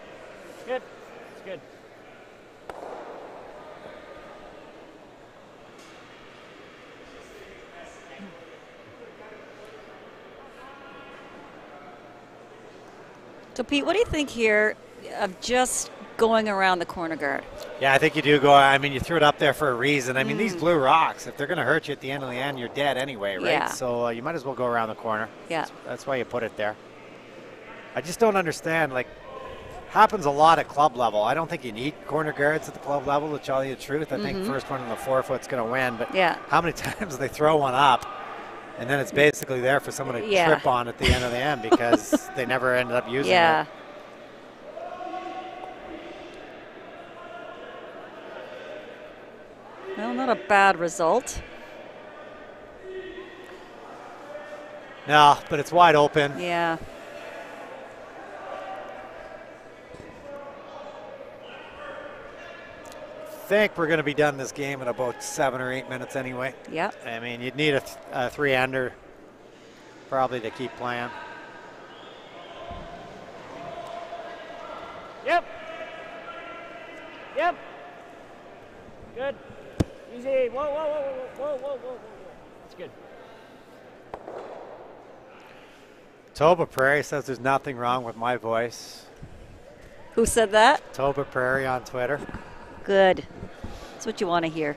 Good. It's good. So Pete, what do you think here of just going around the corner guard? Yeah, I think you do go. I mean, you threw it up there for a reason. I mean, these blue rocks, if they're going to hurt you at the end of the end, you're dead anyway, right? Yeah. So you might as well go around the corner. Yeah. That's why you put it there. I just don't understand. Like, happens a lot at club level. I don't think you need corner guards at the club level, to tell you the truth. I think first one in the 4-foot's going to win. But how many times they throw one up, and then it's basically there for someone to trip on at the end of the end because they never ended up using it. Well, not a bad result. No, but it's wide open. Yeah. I think we're going to be done this game in about 7 or 8 minutes anyway. Yeah. I mean, you'd need a 3-ender probably to keep playing. Yep. Yep. Good. Easy. Whoa, whoa, whoa, whoa, whoa, whoa, whoa, whoa. That's good. Toba Prairie says there's nothing wrong with my voice. Who said that? Toba Prairie on Twitter. Good. That's what you want to hear.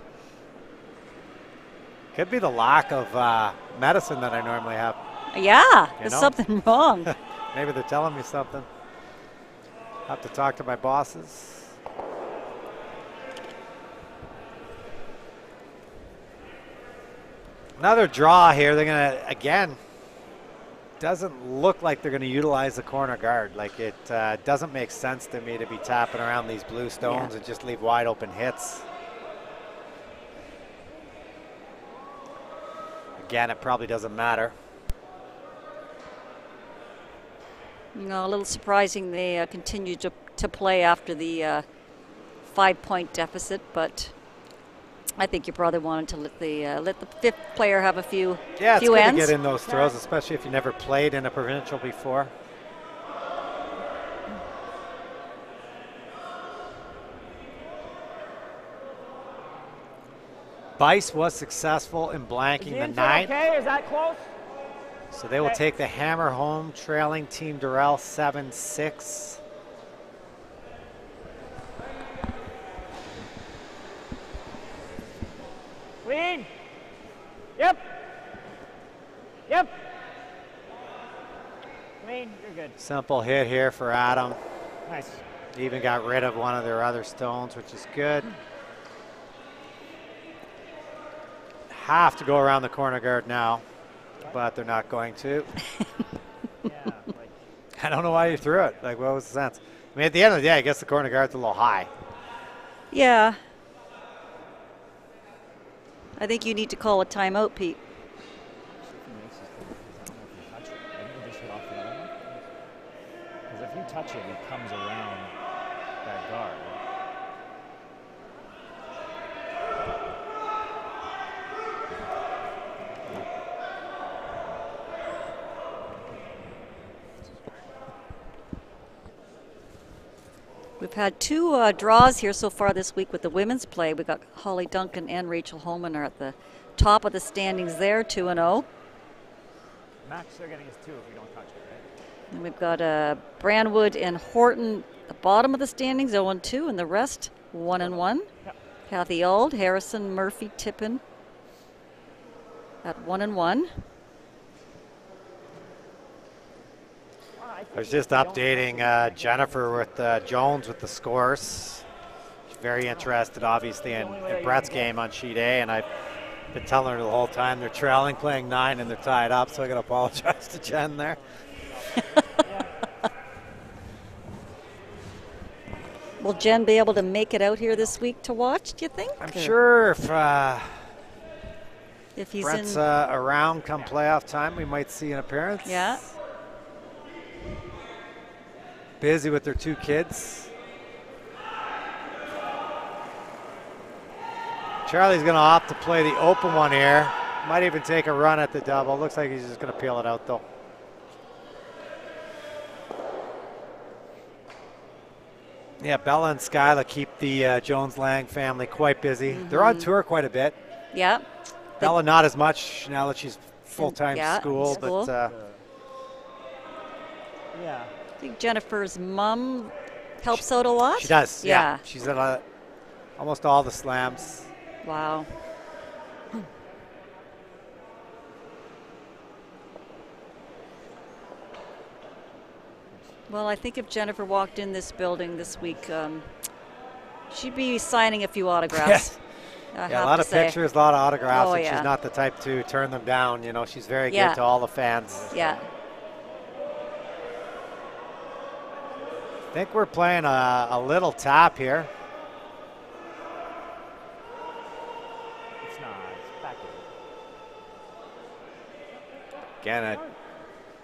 Could be the lack of medicine that I normally have. Yeah, there's something wrong. Maybe they're telling me something. Have to talk to my bosses. Another draw here. They're going to, again, doesn't look like they're going to utilize the corner guard. Like, it doesn't make sense to me to be tapping around these blue stones and just leave wide open hits. Again, it probably doesn't matter. You know, a little surprising they continued to play after the 5-point deficit, but I think you probably wanted to let the fifth player have a few Yeah, it's few good ends. to get in those throws, especially if you never played in a provincial before. Bice was successful in blanking the 9th. Okay, is that close? So they will take the hammer home, trailing Team Durrell 7-6. Clean. Yep. Yep. Clean, you're good. Simple hit here for Adam. Nice. Even got rid of one of their other stones, which is good. Have to go around the corner guard now, but they're not going to. I don't know why you threw it. Like, what was the sense? I mean, at the end of the day, I guess the corner guard's a little high. Yeah. I think you need to call a timeout, Pete. Because if you touch it, it comes around that guard. We've had 2 draws here so far this week with the women's play. We got Holly Duncan and Rachel Holman are at the top of the standings there, 2-0. Max, they're getting us 2 if we don't touch it, right? And we've got Brandwood and Horton at the bottom of the standings, 0-2, and the rest 1-1. Yep. Kathy Auld, Harrison, Murphy, Tippin at 1-1. I was just updating Jennifer with Jones with the scores. She's very interested, obviously, in Brett's game on sheet A, and I've been telling her the whole time they're trailing, playing 9, and they're tied up, so I got to apologize to Jen there. Will Jen be able to make it out here this week to watch, do you think? I'm sure if he's Brett's around come playoff time, we might see an appearance. Yeah. Busy with their 2 kids. Charlie's going to opt to play the open one here. Might even take a run at the double. Looks like he's just going to peel it out, though. Yeah, Bella and Skyla keep the Jones-Lang family quite busy. Mm-hmm. They're on tour quite a bit. Yeah. Bella not as much now that she's full-time school. But yeah. I think Jennifer's mom helps out a lot. She does, yeah. She's at almost all the slams. Wow. Well, I think if Jennifer walked in this building this week, she'd be signing a few autographs. Yeah, a lot of pictures, a lot of autographs, and yeah. she's not the type to turn them down. You know, she's very good to all the fans. Yeah. I think we're playing a little tap here. It's not. It's back in. Again, a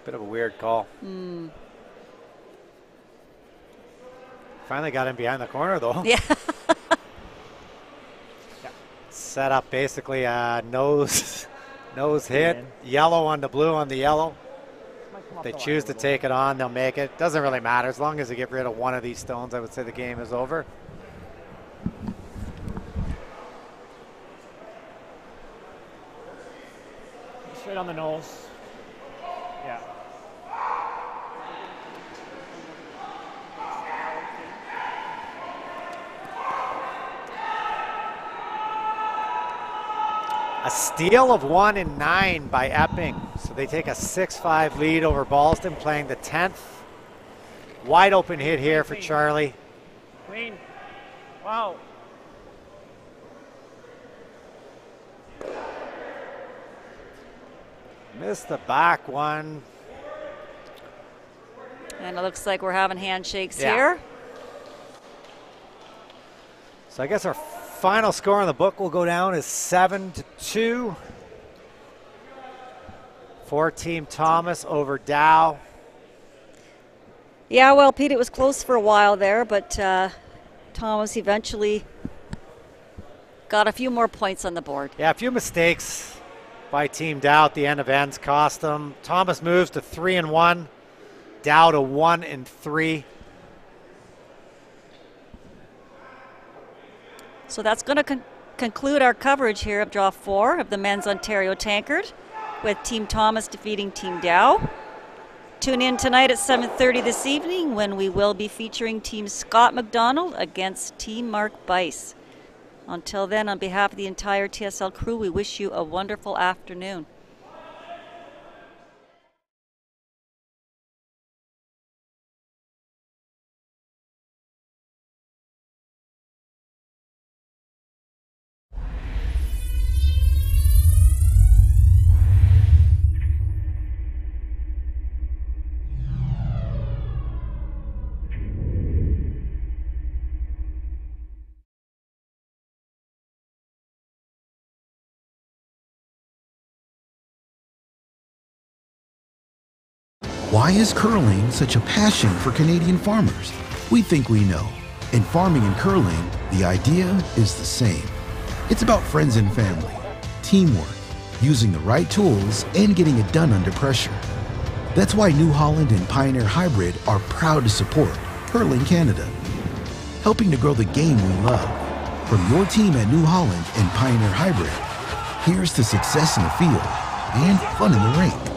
bit of a weird call. Finally got him behind the corner, though. Yeah. Set up basically a nose hit. Yellow on the blue on the yellow. If they choose to take it on, they'll make it. Doesn't really matter. As long as they get rid of one of these stones, I would say the game is over. Straight on the nose. Yeah. A steal of 1 in 9 by Epping. So they take a 6-5 lead over Ballston, playing the 10th. Wide open hit here for Charlie. Clean. Wow. Missed the back one. And it looks like we're having handshakes here. So I guess our final score on the book will go down is 7-2 for Team Thomas over Dow. Yeah, well, Pete, it was close for a while there, but Thomas eventually got a few more points on the board. Yeah, a few mistakes by Team Dow at the end of ends cost them. Thomas moves to 3-1, Dow to 1-3. So that's going to conclude our coverage here of Draw 4 of the Men's Ontario Tankard, with Team Thomas defeating Team Dow. Tune in tonight at 7:30 this evening when we will be featuring Team Scott McDonald against Team Mark Bice. Until then, on behalf of the entire TSL crew, we wish you a wonderful afternoon. Why is curling such a passion for Canadian farmers? We think we know. In farming and curling, the idea is the same. It's about friends and family, teamwork, using the right tools, and getting it done under pressure. That's why New Holland and Pioneer Hybrid are proud to support Curling Canada, helping to grow the game we love. From your team at New Holland and Pioneer Hybrid, here's to success in the field and fun in the rink.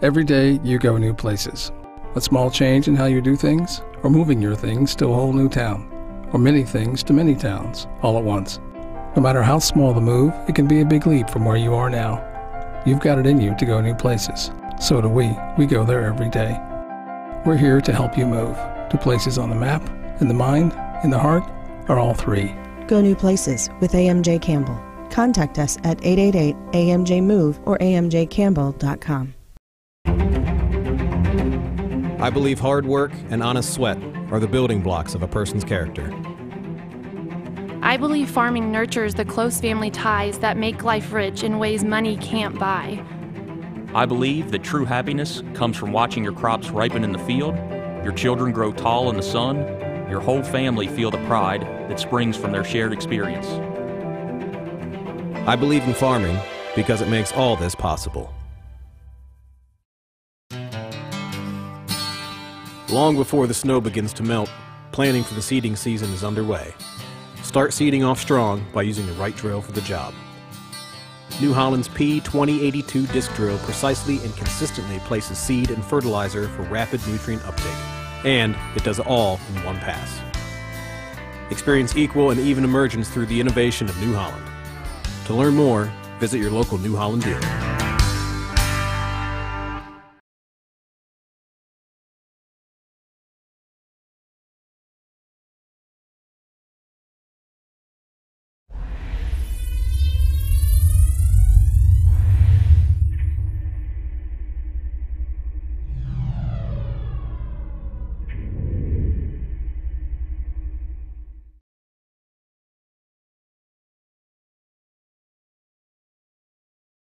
Every day you go new places. A small change in how you do things, or moving your things to a whole new town, or many things to many towns, all at once. No matter how small the move, it can be a big leap from where you are now. You've got it in you to go new places. So do we. We go there every day. We're here to help you move to places on the map, in the mind, in the heart, or all three. Go new places with AMJ Campbell. Contact us at 888-AMJ-MOVE or amjcampbell.com. I believe hard work and honest sweat are the building blocks of a person's character. I believe farming nurtures the close family ties that make life rich in ways money can't buy. I believe that true happiness comes from watching your crops ripen in the field, your children grow tall in the sun, your whole family feel the pride that springs from their shared experience. I believe in farming because it makes all this possible. Long before the snow begins to melt, planning for the seeding season is underway. Start seeding off strong by using the right drill for the job. New Holland's P2082 disc drill precisely and consistently places seed and fertilizer for rapid nutrient uptake, and it does it all in one pass. Experience equal and even emergence through the innovation of New Holland. To learn more, visit your local New Holland dealer.